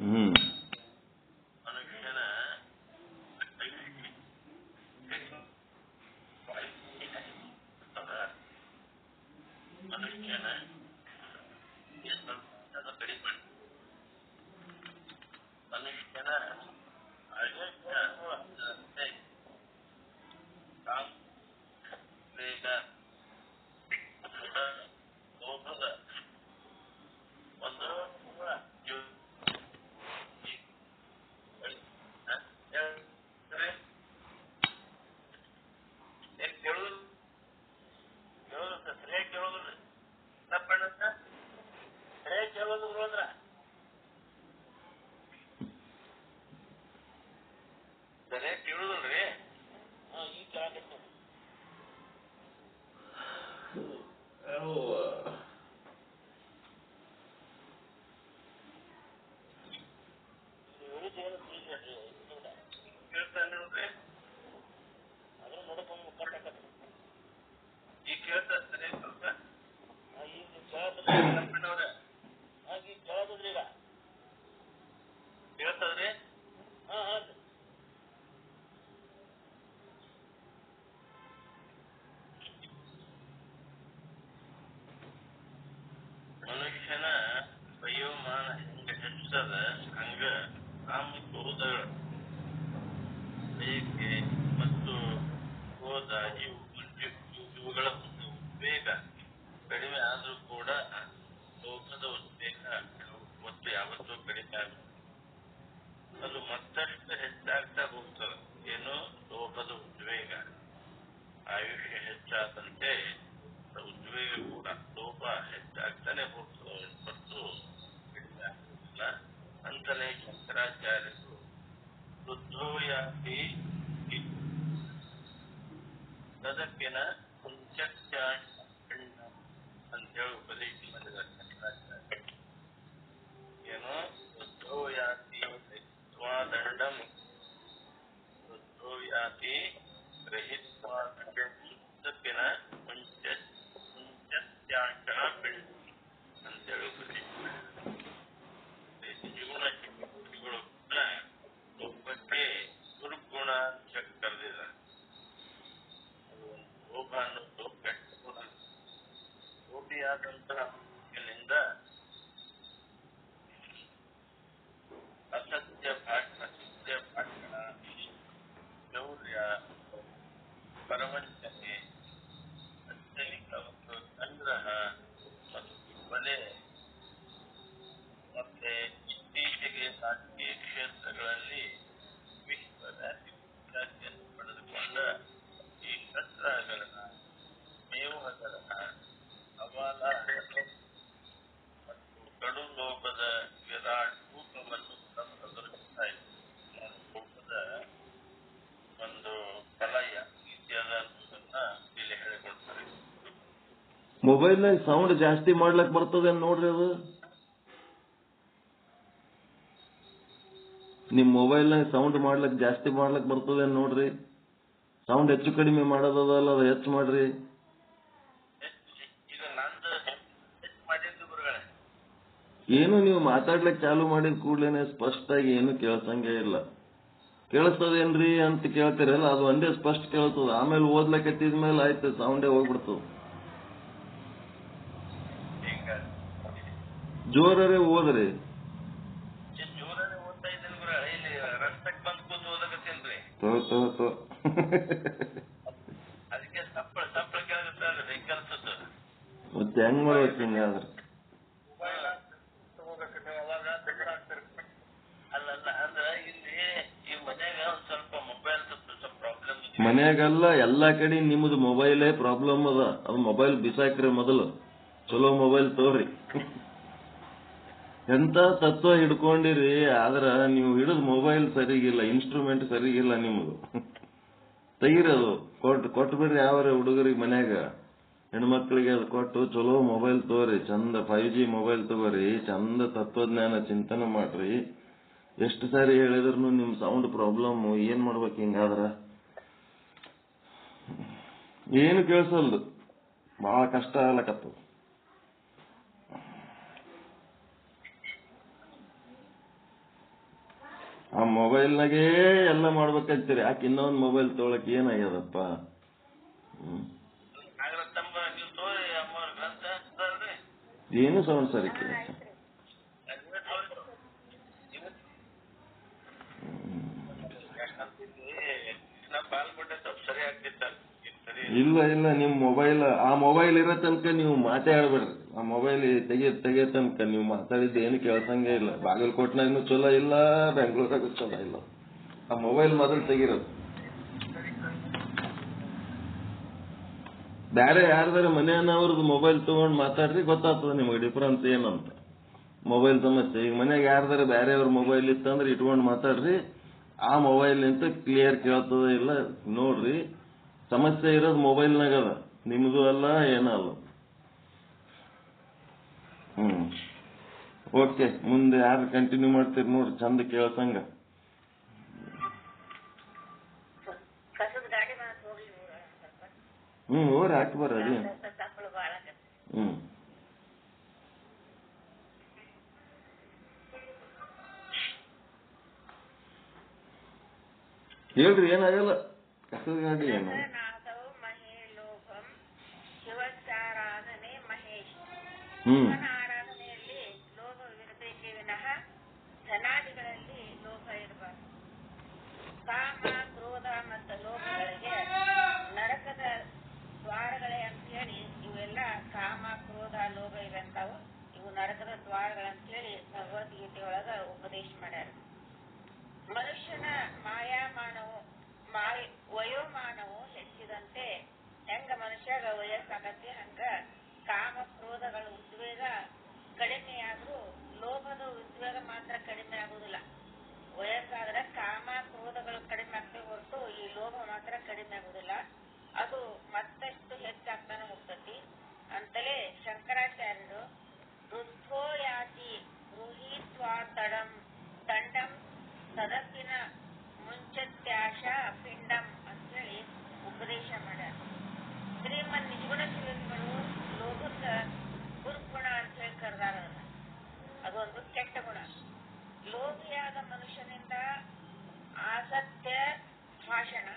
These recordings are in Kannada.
ಮನುಷ್ಯನ ಮನುಷ್ಯನ ಕಡಿಮೆ ಮನುಷ್ಯನ ಬೇಗ ಲೋಭದ ಒಂದು ಸರಿಯಾಗಿ ಕೇಳೋದಿಲ್ಲ ತಪ್ಪಣ್ಣ ಸರಿಯಾಗಿ ಕೇಳೋದು ಹೋದ್ರ ಸರಿಯಾಗಿ ಕೇಳುದಿಲ್ರಿ ಈಗ ಕೇಳಕತ್ತ ಕೇಳ್ತಾನೆ ನೋಡ್ರಿ ಅದ್ರ ನಡ್ಕೊಂಡು ಕಟ್ಟಾಕತ್ತ ಈಗ ಕೇಳ್ತಾ ಸರಿ ಸ್ವಲ್ಪ ಈಗ ಕೇಳತ್ತವ್ರ ಈಗ ಕೇಳತ್ತದ್ರಿ ಈಗ ಕೇಳ್ತದ್ರಿ ಮನುಷ್ಯನ ವಯೋಮಾನ ಹೆಂಗ ಹೆಚ್ಚದ ಹಂಗ ಕಾಮಕ್ರೋಧಗಳ ಬಯಕೆ ಮತ್ತು ಕ್ರೋಧ ಇವುಗಳ ಒಂದು ಉದ್ವೇಗ ಕಡಿಮೆ ಆದ್ರೂ ಕೂಡ ಲೋಭದ ಉದ್ವೇಗ ಮತ್ತು ಯಾವತ್ತೂ ಕಡಿಮೆ ಆಗುತ್ತೆ ಅದು ಮತ್ತಷ್ಟು ಹೆಚ್ಚಾಗ್ತಾ ಹೋಗ್ತದೆ ಏನು ಲೋಭದ ಉದ್ವೇಗ ಆಯುಷ್ಯ ಹೆಚ್ಚಾದಂತೆ ಉದ್ವೇಗ ಕೂಡ ಲೋಭ ಹೆಚ್ಚಾಗ್ತಾನೆ ಹೋಗ್ತದೆ ಮತ್ತು ಕಡಿಮೆ ಆಗುತ್ತಿಲ್ಲ ಅಂತಲೇ ಶಂಕರಾಚಾರ್ಯರು ವೃದ್ಧೋಯಾಪಿ ತದಕ್ಕಿನ ಪುಂಚತ್ಯಾಶ ಅಂತೇಳಿ ಉಪದೇಶ ಮಾಡಿದ್ದಾರೆ ಶಂಕರಾಚಾರ್ಯ ಏನು ವೃದ್ಧೋಯಾತಿ ದಂಡಂ ವೃದ್ಧೋಯಾತಿ ರಹಿತ್ವಾದಂಡಪಿನ ಪುಂಚತ್ಯಾಶ ಅಂತೇಳಿ ಉಪದೇಶ ಜೀವನಗಳು ಕೂಡ ಲೋಭಕ್ಕೆ ದುರ್ಗುಣ ಅಂತ ಕರೆದಿದ್ದಾರೆ ಲೋಭ ಅನ್ನೋದು ಕೆಟ್ಟ ಗುಣ ಲೋಭಿಯಾದಂತಹ ಮನುಷ್ಯನಿಂದ ಅಸತ್ಯ ಭಾಷಣ ಶೌರ್ಯ ಪರವಂಚನೆ ಅತ್ಯಧಿಕ ಸಂಗ್ರಹ ಮತ್ತು ಕೊಲೆ ಮತ್ತೆ ಇತ್ತೀಚೆಗೆ ರಾಜಕೀಯ ಕ್ಷೇತ್ರಗಳಲ್ಲಿ ವಿಶ್ವವ್ಯಾಪಿ ಖ್ಯಾತಿಯನ್ನು ಪಡೆದುಕೊಂಡ ಈ ಶಸ್ತ್ರ ಹಗರಣ ಮೇವು ಹಗರಣ ಹವಾಲ ಮತ್ತು ಕಡು ಲೋಭದ ವಿರಾಟ್ ರೂಪವನ್ನು ಪ್ರದರ್ಶಿಸ್ತಾ ಇದೆ ಲೋಭದ ಒಂದು ಕಲಯ ರೀತಿಯಾದ ಅನ್ನೋದನ್ನ ಇಲ್ಲಿ ಹೇಳಿಕೊಡ್ತಾರೆ. ಮೊಬೈಲ್ನಾಗ ಸೌಂಡ್ ಜಾಸ್ತಿ ಮಾಡ್ಲಕ್ ಬರ್ತದೆ ನೋಡ್ರಿ ಅದು ನಿಮ್ ಮೊಬೈಲ್ನಾಗ ಸೌಂಡ್ ಮಾಡ್ಲಕ್ ಜಾಸ್ತಿ ಮಾಡ್ಲಕ್ ಬರ್ತದೆ ನೋಡ್ರಿ ಸೌಂಡ್ ಹೆಚ್ಚು ಕಡಿಮೆ ಮಾಡೋದಲ್ಲ ಅದು ಹೆಚ್ಚು ಮಾಡ್ರಿ ಏನು ನೀವು ಮಾತಾಡ್ಲಿಕ್ಕೆ ಚಾಲು ಮಾಡಿದ ಕೂಡ್ಲೇನೆ ಸ್ಪಷ್ಟವಾಗಿ ಏನು ಕೇಳ್ಸಂಗೇ ಇಲ್ಲ ಕೇಳಿಸ್ತದೇನ್ರಿ ಅಂತ ಕೇಳ್ತಿರಲ್ಲ ಅದು ಒಂದೇ ಸ್ಪಷ್ಟ ಕೇಳ್ತದ ಆಮೇಲೆ ಓದ್ಲಕ್ಕೆ ಎತ್ತಿದ್ಮೇಲೆ ಆಯ್ತು ಸೌಂಡೇ ಹೋಗ್ಬಿಡ್ತದ ಜೋರರೇ ಓದ್ರಿ ಮತ್ತೆ ಹೆಂಗ್ ಮಾಡ್ಬೇಕು ಹಿಂಗಾದ್ರೆ ಮನ್ಯಾಗಲ್ಲ ಎಲ್ಲಾ ಕಡೆ ನಿಮ್ದು ಮೊಬೈಲೇ ಪ್ರಾಬ್ಲಮ್ ಅದ ಅದು ಮೊಬೈಲ್ ಬಿಸಾಕ್ರಿ ಮೊದಲು ಚಲೋ ಮೊಬೈಲ್ ತೋರಿ ಎಂತ ತತ್ವ ಹಿಡ್ಕೊಂಡಿರಿ ಆದ್ರ ನೀವು ಹಿಡಿದ ಮೊಬೈಲ್ ಸರಿಗಿಲ್ಲ ಇನ್ಸ್ಟ್ರೂಮೆಂಟ್ ಸರಿಗಿಲ್ಲ ನಿಮ್ದು ತೆಗಿರದು ಕೊಟ್ಟು ಬಿಡ್ರಿ ಯಾವ್ರ ಹುಡುಗರಿಗೆ ಮನ್ಯಾಗ ಹೆಣ್ಮಕ್ಳಿಗೆ ಅದು ಕೊಟ್ಟು ಚಲೋ ಮೊಬೈಲ್ ತೋರಿ ಚಂದ 5G ಮೊಬೈಲ್ ತಗೋರಿ ಚಂದ ತತ್ವಜ್ಞಾನ ಚಿಂತನೆ ಮಾಡ್ರಿ ಎಷ್ಟು ಸಾರಿ ಹೇಳಿದ್ರು ನಿಮ್ ಸೌಂಡ್ ಪ್ರಾಬ್ಲಮ್ ಏನ್ ಮಾಡ್ಬೇಕು ಹಿಂಗಾದ್ರ ಏನು ಕೇಳಿಸಲ್ದು ಬಹಳ ಕಷ್ಟ ಆಗ್ಲಕತ್ತ ಮೊಬೈಲ್ನಾಗೇ ಎಲ್ಲ ಮಾಡ್ಬೇಕಂತೀರಿ. ಯಾಕೆ ಇನ್ನೊಂದು ಮೊಬೈಲ್ ತೊಗೊಳಕ್ ಏನಾಗ್ಯದಪ್ಪ? ನಾಗರತ್ತಂಬ ನೀವು ತೋರಿ ಅಮ್ಮ ಗ್ರಂಥ ಅಲ್ರಿ ಏನು ಸೌಂಡ್ ಸರಿ ಪಾಲ್ಗೊಂಡೆ ಸ್ವಲ್ಪ ಸರಿ ಆಗ್ತಿತ್ತಲ್ಲ. ಇಲ್ಲ ಇಲ್ಲ, ನಿಮ್ ಆ ಮೊಬೈಲ್ ಇರೋ ತನಕ ನೀವು ಮಾತಾಡ್ಬೇಡ್ರಿ. ಆ ಮೊಬೈಲ್ ತೆಗಿಯ ತನಕ ನೀವು ಮಾತಾಡಿದ್ದು ಏನು ಕೇಳ್ಸಂಗೆ ಇಲ್ಲ. ಬಾಗಲಕೋಟ್ನಾಗೂ ಚಲೋ ಇಲ್ಲ, ಬೆಂಗಳೂರಾಗೂ ಚಲೋ ಇಲ್ಲ. ಆ ಮೊಬೈಲ್ ಮೊದಲು ತೆಗಿರೋದು. ಬೇರೆ ಯಾರ್ದಾರ ಮನೆಯವ್ರದ್ದು ಮೊಬೈಲ್ ತಗೊಂಡ್ ಮಾತಾಡ್ರಿ, ಗೊತ್ತಾಗ್ತದ ನಿಮಗೆ ಡಿಫ್ರೆನ್ಸ್ ಏನಂತ. ಮೊಬೈಲ್ ಸಮಸ್ಯೆ ಈಗ ಮನ್ಯಾಗ ಯಾರ್ದಾರ ಬೇರೆಯವ್ರ ಮೊಬೈಲ್ ಇತ್ತಂದ್ರೆ ಇಟ್ಕೊಂಡು ಮಾತಾಡ್ರಿ. ಆ ಮೊಬೈಲ್ ನಿಂತ ಕ್ಲಿಯರ್ ಕೇಳ್ತದ ಇಲ್ಲ ನೋಡ್ರಿ. ಸಮಸ್ಯೆ ಇರೋದು ಮೊಬೈಲ್ನಾಗ ಅದ, ನಿಮ್ದು ಅಲ್ಲ ಏನಲ್ಲ. ಓಕೆ, ಮುಂದೆ ಯಾರು ಕಂಟಿನ್ಯೂ ಮಾಡ್ತೀರಿ ನೋಡ್ರಿ, ಚಂದ ಕೇಳ್ಸಂಗ. ಓರ್ ಹಾಕಿ ಬರ್ರಿ. ಹೇಳ್ರಿ, ಏನಾಗಲ್ಲ. ಕಸದ ಗಾಡಿ ಏನು ಆರಾಧನೆಯಲ್ಲಿ ಲೋಭವಿರಬೇಕೇ ವಿನಃ ಧನಾದಿಗಳಲ್ಲಿ ಲೋಭ ಇರಬಾರದು. ಕಾಮ, ಕ್ರೋಧ ಮತ್ತು ಲೋಭಗಳಿಗೆ ನರಕದ ದ್ವಾರಗಳೇ ಅಂತ ಹೇಳಿ ಇವೆಲ್ಲ ಕಾಮ, ಕ್ರೋಧ, ಲೋಭ ಇವೆಂತಾವು. ಇವು ನರಕದ ದ್ವಾರಗಳಂತೇಳಿ ಭಗವದ್ಗೀತೆಯೊಳಗ ಉಪದೇಶ ಮಾಡ್ಯಾರ. ಮನುಷ್ಯನ ವಯೋಮಾನವು ಹೆಚ್ಚಿದಂತೆ ಹೆಂಗ ಮನುಷ್ಯಾಗ ವಯಸ್ಸಾಗತ್ತೆ ಹಂಗ ಕಾಮ, ಕ್ರೋಧಗಳ ಉದ್ವೇಗ ಕಡಿಮೆಯಾದ್ರೂ ಲೋಭದ ಉದ್ವೇಗ ಮಾತ್ರ ಕಡಿಮೆ ಆಗುದಿಲ್ಲ. ವಯಸ್ಸಾದ್ರೆ ಕಾಮ, ಕ್ರೋಧಗಳು ಕಡಿಮೆ ಆಗ್ತವೆ ಹೊರತು ಈ ಲೋಭ ಮಾತ್ರ ಕಡಿಮೆ ಆಗುದಿಲ್ಲ. ಅದು ಮತ್ತಷ್ಟು ಹೆಚ್ಚಾಗ್ತಾನೆ ಹೋಗ್ತತಿ ಅಂತಲೇ ಶಂಕರಾಚಾರ್ಯರು ರುಸ್ಥೋ ಯಾತಿ ಗೃಹೀತ್ವಾ ದಂಡಂ ಸದಸ್ಸಿನ ಮುಂಚತ್ಯಾಶ ಪಿಂಡಂ ಅಂತೇಳಿ ಉಪದೇಶ ಮಾಡ್ಯಾರ. ಶ್ರೀಮನ್ ನಿಜಗುಣ ಶಿವಗಳು ಲೋಭಕ್ಕ ದುರ್ಗುಣ ಅಂತ ಹೇಳಿ ಕರೆದಾರ. ಅದೊಂದು ಕೆಟ್ಟ ಗುಣ. ಲೋಭಿಯಾದ ಮನುಷ್ಯನಿಂದ ಆಸಕ್ತ ಭಾಷಣ,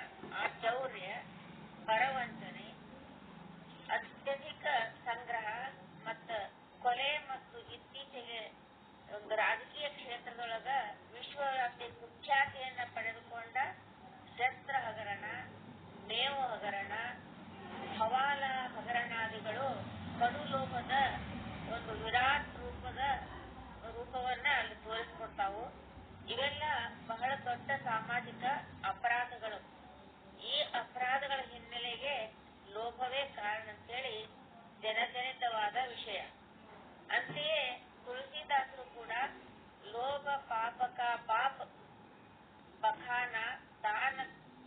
ಚೌರ್ಯ, ಪರವಂಚನೆ, ಅತ್ಯಧಿಕ ಸಂಗ್ರಹ ಮತ್ತು ಕೊಲೆ ಮತ್ತು ಇತ್ತೀಚೆಗೆ ಒಂದು ರಾಜಕೀಯ ಕ್ಷೇತ್ರದೊಳಗ ವಿಶ್ವವ್ಯಾಪಿ ಕುಖ್ಯಾತಿಯನ್ನ ಪಡೆದುಕೊಂಡ ಶಸ್ತ್ರ ಹಗರಣ, ಮೇವು ಹಗರಣ, ಹವಾಲ ಹಗರಣಾದಿಗಳು ಕಡು ಲೋಭದ ಒಂದು ವಿರಾಟ್ ರೂಪವನ್ನ ಅಲ್ಲಿ ತೋರಿಸ್ಕೊಡ್ತಾವು. ಇವೆಲ್ಲ ಬಹಳ ದೊಡ್ಡ ಸಾಮಾಜಿಕ ಅಪರಾಧಗಳು. ಈ ಅಪರಾಧಗಳ ಹಿನ್ನೆಲೆಗೆ ಲೋಭವೇ ಕಾರಣ ಅಂತೇಳಿ ಜನಜನಿತವಾದ ವಿಷಯ. ಅಂತೆಯೇ ತುಳಸಿದಾಸರು ಕೂಡ ಲೋಭ ಪಾಪಕ ಪಾಪ ಬಖಾನ ದಾನ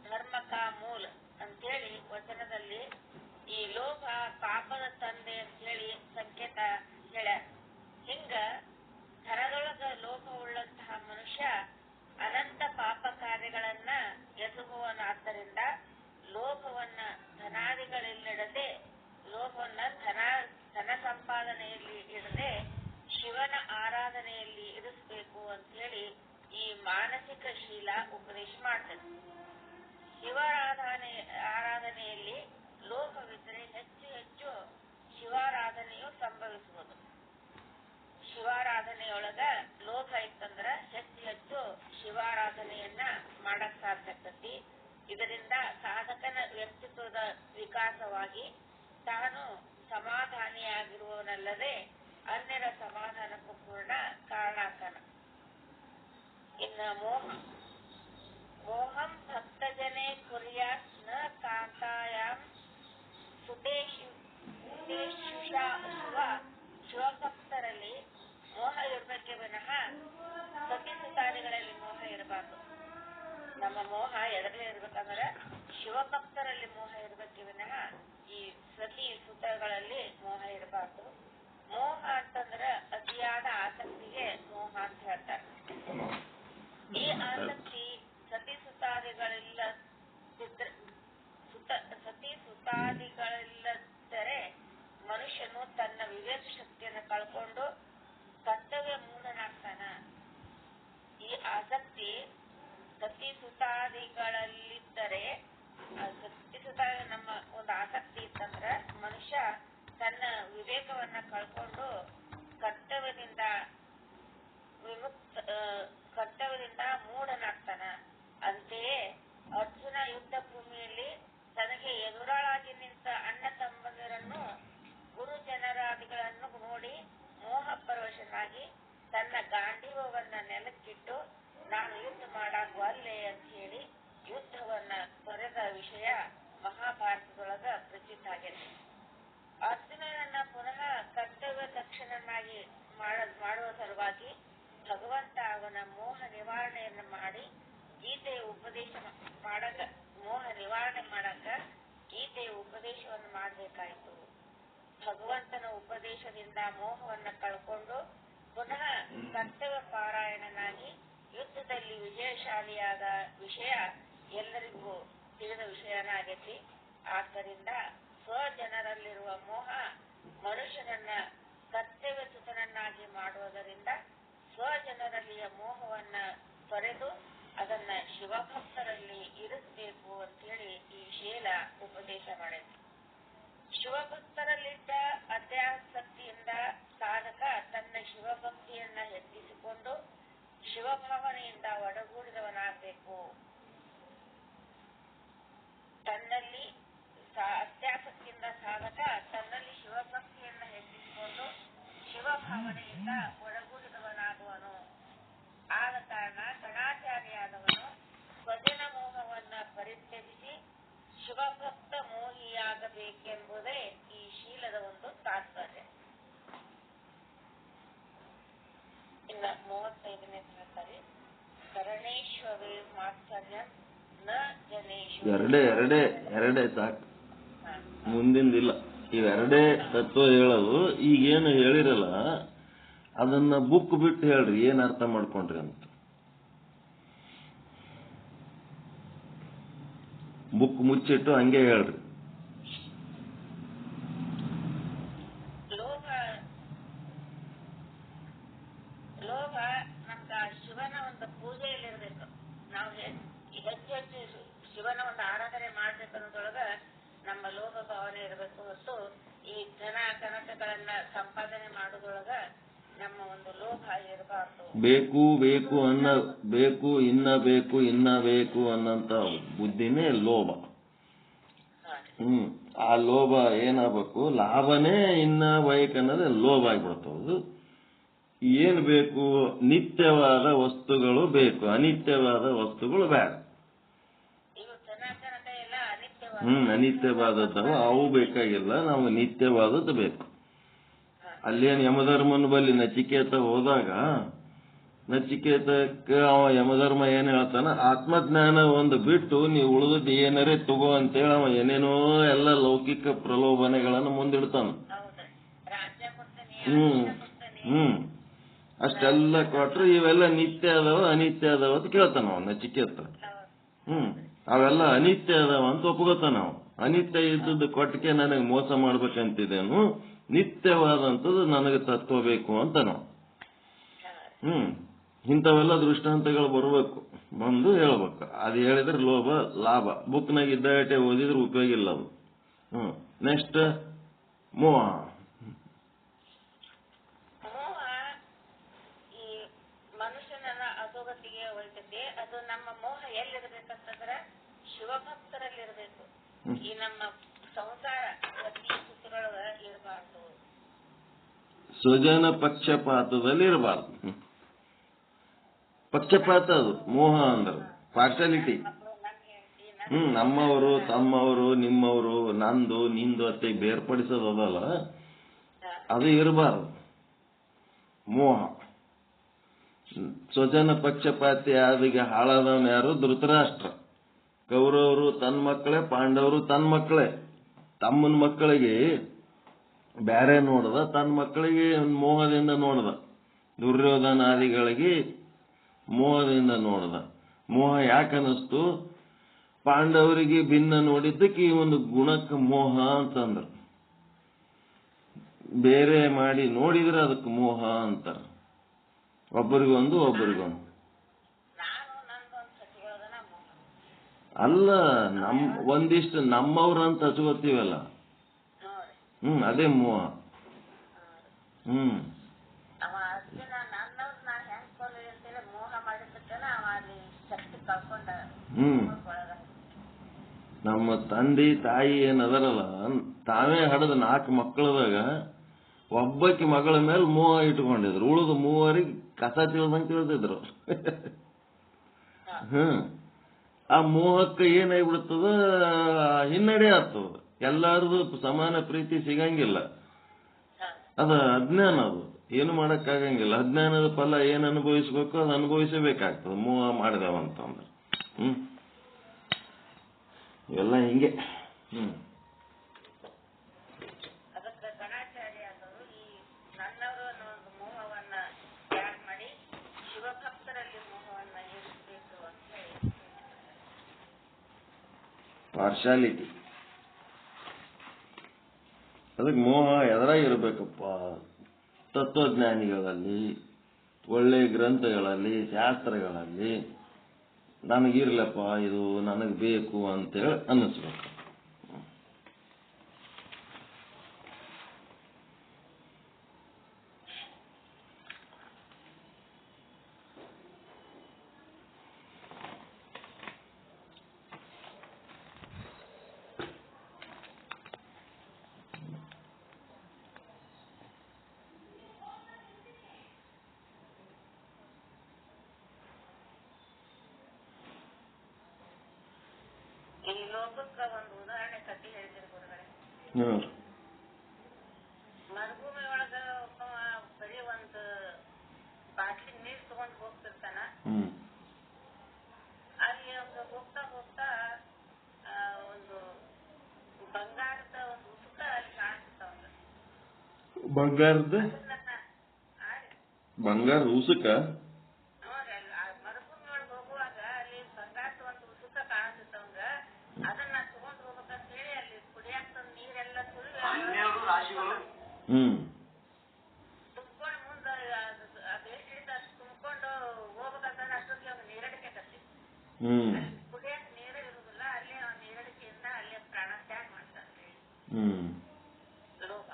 ಧರ್ಮಕ ಮೂಲ ಅಂತೇಳಿ ವಚನದಲ್ಲಿ ಈ ಲೋಭ ಪಾಪದ ತಂದೆ ಅಂತೇಳಿ ಸಂಕೇತ ಹೇಳ್ಯಾರ. ಹಿಂಗ ಧನದೊಳಗ ಲೋಭ ಉಳ್ಳಂತಹ ಮನುಷ್ಯ ಅನಂತ ಪಾಪ ಕಾರ್ಯಗಳನ್ನ ಎಸಗುವನಾದ್ದರಿಂದ ಲೋಭವನ್ನ ಧನಾದಿಗಳಲ್ಲಿಡದೆ, ಲೋಭವನ್ನ ಧನ ಸಂಪಾದನೆಯಲ್ಲಿ ಇಡದೆ ಶಿವನ ಆರಾಧನೆಯಲ್ಲಿ ಇರಿಸಬೇಕು ಅಂತ ಹೇಳಿ ಈ ಮಾನಸಿಕ ಶೀಲ ಉಪದೇಶ ಮಾಡ್ತದೆ. ಆರಾಧನೆಯಲ್ಲಿ ಲೋಭವಿದ್ದರೆ ಹೆಚ್ಚು ಹೆಚ್ಚು ಶಿವಾರಾಧನೆಯು ಸಂಭವಿಸುವುದು. ಶಿವಾರಾಧನೆಯೊಳಗ ಲೋಭ ಇತ್ತಂದ್ರ ಹೆಚ್ಚು ಹೆಚ್ಚು ಶಿವಾರಾಧನೆಯನ್ನ ಮಾಡಕ್ ಸಾಧ್ಯತೆ. ಇದರಿಂದ ಸಾಧಕನ ವ್ಯಕ್ತಿತ್ವದ ವಿಕಾಸವಾಗಿ ತಾನು ಸಮಾಧಾನಿಯಾಗಿರುವನಲ್ಲದೆ ಅನ್ಯರ ಸಮಾಧಾನಕ್ಕೂ ಪೂರ್ಣ ಕಾರಣಾಕನ. ಇನ್ನು ಮೋಹಂ ಭಕ್ತಜನೆ ಕುರ್ಯಾತ್ ನ ಕಾಂತಾಯಾಂ ಶಿವಭಕ್ತರಲ್ಲಿ ಮೋಹ ಇರಬೇಕೆ ವಿನಃ ಸತಿಸುತಾದಿಗಳಲ್ಲಿ ಮೋಹ ಇರಬಾರ್ದು. ನಮ್ಮ ಮೋಹ ಎದರಲ್ಲೇ ಇರ್ಬೇಕಂದ್ರೆ ಶಿವಭಕ್ತರಲ್ಲಿ ಮೋಹ ಇರಬೇಕೆ ವಿನಃ ಈ ಸತಿ ಸುತಗಳಲ್ಲಿ ಮೋಹ ಇರಬಾರ್ದು. ಮೋಹ ಅಂತಂದ್ರ ಅತಿಯಾದ ಆಸಕ್ತಿಗೆ ಮೋಹ ಅಂತ ಹೇಳ್ತಾರೆ. ಈ ಆಸಕ್ತಿ ಸತಿ ಸುತಾದಿಗಳಿಲ್ಲದರೆ ಮನುಷ್ಯನು ತನ್ನ ವಿವೇಕ ಶಕ್ತಿಯನ್ನು ಕಳ್ಕೊಂಡು ಕರ್ತವ್ಯ ಮೂಢನಾಗ್ತಾನ. ಈ ಆಸಕ್ತಿ ಸತಿ ಸುತಾದಿಗಳಲ್ಲಿದ್ದರೆ ಸತಿ ಸುತ ನಮ್ಮ ಒಂದು ಆಸಕ್ತಿ ಇತ್ತಂದ್ರ ಮನುಷ್ಯ ತನ್ನ ವಿವೇಕವನ್ನ ಕಳ್ಕೊಂಡು ಕರ್ತವ್ಯದಿಂದ ಕರ್ತವ್ಯದಿಂದ ಮೂಢನಾಗ್ತಾನ. ಅಂತೆಯೇ ಅರ್ಜುನ ಯುದ್ಧ ಭೂಮಿಯಲ್ಲಿ ತನಗೆ ಎದುರಾಳಾಗಿ ನಿಂತ ಅಣ್ಣ ತಮ್ಮಂದಿರನ್ನು ಗುರು ಜನರಾದಿಗಳನ್ನು ನೋಡಿ ಮೋಹ ಪರವಶನಾಗಿ ತನ್ನ ಗಾಂಡೀವವನ್ನ ನೆಲಕ್ಕಿಟ್ಟು ನಾನು ಯುದ್ಧ ಮಾಡಾಕ ಅಲ್ಲೇ ಅಂತ ಹೇಳಿ ಯುದ್ಧವನ್ನ ತೊರೆದ ವಿಷಯ ಮಹಾಭಾರತದೊಳಗ ಪ್ರಚಿತ ಆಗೈತೆ. ಅರ್ಜುನನನ್ನ ಪುನಃ ಕರ್ತವ್ಯ ದಕ್ಷಿಣನಾಗಿ ಮಾಡುವ ಸಲುವಾಗಿ ಭಗವಂತ ಅವನ ಮೋಹ ನಿವಾರಣೆಯನ್ನು ಮಾಡಿ ಗೀತೆಯ ಉಪದೇಶ ಮಾಡಕ ಮೋಹ ನಿವಾರಣೆ ಮಾಡಕ ಗೀತೆಯ ಉಪದೇಶವನ್ನು ಮಾಡಬೇಕಾಯಿತು. ಭಗವಂತನ ಉಪದೇಶದಿಂದ ಮೋಹವನ್ನ ಕಳ್ಕೊಂಡು ಪುನಃ ಕರ್ತವ್ಯ ಪಾರಾಯಣನಾಗಿ ಯುದ್ಧದಲ್ಲಿ ವಿಜಯಶಾಲಿಯಾದ ವಿಷಯ ಎಲ್ಲರಿಗೂ ತಿಳಿದ ವಿಷಯನಾಗೈತಿ. ಆದ್ದರಿಂದ ಸ್ವಜನರಲ್ಲಿರುವ ಮೋಹ ಮನುಷ್ಯನನ್ನ ಕರ್ತವ್ಯಚ್ಯುತನನ್ನಾಗಿ ಮಾಡುವುದರಿಂದ ಸ್ವಜನರಲ್ಲಿಯ ಮೋಹವನ್ನ ತೊರೆದು ಅದನ್ನ ಶಿವಭಕ್ತರಲ್ಲಿ ಇರಿಸಬೇಕು ಅಂತೇಳಿ ಈ ಶೀಲ ಉಪದೇಶ ಮಾಡೈತಿ. ಶಿವಭಕ್ತರಲ್ಲಿದ್ದ ಅತ್ಯಾಸಕ್ತಿಯಿಂದ ಸಾಧಕ ತನ್ನ ಶಿವಭಕ್ತಿಯನ್ನ ಹೆಚ್ಚಿಸಿಕೊಂಡು ಶಿವಭಾವನೆಯಿಂದ ಒಡಗೂಡಿದವನಾಗಬೇಕು. ತನ್ನಲ್ಲಿ ಅತ್ಯಾಸಕ್ತಿಯಿಂದ ಸಾಧಕ ತನ್ನಲ್ಲಿ ಶಿವಭಕ್ತಿಯನ್ನ ಹೆಚ್ಚಿಸಿಕೊಂಡು ಶಿವಭಾವನೆಯಿಂದ ಒಡಗೂಡಿದವನಾಗುವನು. ಆದ ಕಾರಣ ಗಣಾಚಾರ್ಯಾದವನು ಸ್ವಜನ ಮೋಹವನ್ನ ಪರಿತ್ಯಜಿಸಿ ಶಿವಭಕ್ತ ಮೋಹಿಯಾಗಬೇಕೆಂಬುದೇ ಈ ಶೀಲದ ಒಂದು ತಾತ್ಪರ್ಯ. ಇನ್ನ 35ನೇ ಹೇಳ್ತಾರೆ, ಕರಣೇಶ್ವರೇ ಮಾತ್ಸರ್ಯಂ ನ ಜನೇಶ್ವ. ಎರಡೇ ಸಾಕು, ಮುಂದಿಂದಿಲ್ಲ. ಇವೆರಡೇ ತತ್ವ ಹೇಳೋದು. ಈಗೇನು ಹೇಳಿರಲ್ಲ ಅದನ್ನ ಬುಕ್ ಬಿಟ್ಟು ಹೇಳ್ರಿ, ಏನ್ ಅರ್ಥ ಮಾಡ್ಕೊಂಡ್ರಿ ಅಂತ. ಬುಕ್ ಮುಚ್ಚಿಟ್ಟು ಹಂಗೆ ಹೇಳ್ರಿ. ಲೋಭ ನಮ್ಗ ಶಿವನ ಒಂದು ಪೂಜೆಯಲ್ಲಿರ್ಬೇಕು. ನಾವು ಹೆಚ್ಚು ಹೆಚ್ಚು ಶಿವನ ಒಂದು ಆರಾಧನೆ ಮಾಡ್ಬೇಕು ಅನ್ನೋದ್ರೊಳಗ ನಮ್ಮ ಲೋಭ ಭಾವನೆ ಇರಬೇಕು ಹೊತ್ತು ಈ ಧನ ಕನಕಗಳನ್ನ ಸಂಪಾದನೆ ಮಾಡೋದ್ರೊಳಗ ನಮ್ಮ ಒಂದು ಲೋಭ ಇರಬಾರ್ದು. ಇನ್ನ ಬೇಕು ಅನ್ನಂತ ಬುದ್ಧಿನೇ ಲೋಭ. ಆ ಲೋಭ ಏನಾಗಬೇಕು, ಲಾಭನೇ ಇನ್ನ ಬೇಕನ್ನೋದೇ ಲೋಭ ಆಗ್ಬಿಡ್ತದೆ. ಏನ್ ಬೇಕು, ನಿತ್ಯವಾದ ವಸ್ತುಗಳು ಬೇಕು, ಅನಿತ್ಯವಾದ ವಸ್ತುಗಳು ಬೇಡ. ಅನಿತ್ಯವಾದದ್ದವ ಅವು ಬೇಕಾಗಿಲ್ಲ, ನಮ್ಗೆ ನಿತ್ಯವಾದದ್ದು ಬೇಕು. ಅಲ್ಲೇನು ಯಮಧರ್ಮನ ಬಲ್ಲಿ ನಚಿಕೇತ ಹೋದಾಗ ನಚಿಕೇತಕ್ಕೆ ಅವ ಯಮಧರ್ಮ ಏನ್ ಹೇಳ್ತಾನ, ಆತ್ಮಜ್ಞಾನ ಒಂದು ಬಿಟ್ಟು ನೀವು ಉಳಿದದ್ದು ಏನಾರೇ ತಗೋ ಅಂತೇಳಿ ಅವ ಏನೇನೋ ಎಲ್ಲ ಲೌಕಿಕ ಪ್ರಲೋಭನೆಗಳನ್ನು ಮುಂದಿಡ್ತಾನ. ಅಷ್ಟೆಲ್ಲ ಕೊಟ್ರು ಇವೆಲ್ಲ ನಿತ್ಯ ಅದಾವ ಅನಿತ್ಯ ಅದಾವ ಅಂತ ಕೇಳ್ತಾನ ಅವ ನಚಿಕೇತ. ಅವೆಲ್ಲ ಅನಿತ್ಯ ಅದಾವ ಅಂತ ಒಪ್ಕೋತಾನ ನಾವು. ಅನಿತ್ಯ ಇದ್ದದ್ದು ಕೊಟ್ಟಿಗೆ ನನಗೆ ಮೋಸ ಮಾಡ್ಬೇಕಂತಿದೇನು, ನಿತ್ಯವಾದಂಥದ್ದು ನನಗೆ ತತ್ವ ಬೇಕು ಅಂತ ನಾವು. ಇಂಥವೆಲ್ಲ ದೃಷ್ಟಾಂತಗಳು ಬರಬೇಕು, ಬಂದು ಹೇಳ್ಬೇಕು. ಅದು ಹೇಳಿದ್ರೆ ಲೋಭ ಲಾಭ. ಬುಕ್ನಾಗ ಇದ್ದಾಗಟ್ಟೆ ಓದಿದ್ರೆ ಉಪಯೋಗ ಇಲ್ಲ ಅದು. ನೆಕ್ಸ್ಟ್ ಮೋಹ. ಈ ಮನುಷ್ಯನ ಅಧೋಗತಿಗೆ ಒಯ್ತೈತಿ. ಅದು ನಮ್ಮ ಮೋಹ ಎಲ್ಲಿರ್ಬೇಕಂತಂದ್ರೆ ಶಿವಭಕ್ತರಲ್ಲಿರ್ಬೇಕು. ಈ ನಮ್ಮ ಸಂಸಾರ ಪ್ರತಿ ಸುತ್ತರೊಳಗ ಇರಬಾರ್ದು. ಸ್ವಜನ ಪಕ್ಷಪಾತದಲ್ಲಿ ಇರಬಾರ್ದು. ಪಕ್ಷಪಾತ ಅದು ಮೋಹ ಅಂದ್ರೆ ಪಾರ್ಶಾಲಿಟಿ. ನಮ್ಮವರು ತಮ್ಮವರು ನಿಮ್ಮವರು ನಂದು ನಿಂದು ಅತ್ತೆ ಬೇರ್ಪಡಿಸೋದಲ್ಲ, ಅದು ಇರಬಾರ್ದು ಮೋಹ. ಸ್ವಜನ ಪಕ್ಷಪಾತಿ ಆದಿಗೆ ಹಾಳಾದವನು ಯಾರು? ಧೃತರಾಷ್ಟ್ರ. ಕೌರವರು ತನ್ನ ಮಕ್ಕಳೇ, ಪಾಂಡವರು ತನ್ನ ಮಕ್ಕಳೇ. ತಮ್ಮನ ಮಕ್ಕಳಿಗೆ ಬ್ಯಾರೆ ನೋಡ್ದ, ತನ್ನ ಮಕ್ಕಳಿಗೆ ಮೋಹದಿಂದ ನೋಡ್ದ. ದುರ್ಯೋಧನಾದಿಗಳಿಗೆ ಮೋಹದಿಂದ ನೋಡ್ದ. ಮೋಹ ಯಾಕನ್ನಿಸ್ತು? ಪಾಂಡವರಿಗೆ ಭಿನ್ನ ನೋಡಿದ್ದಕ್ಕೆ ಈ ಒಂದು ಗುಣಕ್ಕೆ ಮೋಹ ಅಂತಂದ್ರು. ಬೇರೆ ಮಾಡಿ ನೋಡಿದ್ರೆ ಅದಕ್ಕೆ ಮೋಹ ಅಂತಾರ. ಒಬ್ಬರಿಗೊಂದು. ನಾನು ನಂದೊಂದು ಸತಿ ಹೇಳೋದನ್ನ ಅಲ್ಲ ಒಂದಿಷ್ಟು ನಮ್ಮವ್ರಂತ ಹಚ್ಕೋತೀವಲ್ಲ, ಅದೇ ಮೋಹ. ಅವ ಅರ್ಜುನ ನನ್ನವ್ರು ನಾ ಹೆಂಗ್ ಕೊಲ್ಲಿ ಅಂತೇಳಿ ಮೋಹ ಮಾಡಿದ್ದಕ್ಕನ ಅವ ಅಲ್ಲಿ ಶಕ್ತಿ ಕಳ್ಕೊಂಡ. ನಮ್ಮ ತಂದೆ ತಾಯಿ ಏನದಾರಲ್ಲ, ತಾವೇ ಹಡದ 4 ಮಕ್ಕಳದಾಗ ಒಬ್ಬಕ್ಕೆ ಮಗಳ ಮೇಲೆ ಮೋಹ ಇಟ್ಕೊಂಡಿದ್ರು. ಉಳಿದು 3 ಕಸ ತಿಳಿದಂಗೆ ತಿಳಿದಿದ್ರು. ಆ ಮೋಹಕ್ಕೆ ಏನಾಗ್ಬಿಡ್ತದ, ಹಿನ್ನಡೆ ಆಗ್ತದ. ಎಲ್ಲಾರದು ಸಮಾನ ಪ್ರೀತಿ ಸಿಗಂಗಿಲ್ಲ. ಅದ ಅಜ್ಞಾನ. ಅದು ಏನು ಮಾಡಕ್ಕಾಗಂಗಿಲ್ಲ. ಅಜ್ಞಾನದ ಫಲ ಏನ್ ಅನುಭವಿಸ್ಬೇಕು ಅದು ಅನುಭವಿಸಬೇಕಾಗ್ತದೆ ಮೋಹ ಮಾಡಿದವಂತಂದ್ರೆ. ಇವೆಲ್ಲ ಹಿಂಗೆ. ಅದಕ್ಕೆ ಗಣಾಚಾರ್ಯ ಅವರು ಈ ನನ್ನವರು ಅನ್ನೋ ಒಂದು ಮೋಹವನ್ನ ತ್ಯಾಗ ಮಾಡಿ ಶಿವಭಕ್ತರಲ್ಲಿ ಮೋಹವನ್ನ ಇರಿಸಬೇಕು ಅಂತ ಹೇಳಿ ಪಾರ್ಶಾಲಿಟಿ. ಅದಕ್ಕೆ ಮೋಹ ಎದುರಾಗಿರ್ಬೇಕಪ್ಪ. ತತ್ವಜ್ಞಾನಿಗಳಲ್ಲಿ, ಒಳ್ಳೆ ಗ್ರಂಥಗಳಲ್ಲಿ, ಶಾಸ್ತ್ರಗಳಲ್ಲಿ ನನಗಿರ್ಲಪ್ಪ, ಇದು ನನಗೆ ಬೇಕು ಅಂತೇಳಿ ಅನ್ನಿಸ್ಬೇಕು. ಈ ಲೋಕಕ್ಕೆ ಒಂದು ಉದಾಹರಣೆ ಕಟ್ಟಿ ಹೇಳ್ತೀರಿ ಗುರುಗಳೇ. ಮರುಭೂಮಿ ಒಳಗ ಬರೀ ಒಂದು ಬಾಟ್ಲಿ ನೀರ್ ತಗೊಂಡ್ ಹೋಗ್ತಿರ್ತಾನ. ಅಲ್ಲಿ ಒಂದು ಹೋಗ್ತಾ ಹೋಗ್ತಾ ಒಂದು ಬಂಗಾರದ ಒಂದು ಉಸುಕ ಅಲ್ಲಿ ಕಾಣಿಸ್ತಾವ. ಬಂಗಾರದ ಉಸುಕ ಮರುಭೂಮಿ ಒಳಗೆ ಹೋಗುವಾಗ ಅಲ್ಲಿ ಬಂಗಾರದ ಒಂದು ಉಸುಕ ಕಾಣಿಸ್ತಾವಂಗ. ಅದನ್ನ ತಗೊಂಡ್ ಹೋಗ್ಬೇಕಂತ ಹೇಳಿ ಅಲ್ಲಿ ಕುಡಿಯಾಕ ನೀರೆಲ್ಲ ತುಂಬ್ಕೊಂಡು ಮುಂದ ಅದೆಷ್ಟಿದೆ ಅಷ್ಟು ತುಂಬ್ಕೊಂಡು ಹೋಗ್ಬೇಕಂತಂದ್ರೆ ಅಷ್ಟೊತ್ತಿಗೆ ಅವ್ನು ನೀರಡಿಕೆ ಕತ್ತಿ ಕುಡಿಯಾಕ ನೀರೇ ಇರುದಿಲ್ಲ. ಅಲ್ಲಿ ನೀರಡಿಕೆಯಿಂದ ಅಲ್ಲೇ ಪ್ರಾಣ ತ್ಯಾಗ ಮಾಡ್ತಾನೆ. ಲೋಭ,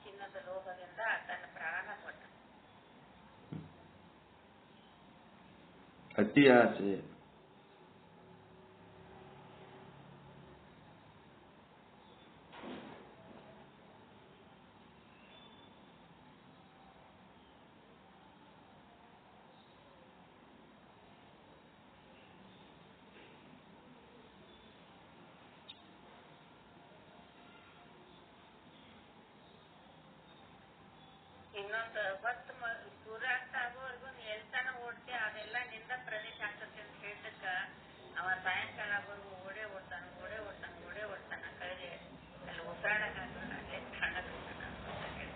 ಚಿನ್ನದ ಲೋಭದಿಂದ ತನ್ನ ಪ್ರಾಣ ಕೊಟ್ಟ. ಅತಿ ಆಸೆ. ಇನ್ನೊಂದು ಹೊತ್ತು ಸೂರ್ಯಾಸ್ತ ಆಗೋವರೆಗೂ ಎಲ್ತಾನ ಓಡ್ತಿ, ಅದೆಲ್ಲ ನಿಂದ ಪ್ರದೇಶ ಆಗ್ತದೆ ಅಂತ ಹೇಳಿದಕ್ಕ ಅವ ಸಾಯಂಕಾಲ ಆಗೋವರೆಗೂ ಓಡೇ ಓಡ್ತಾನ ಕಳೆಗೆ ಅಲ್ಲಿ ಉಸಿರಾಡಕ್ ಆಗಲ್ಲ, ಅಲ್ಲೇ ಕಾಣಕತ್ತಾನ ಅಂತ ಹೇಳಿ.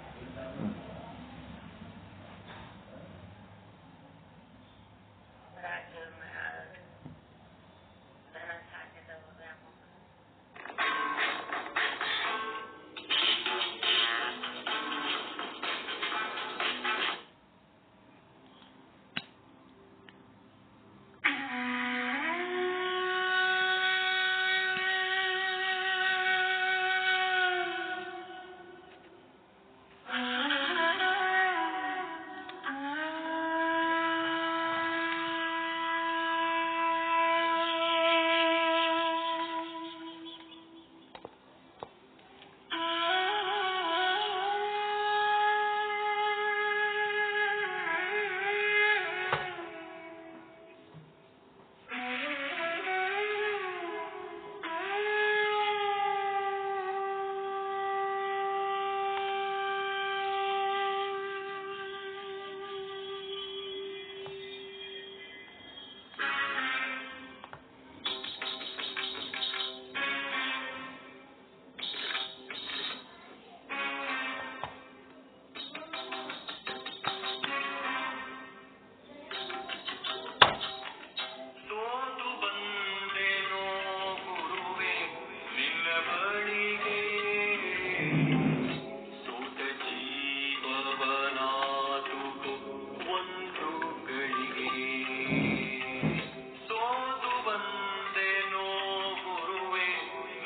ಧನ ಸಾಧ್ಯದ ವ್ಯಾಮೋಹ.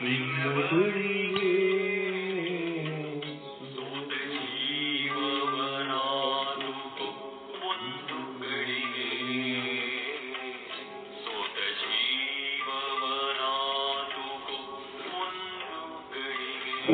ನಿನ್ನ ಬಳಿಗೆ ಸೋತ ಜೀವವನಾದು ಒಂದು ಗಳಿಗೆ ಸೋತ ಜೀವವನಾದು ಒಂದು ಗಳಿಗೆ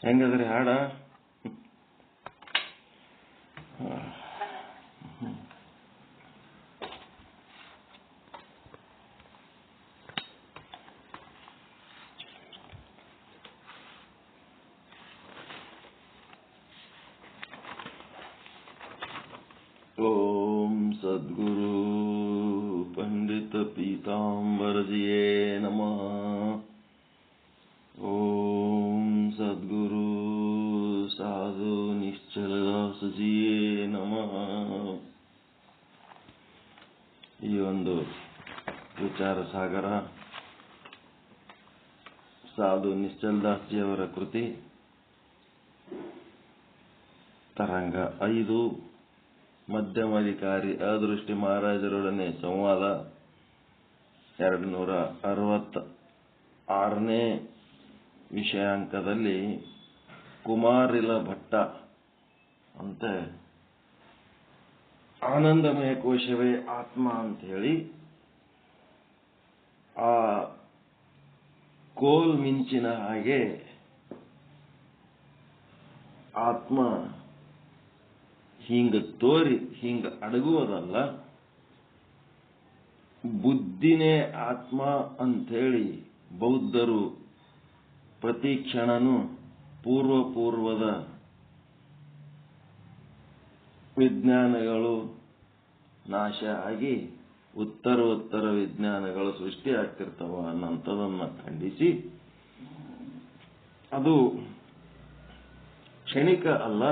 ಹೆಂಗದ್ರಿ ಹಾಡ? ಓಂ ಸದ್ಗುರು ಪಂಡಿತ ಪೀತಾಂಬರಜಿಯೇ ನಮಃ. ಓಂ ಸದ್ಗುರು ಸಾಧು ನಿಶ್ಚಲದಾಸಜಿಯೇ ನಮಃ. ಈ ಒಂದು ವಿಚಾರ ಸಾಗರ ಸಾಧು ನಿಶ್ಚಲದಾಸ್ಜಿಯವರ ಕೃತಿ ತರಂಗ 5 ಮಧ್ಯಮಾಧಿಕಾರಿ ಅದೃಷ್ಟಿ ಮಹಾರಾಜರೊಡನೆ ಸಂವಾದ 266ನೇ ವಿಷಯಾಂಕದಲ್ಲಿ ಕುಮಾರಿಲ ಭಟ್ಟ ಅಂತ ಆನಂದಮಯ ಕೋಶವೇ ಆತ್ಮ ಅಂತ ಹೇಳಿ ಆ ಕೋಲ್ ಮಿಂಚಿನ ಹಾಗೆ ಆತ್ಮ ಹಿಂಗ ತೋರಿ ಹಿಂಗ ಅಡಗುವುದಲ್ಲ, ಬುದ್ಧಿನೇ ಆತ್ಮ ಅಂಥೇಳಿ ಬೌದ್ಧರು ಪ್ರತಿ ಕ್ಷಣನೂ ಪೂರ್ವದ ವಿಜ್ಞಾನಗಳು ನಾಶ ಆಗಿ ಉತ್ತರೋತ್ತರ ವಿಜ್ಞಾನಗಳು ಸೃಷ್ಟಿಯಾಗ್ತಿರ್ತಾವ ಅನ್ನೋಂಥದನ್ನ ಖಂಡಿಸಿ, ಅದು ಕ್ಷಣಿಕ ಅಲ್ಲ,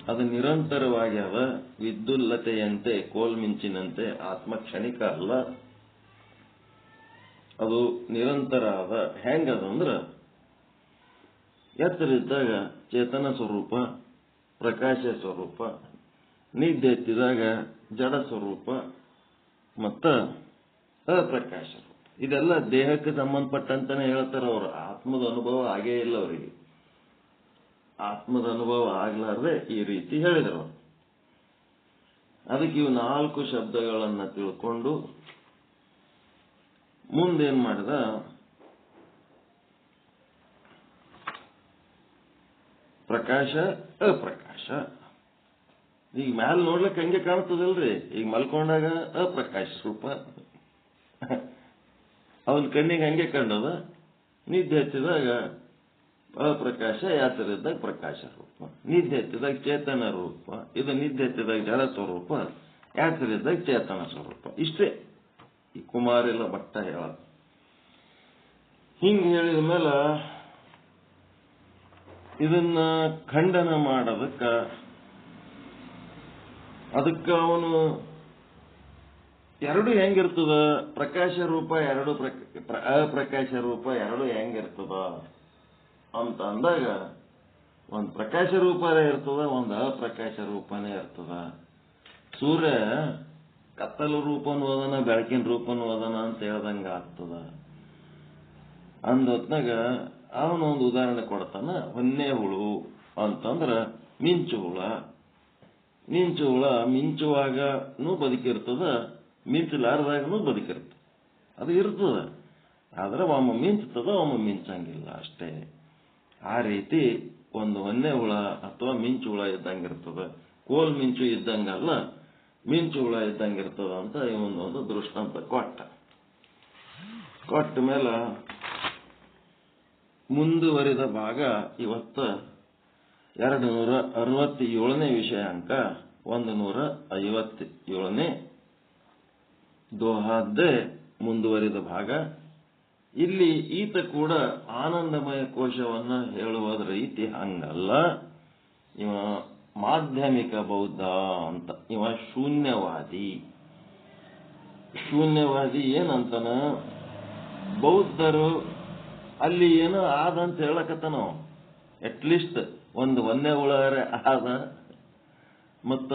ಅದು ನಿರಂತರವಾಗಿ ಅದ. ವಿದ್ಯುಲ್ಲತೆಯಂತೆ ಕೋಲ್ಮಿಂಚಿನಂತೆ ಆತ್ಮ ಕ್ಷಣಿಕ ಅಲ್ಲ, ಅದು ನಿರಂತರ ಅದ. ಹೆಂಗದಂದ್ರ ಎತ್ತರಿದ್ದಾಗ ಚೇತನ ಸ್ವರೂಪ ಪ್ರಕಾಶ ಸ್ವರೂಪ, ನಿದ್ದೆ ಎತ್ತಿದಾಗ ಜಡ ಸ್ವರೂಪ ಮತ್ತ ಅಪ್ರಕಾಶ ರೂಪ. ಇದೆಲ್ಲ ದೇಹಕ್ಕೆ ಸಂಬಂಧಪಟ್ಟಂತಾನೆ ಹೇಳ್ತಾರ ಅವರು. ಆತ್ಮದ ಅನುಭವ ಆಗೇ ಇಲ್ಲ ಅವರಿಗೆ. ಆತ್ಮದ ಅನುಭವ ಆಗ್ಲಾರ್ದೆ ಈ ರೀತಿ ಹೇಳಿದರು. ಅದಕ್ಕೆ ಇವು 4 ಶಬ್ದಗಳನ್ನ ತಿಳ್ಕೊಂಡು ಮುಂದೇನ್ ಮಾಡಿದ, ಪ್ರಕಾಶ ಅಪ್ರಕಾಶ. ಈಗ ಮ್ಯಾಲ ನೋಡ್ಲಿಕ್ಕೆ ಹಂಗೆ ಕಾಣ್ತದಲ್ರಿ. ಈಗ ಮಲ್ಕೊಂಡಾಗ ಅಪ್ರಕಾಶ ರೂಪ ಅವನ ಕಣ್ಣಿಗೆ ಹಂಗೆ ಕಂಡದ. ನಿದ್ದೆ ಹತ್ತಿದಾಗ ಅಪ್ರಕಾಶ, ಯಾತರಿದ್ದಾಗ ಪ್ರಕಾಶ ರೂಪ. ನಿದ್ದೆ ಎತ್ತಿದಾಗ ಚೇತನ ರೂಪ, ಇದು ನಿದ್ದೆ ಎತ್ತಿದಾಗ ಜಡ ಸ್ವರೂಪ, ಯಾತರಿದ್ದಾಗ ಚೇತನ ಸ್ವರೂಪ. ಇಷ್ಟೇ ಈ ಕುಮಾರಿಲ ಭಟ್ಟ ಹೇಳ. ಹಿಂಗೆ ಹೇಳಿದ ಮೇಲೆ ಇದನ್ನ ಖಂಡನ ಮಾಡೋದಕ್ಕ ಅವನು ಎರಡು ಹೆಂಗಿರ್ತದ, ಪ್ರಕಾಶ ರೂಪ ಎರಡು ಅಪ್ರಕಾಶ ರೂಪ ಎರಡು ಹೆಂಗಿರ್ತದ ಅಂತ ಅಂದಾಗ, ಒಂದು ಪ್ರಕಾಶ ರೂಪನೇ ಇರ್ತದ, ಒಂದು ಅಪ್ರಕಾಶ ರೂಪನೇ ಇರ್ತದ. ಸೂರ್ಯ ಕತ್ತಲು ರೂಪನು ಅದನ, ಬೆಳಕಿನ ರೂಪನು ಅದನ ಅಂತ ಹೇಳ್ದಂಗ ಆಗ್ತದ. ಅಂದೊತ್ನಾಗ ಅವನೊಂದು ಉದಾಹರಣೆ ಕೊಡ್ತಾನ. ಹೊನ್ನೆ ಹುಳು ಅಂತಂದ್ರ ಮಿಂಚು ಹುಳ. ಮಿಂಚುವಾಗನೂ ಬದುಕಿರ್ತದ, ಮಿಂಚಲಾರದಾಗನೂ ಬದುಕಿರ್ತದ. ಅದು ಇರ್ತದ, ಆದ್ರೆ ಒಮ್ಮೆ ಮಿಂಚುತ್ತದ, ಒಮ್ಮೆ ಮಿಂಚಂಗಿಲ್ಲ ಅಷ್ಟೇ. ಆ ರೀತಿ ಒಂದು ಹೊನ್ನೆ ಹುಳ ಅಥವಾ ಮಿಂಚು ಹುಳ ಇದ್ದಂಗಿರ್ತದ. ಕೋಲ್ ಮಿಂಚು ಇದ್ದಂಗಲ್ಲ, ಮಿಂಚು ಹುಳ ಇದ್ದಂಗಿರ್ತದ ಅಂತ ಇವನೊಂದು ದೃಷ್ಟಾಂತ ಕೊಟ್ಟ ಮೇಲೆ ಮುಂದುವರಿದ ಭಾಗ ಇವತ್ತ 267ನೇ ವಿಷಯಾಂಕ 157ನೇ ದೋಹಾದ್ದೇ ಮುಂದುವರಿದ ಭಾಗ. ಇಲ್ಲಿ ಈತ ಕೂಡ ಆನಂದಮಯ ಕೋಶವನ್ನ ಹೇಳುವ ರೀತಿ ಹಂಗಲ್ಲ. ಇವ ಮಾಧ್ಯಮಿಕ ಬೌದ್ಧ ಅಂತ. ಇವ ಶೂನ್ಯವಾದಿ ಏನಂತಾನ, ಬೌದ್ಧರು ಅಲ್ಲಿ ಏನೋ ಆದಂತ ಹೇಳಕತ್ತಾನ. ಅಟ್ಲೀಸ್ಟ್ ಒಂದು ಒಂದೇ ಹುಳರೆ ಆದ, ಮತ್ತ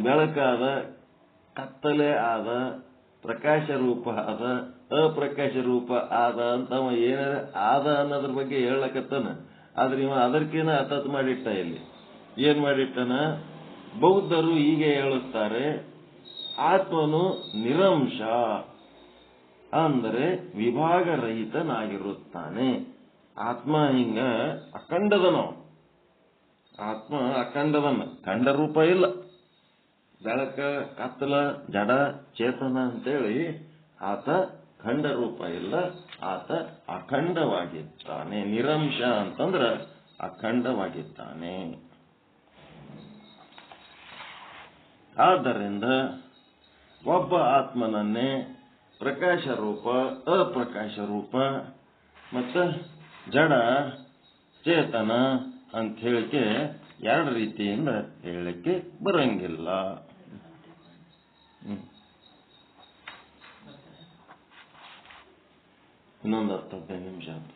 ಬೆಳಕಾದ, ಕತ್ತಲೆ ಆದ, ಪ್ರಕಾಶ ರೂಪ ಆದ, ಅಪ್ರಕಾಶ ರೂಪ ಆದ ಅಂತ ಅವ ಏನಾರ ಆದ ಅನ್ನೋದ್ರ ಬಗ್ಗೆ ಹೇಳಕತ್ತಾನ. ಆದ್ರೆ ಇವ ಅದಕ್ಕಿಂತ ಹತತ್ ಮಾಡಿಟ್ಟ. ಇಲ್ಲಿ ಏನ್ ಮಾಡಿಟ್ಟನ, ಬೌದ್ಧರು ಹೀಗೆ ಹೇಳುತ್ತಾರೆ, ಆತ್ಮನು ನಿರಂಶ ಅಂದರೆ ವಿಭಾಗರಹಿತನಾಗಿರುತ್ತಾನೆ. ಆತ್ಮ ಹಿಂಗ ಅಖಂಡದ ನಾವು ಆತ್ಮ ಅಖಂಡದನ್ನ ಖಂಡ ರೂಪ ಇಲ್ಲ. ಬೆಳಕ ಕತ್ತಲ ಜಡ ಚೇತನ ಅಂತೇಳಿ ಆತ ಖಂಡ ರೂಪ ಇಲ್ಲ, ಆತ ಅಖಂಡವಾಗಿದ್ದಾನೆ. ನಿರಂಶ ಅಂತಂದ್ರ ಅಖಂಡವಾಗಿದ್ದಾನೆ. ಆದ್ದರಿಂದ ಒಬ್ಬ ಆತ್ಮನನ್ನೇ ಪ್ರಕಾಶ ರೂಪ, ಅಪ್ರಕಾಶ ರೂಪ ಮತ್ತ ಜಡ ಚೇತನ ಅಂತ ಹೇಳಿಕೆ ಎರಡು ರೀತಿಯಿಂದ ಹೇಳಲಿಕ್ಕೆ ಬರಂಗಿಲ್ಲ. ಇನ್ನೊಂದು 10-15 ನಿಮಿಷ ಅಂತ.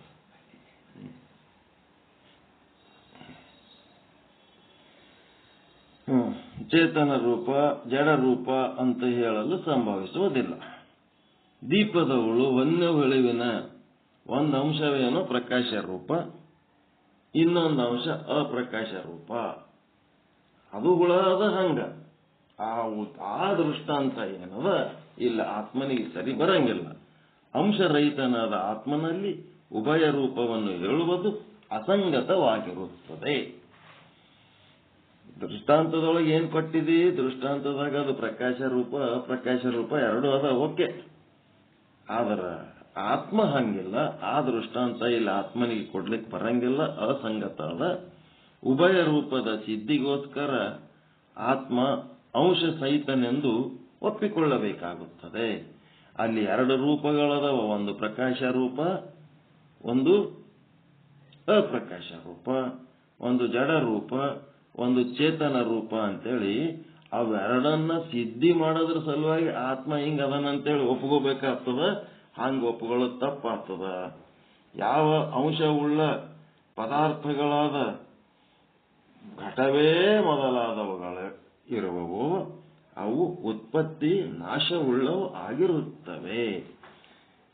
ಚೇತನ ರೂಪ ಜಡ ರೂಪ ಅಂತ ಹೇಳಲು ಸಂಭವಿಸುವುದಿಲ್ಲ. ದೀಪದವಳು ಒಂದು ಹೊಳೆವಿನ ಒಂದು ಅಂಶವೇನೋ ಪ್ರಕಾಶ ರೂಪ, ಇನ್ನೊಂದು ಅಂಶ ಅಪ್ರಕಾಶ ರೂಪ. ಅದುಗಳಾದ ಹಂಗ ಆ ದೃಷ್ಟಾಂತ ಏನದ ಇಲ್ಲ ಆತ್ಮನಿಗೆ ಸರಿ ಬರಂಗಿಲ್ಲ. ಅಂಶರಹಿತನಾದ ಆತ್ಮನಲ್ಲಿ ಉಭಯ ರೂಪವನ್ನು ಹೇಳುವುದು ಅಸಂಗತವಾಗಿರುತ್ತದೆ. ದೃಷ್ಟಾಂತದೊಳಗೆ ಏನ್ ಕೊಟ್ಟಿದಿ? ದೃಷ್ಟಾಂತದಾಗ ಅದು ಪ್ರಕಾಶ ರೂಪ ಅಪ್ರಕಾಶ ರೂಪ ಎರಡೂ ಅದ, ಓಕೆ. ಆದ್ರ ಆತ್ಮ ಹಂಗಿಲ್ಲ. ಆ ದೃಷ್ಟಾಂತ ಇಲ್ಲ ಆತ್ಮನಿಗೆ ಕೊಡ್ಲಿಕ್ಕೆ ಬರಂಗಿಲ್ಲ, ಅಸಂಗತ ಅದ. ಉಭಯ ರೂಪದ ಸಿದ್ಧಿಗೋಸ್ಕರ ಆತ್ಮ ಅಂಶ ಸಹಿತನೆಂದು ಒಪ್ಪಿಕೊಳ್ಳಬೇಕಾಗುತ್ತದೆ. ಅಲ್ಲಿ ಎರಡು ರೂಪಗಳದವ, ಒಂದು ಪ್ರಕಾಶ ರೂಪ, ಒಂದು ಅಪ್ರಕಾಶ ರೂಪ, ಒಂದು ಜಡ ರೂಪ, ಒಂದು ಚೇತನ ರೂಪ ಅಂತೇಳಿ ಅವೆರಡನ್ನ ಸಿದ್ಧಿ ಮಾಡೋದ್ರ ಸಲುವಾಗಿ ಆತ್ಮ ಹಿಂಗ ಅದನಂತೇಳಿ ಒಪ್ಕೋಬೇಕಾಗ್ತದ. ಹಂಗ ಒಪ್ಕೊಳ್ಳೋದು ತಪ್ಪಾಗ್ತದ. ಯಾವ ಅಂಶವುಳ್ಳ ಪದಾರ್ಥಗಳಾದ ಘಟವೇ ಮೊದಲಾದವುಗಳು ಇರುವವು ಅವು ಉತ್ಪತ್ತಿ ನಾಶವುಳ್ಳವು ಆಗಿರುತ್ತವೆ.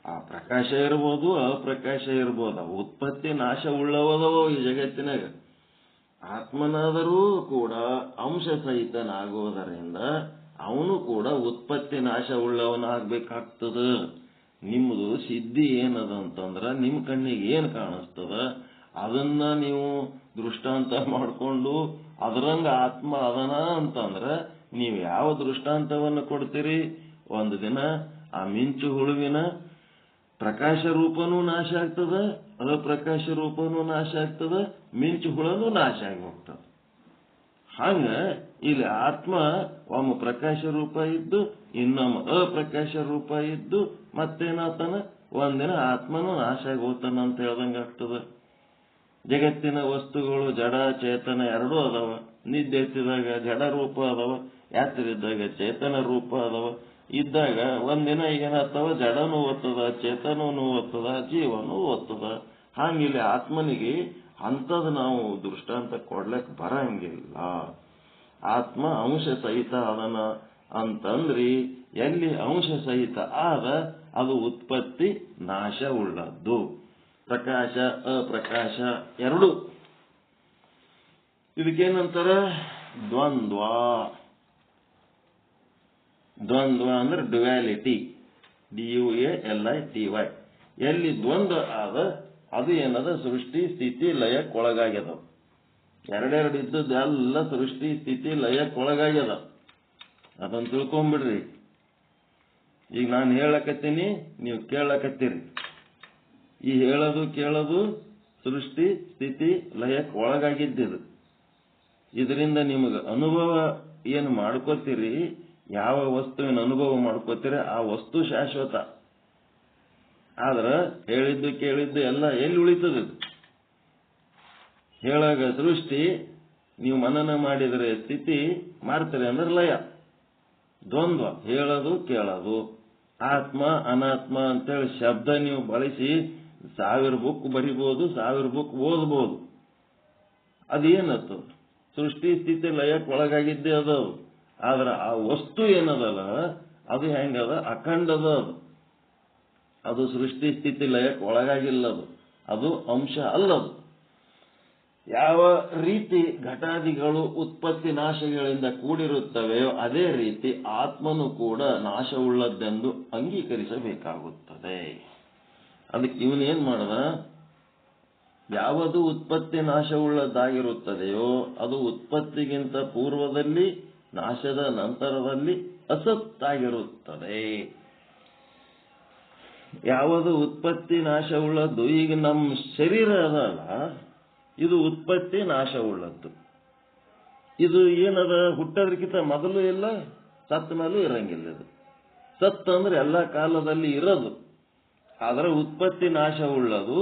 ಆ ಪ್ರಕಾಶ ಇರ್ಬೋದು ಅಪ್ರಕಾಶ ಇರ್ಬೋದು, ಅವು ಉತ್ಪತ್ತಿ ನಾಶವುಳ್ಳವದವು ಈ ಜಗತ್ತಿನಾಗ. ಆತ್ಮನಾದರೂ ಕೂಡ ಅಂಶ ಸಹಿತನಾಗುವುದರಿಂದ ಅವನು ಕೂಡ ಉತ್ಪತ್ತಿ ನಾಶವುಳ್ಳವನಾಗಬೇಕಾಗ್ತದ. ನಿಮ್ಮದು ಸಿದ್ಧಿ ಏನದ ಅಂತಂದ್ರ ನಿಮ್ಮ ಕಣ್ಣಿಗೆ ಏನ್ ಕಾಣಿಸ್ತದ ಅದನ್ನ ನೀವು ದೃಷ್ಟಾಂತ ಮಾಡಿಕೊಂಡು ಅದರಂಗ ಆತ್ಮ ಅದನ ಅಂತಂದ್ರ ನೀವು ಯಾವ ದೃಷ್ಟಾಂತವನ್ನು ಕೊಡ್ತೀರಿ? ಒಂದು ದಿನ ಆ ಮಿಂಚು ಹುಳುವಿನ ಪ್ರಕಾಶ ರೂಪನೂ ನಾಶ ಆಗ್ತದ, ಅಪ್ರಕಾಶ ರೂಪನೂ ನಾಶ ಆಗ್ತದ, ಮಿಂಚು ಹುಳನೂ ನಾಶ ಆಗಿ ಹೋಗ್ತದ. ಹಂಗ ಇಲ್ಲಿ ಆತ್ಮ ಒಮ್ಮೆ ಪ್ರಕಾಶ ರೂಪ ಇದ್ದು ಇನ್ನೊಮ್ಮೆ ಅಪ್ರಕಾಶ ರೂಪ ಇದ್ದು ಮತ್ತೇನಾತನ ಒಂದಿನ ಆತ್ಮನೂ ನಾಶ ಆಗಿ ಹೋಗ್ತಾನ ಅಂತ ಹೇಳ್ದಂಗ ಆಗ್ತದ. ಜಗತ್ತಿನ ವಸ್ತುಗಳು ಜಡ ಚೇತನ ಎರಡೂ ಅದಾವ. ನಿದ್ದೆ ಎತ್ತಿದಾಗ ಜಡ ರೂಪ ಅದಾವ, ಯಾತ್ರಿದ್ದಾಗ ಚೇತನ ರೂಪ ಅದಾವ. ಇದ್ದಾಗ ಒಂದಿನ ಏನಾಗ್ತಾವ, ಜಡನೂ ಓದ್ತದ, ಚೇತನೂ ಓದ್ತದ, ಜೀವನೂ ಓದ್ತದ. ಹಂಗಿಲ್ಲಿ ಆತ್ಮನಿಗೆ ಅಂಥದ್ದು ನಾವು ದೃಷ್ಟಾಂತ ಕೊಡ್ಲಿಕ್ ಬರಂಗಿಲ್ಲ. ಆತ್ಮ ಅಂಶ ಸಹಿತ ಅದನ ಅಂತಂದ್ರಿ ಎಲ್ಲಿ ಅಂಶ ಸಹಿತ ಆದ ಅದು ಉತ್ಪತ್ತಿ ನಾಶ ಉಳ್ಳದ್ದು. ಪ್ರಕಾಶ ಅಪ್ರಕಾಶ ಎರಡು. ಇದಕ್ಕೇನಂತಾರ? ದ್ವಂದ್ವ. ದ್ವಂದ್ವ ಅಂದ್ರೆ ಡ್ಯುಯಾಲಿಟಿ, DUALITY. ಎಲ್ಲಿ ದ್ವಂದ್ವ ಆದ ಅದು ಏನದ ಸೃಷ್ಟಿ ಸ್ಥಿತಿ ಲಯಕ್ಕೊಳಗಾಗ್ಯದ. ಎರಡೆರಡು ಇದ್ದದ್ದು ಎಲ್ಲ ಸೃಷ್ಟಿ ಸ್ಥಿತಿ ಲಯಕ್ಕೊಳಗಾಗ್ಯದ. ಅದನ್ನ ತಿಳ್ಕೊಂಡ್ಬಿಡ್ರಿ. ಈಗ ನಾನು ಹೇಳಕತ್ತೀನಿ, ನೀವು ಕೇಳಕತ್ತೀರಿ. ಈ ಹೇಳೋದು ಕೇಳೋದು ಸೃಷ್ಟಿ ಸ್ಥಿತಿ ಲಯಕ್ಕೆ ಒಳಗಾಗಿದ್ದಿದು. ಇದರಿಂದ ನಿಮಗೆ ಅನುಭವ ಏನು ಮಾಡ್ಕೋತೀರಿ, ಯಾವ ವಸ್ತುವಿನ ಅನುಭವ ಮಾಡ್ಕೋತೀರಿ ಆ ವಸ್ತು ಶಾಶ್ವತ. ಆದ್ರ ಹೇಳಿದ್ದು ಕೇಳಿದ್ದು ಎಲ್ಲ ಎಲ್ಲಿ ಉಳಿತದ? ಹೇಳಾಗ ಸೃಷ್ಟಿ, ನೀವು ಮನನ ಮಾಡಿದರೆ ಸ್ಥಿತಿ, ಮಾಡ್ತೀರಿ ಅಂದ್ರೆ ಲಯ. ದ್ವಂದ್ವ, ಹೇಳೋದು ಕೇಳೋದು. ಆತ್ಮ ಅನಾತ್ಮ ಅಂತೇಳಿ ಶಬ್ದ ನೀವು ಬಳಸಿ 1000 ಬುಕ್ ಬರಿಬಹುದು, 1000 ಬುಕ್ ಓದಬಹುದು. ಅದೇನತ್ತು? ಸೃಷ್ಟಿ ಸ್ಥಿತಿ ಲಯಕ್ಕೆ ಒಳಗಾಗಿದ್ದೇ ಅದು. ಆದ್ರ ಆ ವಸ್ತು ಏನದಲ್ಲ ಅದು ಹೆಂಗದ? ಅಖಂಡದ. ಅದು ಸೃಷ್ಟಿ ಸ್ಥಿತಿ ಲಯಕ್ಕೆ ಒಳಗಾಗಿಲ್ಲದು, ಅದು ಅಂಶ ಅಲ್ಲದು. ಯಾವ ರೀತಿ ಘಟಾದಿಗಳು ಉತ್ಪತ್ತಿ ನಾಶಗಳಿಂದ ಕೂಡಿರುತ್ತವೆಯೋ ಅದೇ ರೀತಿ ಆತ್ಮನು ಕೂಡ ನಾಶವುಳ್ಳದ್ದೆಂದು ಅಂಗೀಕರಿಸಬೇಕಾಗುತ್ತದೆ. ಅದಕ್ಕೆ ಇವನೇನ್ ಮಾಡದ? ಯಾವುದು ಉತ್ಪತ್ತಿ ನಾಶವುಳ್ಳದ್ದಾಗಿರುತ್ತದೆಯೋ ಅದು ಉತ್ಪತ್ತಿಗಿಂತ ಪೂರ್ವದಲ್ಲಿ ನಾಶದ ನಂತರದಲ್ಲಿ ಅಸತ್ತಾಗಿರುತ್ತದೆ. ಯಾವುದು ಉತ್ಪತ್ತಿ ನಾಶವುಳ್ಳದ್ದು, ಈಗ ನಮ್ಮ ಶರೀರ ಅದಲ್ಲ, ಇದು ಉತ್ಪತ್ತಿ ನಾಶವುಳ್ಳದ್ದು. ಇದು ಏನದ, ಹುಟ್ಟೋದಕ್ಕಿಂತ ಮೊದಲು ಇಲ್ಲ, ಸತ್ತ ಮೇಲೂ ಇರಂಗಿಲ್ಲ. ಇದು ಸತ್ತ ಅಂದ್ರೆ ಎಲ್ಲ ಕಾಲದಲ್ಲಿ ಇರೋದು, ಆದರೆ ಉತ್ಪತ್ತಿ ನಾಶವುಳ್ಳದು,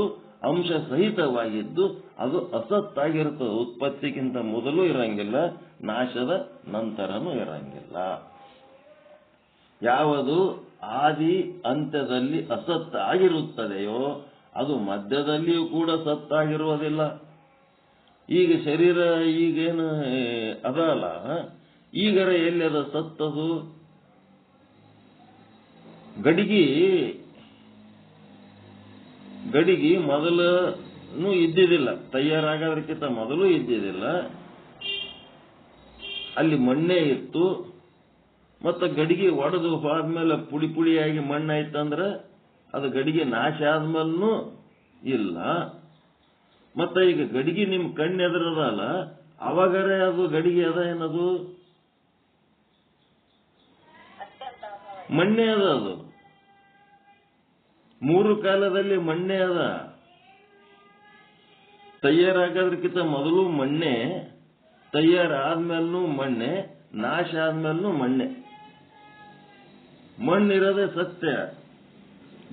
ಅಂಶ ಸಹಿತವಾಗಿದ್ದು ಅದು ಅಸತ್ತಾಗಿರ್ತದೆ. ಉತ್ಪತ್ತಿಗಿಂತ ಮೊದಲು ಇರಂಗಿಲ್ಲ, ನಾಶದ ನಂತರನೂ ಇರಂಗಿಲ್ಲ. ಯಾವುದು ಆದಿ ಅಂತ್ಯದಲ್ಲಿ ಅಸತ್ತಾಗಿರುತ್ತದೆಯೋ ಅದು ಮಧ್ಯದಲ್ಲಿಯೂ ಕೂಡ ಸತ್ತಾಗಿರುವುದಿಲ್ಲ. ಈಗ ಶರೀರ ಈಗೇನು ಅದಲ್ಲ, ಈಗರ ಎಲ್ಲಿ ಅದ ಸತ್ತದು? ಗಡಿಗೆ ಮೊದಲು ಇದ್ದಿದ್ದಿಲ್ಲ, ತಯಾರಾಗೋದಕ್ಕಿಂತ ಮೊದಲು ಇದ್ದಿದ್ದಿಲ್ಲ. ಅಲ್ಲಿ ಮಣ್ಣೇ ಇತ್ತು. ಮತ್ತು ಗಡಿಗೆ ಒಡೆದು ಹೋದ್ಮೇಲೆ ಪುಡಿ ಪುಡಿಯಾಗಿ ಮಣ್ಣಾಯ್ತಂದ್ರೆ ಅದು ಗಡಿಗೆ ನಾಶ ಆದ್ಮೇಲೂ ಇಲ್ಲ. ಮತ್ತೆ ಈಗ ಗಡಿಗೆ ನಿಮ್ ಕಣ್ಣೆದರದಲ್ಲ, ಅವಾಗರೇ ಅದು ಗಡಿಗೆ ಅದ ಏನದು? ಮಣ್ಣೆ ಅದ. ಅದು ಮೂರು ಕಾಲದಲ್ಲಿ ಮಣ್ಣೆ ಅದ. ತಯಾರಾಗೋದಕ್ಕಿಂತ ಮೊದಲು ಮಣ್ಣೆ, ತಯಾರಾದ್ಮೇಲೂ ಮಣ್ಣೆ, ನಾಶ ಆದ್ಮೇಲೂ ಮಣ್ಣೆ. ಮಣ್ಣಿರೋದೇ ಸತ್ಯ.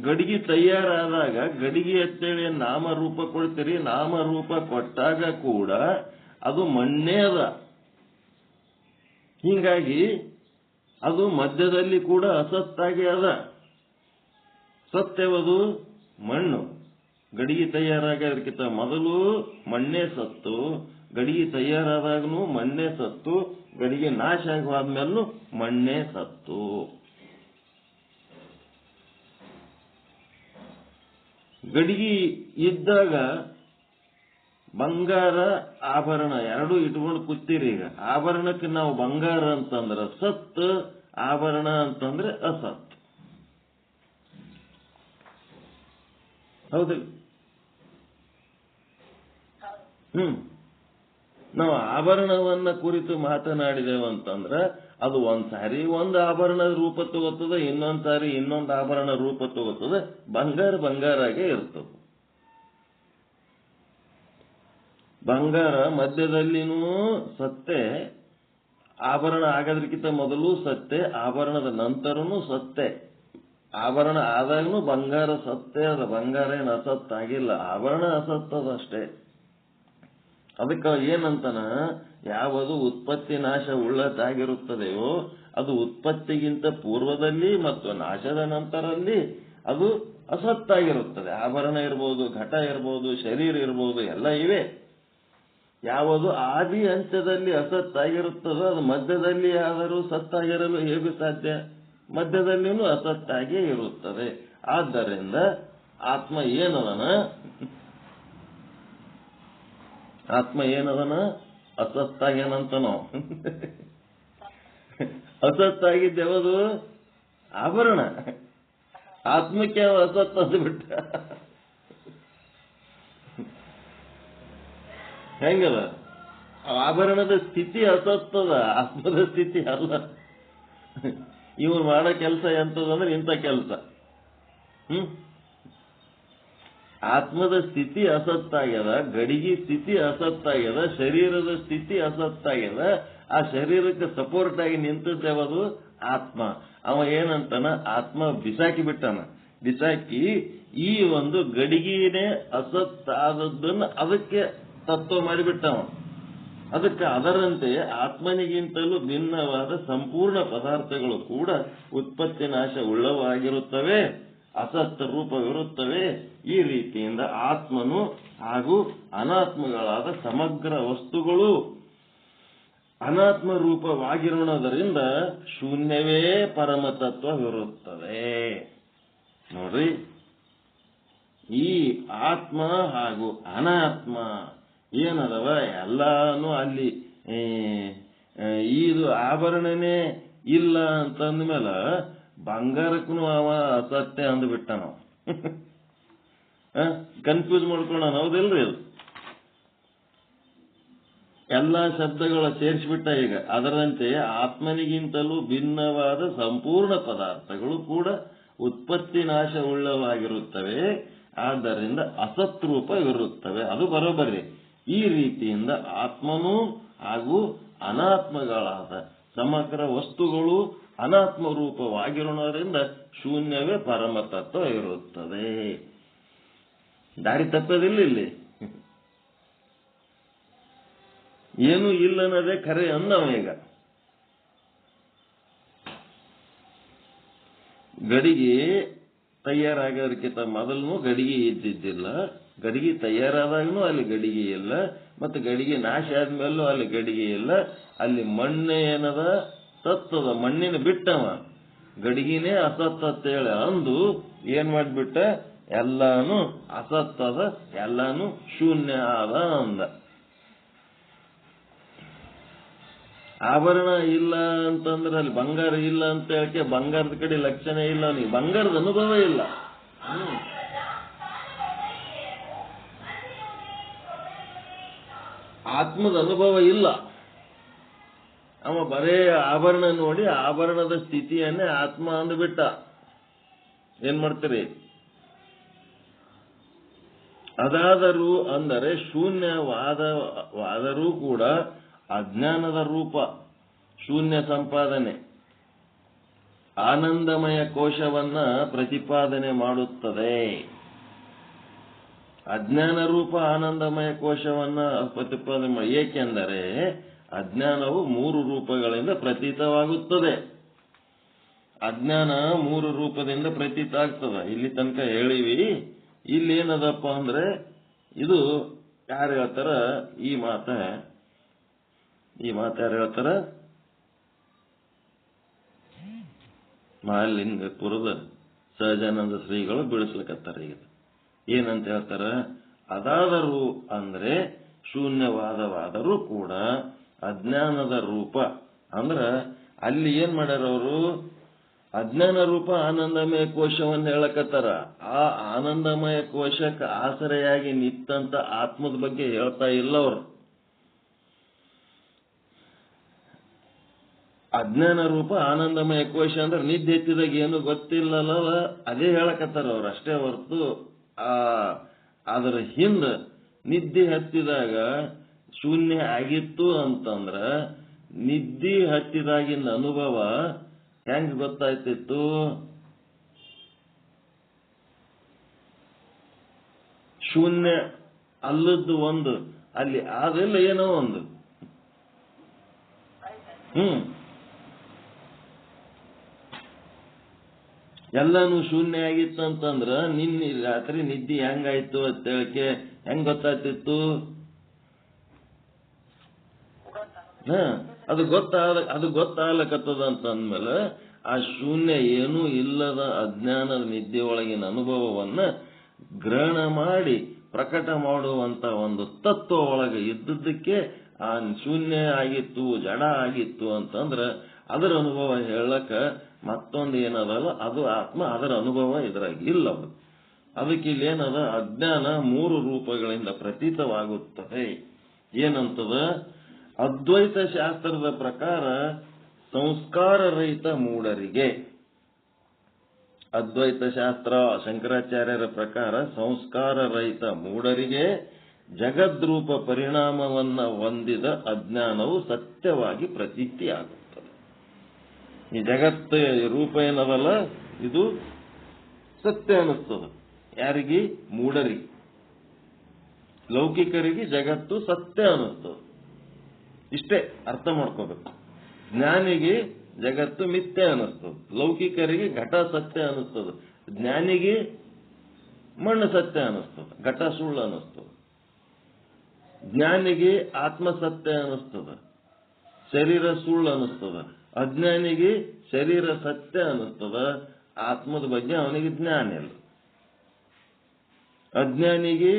ಗಡಿಗೆ ತಯಾರಾದಾಗ ಗಡಿಗೆ ಅಂತೇಳಿ ನಾಮರೂಪ ಕೊಡ್ತೀರಿ, ನಾಮರೂಪ ಕೊಟ್ಟಾಗ ಕೂಡ ಅದು ಮಣ್ಣೇ ಅದ. ಹೀಗಾಗಿ ಅದು ಮಧ್ಯದಲ್ಲಿ ಕೂಡ ಅಸತ್ತಾಗಿ ಅದ. ಸತ್ಯವದು ಮಣ್ಣು. ಗಡಿಗೆ ತಯಾರಾಗೋದಕ್ಕಿಂತ ಮೊದಲು ಮಣ್ಣೆ ಸತ್ತು, ಗಡಿಗೆ ತಯಾರಾದಾಗನು ಮಣ್ಣೆ ಸತ್ತು, ಗಡಿಗೆ ನಾಶ ಆದ್ಮೇಲೂ ಮಣ್ಣೆ ಸತ್ತು. ಗಡಿಗೆ ಇದ್ದಾಗ ಬಂಗಾರ ಆಭರಣ ಎರಡೂ ಇಟ್ಕೊಂಡು ಕೂತೀರಿ. ಈಗ ಆಭರಣಕ್ಕೆ ನಾವು ಬಂಗಾರ ಅಂತಂದ್ರೆ ಸತ್, ಆಭರಣ ಅಂತಂದ್ರೆ ಅಸತ್. ಹೌದಿಲ್ಲ? ನಾವು ಆಭರಣವನ್ನ ಕುರಿತು ಮಾತನಾಡಿದೇವಂತಂದ್ರೆ ಅದು ಒಂದ್ಸಾರಿ ಒಂದು ಆಭರಣದ ರೂಪ ತಗೋತದೆ, ಇನ್ನೊಂದ್ ಸಾರಿ ಇನ್ನೊಂದು ಆಭರಣ ರೂಪ ತಗೋತದೆ. ಬಂಗಾರಾಗೆ ಇರ್ತದೆ. ಬಂಗಾರ ಮಧ್ಯದಲ್ಲಿನೂ ಸತ್ತೆ, ಆಭರಣ ಆಗೋದಕ್ಕಿಂತ ಮೊದಲು ಸತ್ತೆ, ಆಭರಣದ ನಂತರನೂ ಸತ್ತೆ. ಆಭರಣ ಆದಾಗನು ಬಂಗಾರ ಸತ್ತೆ ಅದ. ಬಂಗಾರ ಏನು ಅಸತ್ತಾಗಿಲ್ಲ, ಆಭರಣ ಅಸತ್ತದಷ್ಟೇ. ಅದಕ್ಕೆ ಏನಂತನ, ಯಾವುದು ಉತ್ಪತ್ತಿ ನಾಶ ಉಳ್ಳದ್ದಾಗಿರುತ್ತದೆಯೋ ಅದು ಉತ್ಪತ್ತಿಗಿಂತ ಪೂರ್ವದಲ್ಲಿ ಮತ್ತು ನಾಶದ ನಂತರದಲ್ಲಿ ಅದು ಅಸತ್ತಾಗಿರುತ್ತದೆ. ಆಭರಣ ಇರ್ಬೋದು, ಘಟ ಇರ್ಬೋದು, ಶರೀರ ಇರ್ಬೋದು, ಎಲ್ಲ ಇವೆ. ಯಾವುದು ಆದಿ ಅಂತ್ಯದಲ್ಲಿ ಅಸತ್ತಾಗಿರುತ್ತದೋ ಅದು ಮಧ್ಯದಲ್ಲಿ ಆದರೂ ಸತ್ತಾಗಿರಲು ಹೇಗೆ ಸಾಧ್ಯ? ಮಧ್ಯದಲ್ಲಿಯೂ ಅಸತ್ತಾಗಿಯೇ ಇರುತ್ತದೆ. ಆದ್ದರಿಂದ ಆತ್ಮ ಏನದನ? ಆತ್ಮ ಏನದನ? ಅಸತ್ತಾಗೇನಂತನೋ. ಅಸತ್ತಾಗಿದ್ದೇವದು ಆಭರಣ. ಆತ್ಮಕ್ಕೆ ಅಸತ್ ಅಂದ್ಬಿಟ್ಟ. ಹೆಂಗದ? ಆಭರಣದ ಸ್ಥಿತಿ ಅಸತ್ತದ, ಆತ್ಮದ ಸ್ಥಿತಿ ಅಲ್ಲ. ಇವನು ಮಾಡೋ ಕೆಲಸ ಎಂತದಂದ್ರೆ ಇಂಥ ಕೆಲಸ. ಆತ್ಮದ ಸ್ಥಿತಿ ಅಸತ್ತಾಗ್ಯದ, ಗಡಿಗೆ ಸ್ಥಿತಿ ಅಸತ್ತಾಗ್ಯದ, ಶರೀರದ ಸ್ಥಿತಿ ಅಸತ್ತಾಗ್ಯದ. ಆ ಶರೀರಕ್ಕೆ ಸಪೋರ್ಟ್ ಆಗಿ ನಿಂತಿದ್ದೇವದು ಆತ್ಮ. ಅವ ಏನಂತಾನ, ಆತ್ಮ ಬಿಸಾಕಿ ಬಿಟ್ಟಾನ. ಬಿಸಾಕಿ ಈ ಒಂದು ಗಡಿಗೆನೇ ಅಸತ್ತಾದದ್ದನ್ನು ಅದಕ್ಕೆ ತತ್ವ ಮಾಡಿಬಿಟ್ಟವ. ಅದಕ್ಕೆ ಅದರಂತೆ ಆತ್ಮನಿಗಿಂತಲೂ ಭಿನ್ನವಾದ ಸಂಪೂರ್ಣ ಪದಾರ್ಥಗಳು ಕೂಡ ಉತ್ಪತ್ತಿ ನಾಶ ಉಳ್ಳವಾಗಿರುತ್ತವೆ, ಅಸತ್ತ ರೂಪವಿರುತ್ತವೆ. ಈ ರೀತಿಯಿಂದ ಆತ್ಮನು ಹಾಗೂ ಅನಾತ್ಮಗಳಾದ ಸಮಗ್ರ ವಸ್ತುಗಳು ಅನಾತ್ಮ ರೂಪವಾಗಿರೋಣದರಿಂದ ಶೂನ್ಯವೇ ಪರಮತತ್ವವಿರುತ್ತದೆ. ನೋಡ್ರಿ, ಈ ಆತ್ಮ ಹಾಗೂ ಅನಾತ್ಮ ಏನದವ ಎಲ್ಲಾನು ಅಲ್ಲಿ ಇದು ಆಭರಣನೇ ಇಲ್ಲ ಅಂತಂದ್ಮೇಲೆ ಬಂಗಾರಕ್ಕೂ ಅವ ಅಸತ್ಯ ಅಂದ್ಬಿಟ್ಟ ನಾವು. ಕನ್ಫ್ಯೂಸ್ ಮಾಡ್ಕೊಳ್ಳೋಣ, ಹೌದಿಲ್ರಿ? ಅದು ಎಲ್ಲಾ ಶಬ್ದಗಳ ಸೇರಿಸಿಬಿಟ್ಟ ಈಗ. ಅದರಂತೆ ಆತ್ಮನಿಗಿಂತಲೂ ಭಿನ್ನವಾದ ಸಂಪೂರ್ಣ ಪದಾರ್ಥಗಳು ಕೂಡ ಉತ್ಪತ್ತಿ ನಾಶವುಳ್ಳವಾಗಿರುತ್ತವೆ, ಆದ್ದರಿಂದ ಅಸತ್ರೂಪವಿರುತ್ತವೆ. ಅದು ಬರೋಬರಿ. ಈ ರೀತಿಯಿಂದ ಆತ್ಮನೂ ಹಾಗೂ ಅನಾತ್ಮಗಳಾದ ಸಮಗ್ರ ವಸ್ತುಗಳು ಅನಾತ್ಮ ರೂಪವಾಗಿರೋದ್ರಿಂದ ಶೂನ್ಯವೇ ಪರಮತತ್ವ ಇರುತ್ತದೆ. ದಾರಿ ತಪ್ಪದಿಲ್ಲ. ಇಲ್ಲಿ ಏನೂ ಇಲ್ಲ ಅನ್ನೋದೇ ಖರೆ ಅಂದವ. ಈಗ ಗಡಿಗೆ ತಯಾರಾಗೋದಕ್ಕಿಂತ ಮೊದಲು ಗಡಿಗೆ ಇದ್ದಿದ್ದಿಲ್ಲ, ಗಡಿಗೆ ತಯಾರಾದಾಗೂ ಅಲ್ಲಿ ಗಡಿಗೆ ಇಲ್ಲ, ಮತ್ತು ಗಡಿಗೆ ನಾಶ ಆದ್ಮೇಲೂ ಅಲ್ಲಿ ಗಡಿಗೆ ಇಲ್ಲ. ಅಲ್ಲಿ ಮಣ್ಣೆ ಏನದ ಸತ್ತದ, ಮಣ್ಣಿನ ಬಿಟ್ಟವ. ಗಡಿಗೆನೇ ಅಸತ್ತೇಳಿ ಅಂದು ಏನ್ ಮಾಡ್ಬಿಟ್ಟ, ಎಲ್ಲಾನು ಅಸತ್ತದ, ಎಲ್ಲಾನು ಶೂನ್ಯ ಆದ ಅಂದ. ಆಭರಣ ಇಲ್ಲ ಅಂತಂದ್ರೆ ಅಲ್ಲಿ ಬಂಗಾರ ಇಲ್ಲ ಅಂತ ಹೇಳಕ್ಕೆ ಬಂಗಾರದ ಕಡೆ ಲಕ್ಷಣ ಇಲ್ಲ, ಅವನಿಗೆ ಬಂಗಾರದ ಅನುಭವ ಇಲ್ಲ. ಆತ್ಮದ ಅನುಭವ ಇಲ್ಲ. ಅವ ಬರೇ ಆಭರಣ ನೋಡಿ ಆಭರಣದ ಸ್ಥಿತಿಯನ್ನೇ ಆತ್ಮ ಅಂದ್ಬಿಟ್ಟ. ಏನ್ ಮಾಡ್ತೀರಿ? ಅದಾದರೂ ಅಂದರೆ ಶೂನ್ಯವಾದರೂ ಕೂಡ ಅಜ್ಞಾನದ ರೂಪ ಶೂನ್ಯ ಸಂಪಾದನೆ ಆನಂದಮಯ ಕೋಶವನ್ನ ಪ್ರತಿಪಾದನೆ ಮಾಡುತ್ತದೆ. ಅಜ್ಞಾನ ರೂಪ ಆನಂದಮಯ ಕೋಶವನ್ನ ಪ್ರತಿಪಾದನೆ ಮಾಡಿ. ಏಕೆಂದರೆ ಅಜ್ಞಾನವು 3 ರೂಪಗಳಿಂದ ಪ್ರತೀತವಾಗುತ್ತದೆ. ಅಜ್ಞಾನ 3 ರೂಪದಿಂದ ಪ್ರತೀತ ಆಗ್ತದ. ಇಲ್ಲಿ ತನಕ ಹೇಳಿವಿ. ಇಲ್ಲಿ ಏನದಪ್ಪ ಅಂದ್ರೆ ಇದು ಯಾರು ಹೇಳ್ತಾರ? ಈ ಮಾತ ಯಾರು ಹೇಳ್ತಾರ? ಮಹಾಲಿಂಗಪುರದ ಸಹಜಾನಂದ ಶ್ರೀಗಳು ಬಿಡಿಸ್ಲಿಕ್ಕತ್ತಾರ. ಈಗ ಏನಂತ ಹೇಳ್ತಾರ? ಅದಾದರೂ ಅಂದ್ರೆ ಶೂನ್ಯವಾದವಾದರೂ ಕೂಡ ಅಜ್ಞಾನದ ರೂಪ ಅಂದ್ರ ಅಲ್ಲಿ ಏನ್ ಮಾಡ್ಯಾರ ಅವರು? ಅಜ್ಞಾನ ರೂಪ ಆನಂದಮಯ ಕೋಶವನ್ನು ಹೇಳಕತ್ತಾರ. ಆ ಆನಂದಮಯ ಕೋಶಕ್ಕೆ ಆಸರೆಯಾಗಿ ನಿಂತಂತ ಆತ್ಮದ ಬಗ್ಗೆ ಹೇಳ್ತಾ ಇಲ್ಲ ಅವರು. ಅಜ್ಞಾನ ರೂಪ ಆನಂದಮಯ ಕೋಶ ಅಂದ್ರೆ ನಿದ್ದೆ ಎತ್ತಿದಾಗ ಏನು ಗೊತ್ತಿಲ್ಲಲ್ಲ, ಅದೇ ಹೇಳಕತ್ತಾರ ಅವ್ರು ಅಷ್ಟೇ ಹೊರತು ಅದರ ಹಿಂದ ನಿದ್ದೆ ಹತ್ತಿದಾಗ ಶೂನ್ಯ ಆಗಿತ್ತು ಅಂತಂದ್ರ ನಿದ್ದೆ ಹತ್ತಿದಾಗಿನ ಅನುಭವ ಹೆಂಗ್ ಗೊತ್ತಾಯ್ತಿತ್ತು? ಶೂನ್ಯ ಅಲ್ಲದ್ದು ಒಂದು, ಅಲ್ಲಿ ಅದೆಲ್ಲ ಏನೋ ಒಂದು. ಎಲ್ಲಾನು ಶೂನ್ಯ ಆಗಿತ್ತು ಅಂತಂದ್ರ ನಿನ್ನೆ ರಾತ್ರಿ ನಿದ್ದೆ ಹೆಂಗಾಯ್ತು ಅಂತ ಹೇಳಕ್ಕೆ ಹೆಂಗ್ ಗೊತ್ತಾಗ್ತಿತ್ತು? ಅದು ಗೊತ್ತಾಗ್ಲಕತ್ತದ ಅಂತ ಅಂದ್ಮೇಲೆ ಆ ಶೂನ್ಯ ಏನೂ ಇಲ್ಲದ ಅಜ್ಞಾನದ ನಿದ್ದೆ ಒಳಗಿನ ಅನುಭವವನ್ನ ಗ್ರಹಣ ಮಾಡಿ ಪ್ರಕಟ ಮಾಡುವಂತ ಒಂದು ತತ್ವ ಒಳಗೆ ಇದ್ದದ್ದಕ್ಕೆ ಆ ಶೂನ್ಯ ಆಗಿತ್ತು, ಜಡ ಆಗಿತ್ತು ಅಂತಂದ್ರ ಅದರ ಅನುಭವ ಹೇಳಕ ಮತ್ತೊಂದು ಏನದಲ್ಲ, ಅದು ಆತ್ಮ, ಅದರ ಅನುಭವ ಇದ್ರಾಗ ಇಲ್ಲ. ಅದಕ್ಕೆ ಇಲ್ಲಿ ಏನದ? ಅಜ್ಞಾನ 3 ರೂಪಗಳಿಂದ ಪ್ರತೀತವಾಗುತ್ತದೆ. ಏನಂತದ? ಅದ್ವೈತ ಶಾಸ್ತ್ರದ ಪ್ರಕಾರ ಸಂಸ್ಕಾರ ರಹಿತ ಮೂಢರಿಗೆ, ಅದ್ವೈತ ಶಾಸ್ತ್ರ ಶಂಕರಾಚಾರ್ಯರ ಪ್ರಕಾರ ಸಂಸ್ಕಾರ ರಹಿತ ಮೂಢರಿಗೆ ಜಗದ್ರೂಪ ಪರಿಣಾಮವನ್ನ ಹೊಂದಿದ ಅಜ್ಞಾನವು ಸತ್ಯವಾಗಿ ಪ್ರತೀತಿಯಾಗುತ್ತದೆ. ಈ ಜಗತ್ತು ರೂಪ ಏನದಲ್ಲ, ಇದು ಸತ್ಯ ಅನ್ನಿಸ್ತದ. ಯಾರಿಗೆ? ಮೂಢರಿಗೆ. ಲೌಕಿಕರಿಗೆ ಜಗತ್ತು ಸತ್ಯ ಅನ್ನಿಸ್ತದ. ಇಷ್ಟೇ ಅರ್ಥ ಮಾಡ್ಕೋಬೇಕು. ಜ್ಞಾನಿಗೆ ಜಗತ್ತು ಮಿಥ್ಯೆ ಅನ್ನಿಸ್ತದ, ಲೌಕಿಕರಿಗೆ ಘಟ ಸತ್ಯ ಅನ್ನಿಸ್ತದ. ಜ್ಞಾನಿಗೆ ಮಣ್ಣು ಸತ್ಯ ಅನ್ನಿಸ್ತದ, ಘಟ ಸುಳ್ಳು ಅನ್ನಿಸ್ತದ. ಜ್ಞಾನಿಗೆ ಆತ್ಮ ಸತ್ಯ ಅನ್ನಿಸ್ತದ, ಶರೀರ ಸುಳ್ಳು ಅನ್ನಿಸ್ತದ. ಅಜ್ಞಾನಿಗೆ ಶರೀರ ಸತ್ಯ ಅನ್ನಿಸ್ತದ, ಆತ್ಮದ ಬಗ್ಗೆ ಅವನಿಗೆ ಜ್ಞಾನ ಇಲ್ಲ. ಅಜ್ಞಾನಿಗೆ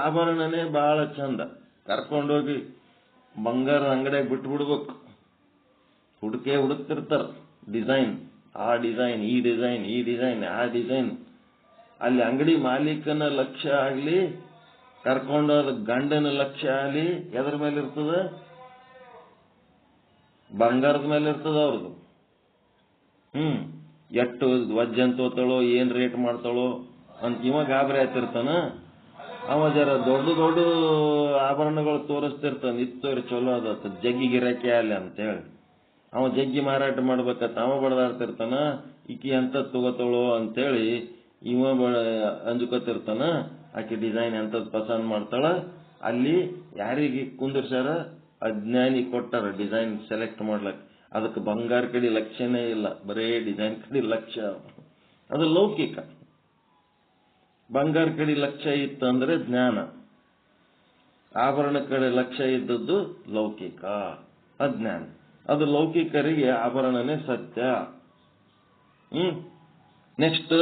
ಆಭರಣನೇ ಬಹಳ ಚಂದ, ಕರ್ಕೊಂಡೋಗಿ ಬಂಗಾರ ಅಂಗಡಿಯಾಗ ಬಿಟ್ಟು ಬಿಡ್ಬೇಕು. ಹುಡುಕ್ತಿರ್ತಾರ ಡಿಸೈನ್, ಆ ಡಿಸೈನ್, ಈ ಡಿಸೈನ್, ಈ ಡಿಸೈನ್, ಆ ಡಿಸೈನ್. ಅಲ್ಲಿ ಅಂಗಡಿ ಮಾಲೀಕನ ಲಕ್ಷ್ಯ ಆಗ್ಲಿ, ಕರ್ಕೊಂಡೋದ ಗಂಡನ ಲಕ್ಷ್ಯ ಆಗ್ಲಿ ಎದ್ರ ಮೇಲೆ ಇರ್ತದ? ಬಂಗಾರದ ಮೇಲೆ ಇರ್ತದ ಅವ್ರದ್ದು. ಎಷ್ಟು ವಜ್ಜನ್ ತೋತಾಳೋ, ಏನ್ ರೇಟ್ ಮಾಡ್ತಾಳೋ ಅಂತ ಇವ ಗಾಬರಿ ಆಯ್ತಿರ್ತಾನ. ಅವ ಜರ ದೊಡ್ಡ ದೊಡ್ಡ ಆಭರಣಗಳು ತೋರಿಸ್ತಿರ್ತಾನ, ಇತ್ತೋರಿ ಚಲೋ ಅದ ಜಗ್ಗಿ ಗಿರಾಕಿ ಅಲ್ಲಿ ಅಂತೇಳಿ. ಅವ ಜಗ್ಗಿ ಮಾರಾಟ ಮಾಡ್ಬೇಕಂತ ಅವ ಬಡದಾಡ್ತಿರ್ತಾನ. ಈಕಿ ಎಂತದ್ ತಗೋತಾಳೋ ಅಂತೇಳಿ ಇವ ಅಂಜುಕೊತಿರ್ತಾನ. ಆಕಿ ಡಿಸೈನ್ ಎಂತದ್ ಪಸಂದ್ ಮಾಡ್ತಾಳ. ಅಲ್ಲಿ ಯಾರಿಗೆ ಕುಂದಿರ್ಸಾರ? ಅಜ್ಞಾನಿ ಕೊಟ್ಟಾರ ಡಿಸೈನ್ ಸೆಲೆಕ್ಟ್ ಮಾಡ್ಲಕ್. ಅದಕ್ಕೆ ಬಂಗಾರ ಕಡೆ ಲಕ್ಷ್ಯನೇ ಇಲ್ಲ, ಬರೇ ಡಿಸೈನ್ ಕಡೆ ಲಕ್ಷ್ಯ. ಅದು ಲೌಕಿಕ. ಬಂಗಾರ ಕಡೆ ಲಕ್ಷ್ಯ ಇತ್ತು ಅಂದ್ರೆ ಜ್ಞಾನ, ಆಭರಣ ಕಡೆ ಲಕ್ಷ್ಯ ಇದ್ದದ್ದು ಲೌಕಿಕ, ಅಜ್ಞಾನ. ಅದು ಲೌಕಿಕರಿಗೆ ಆಭರಣನೇ ಸತ್ಯ. ನೆಕ್ಸ್ಟ್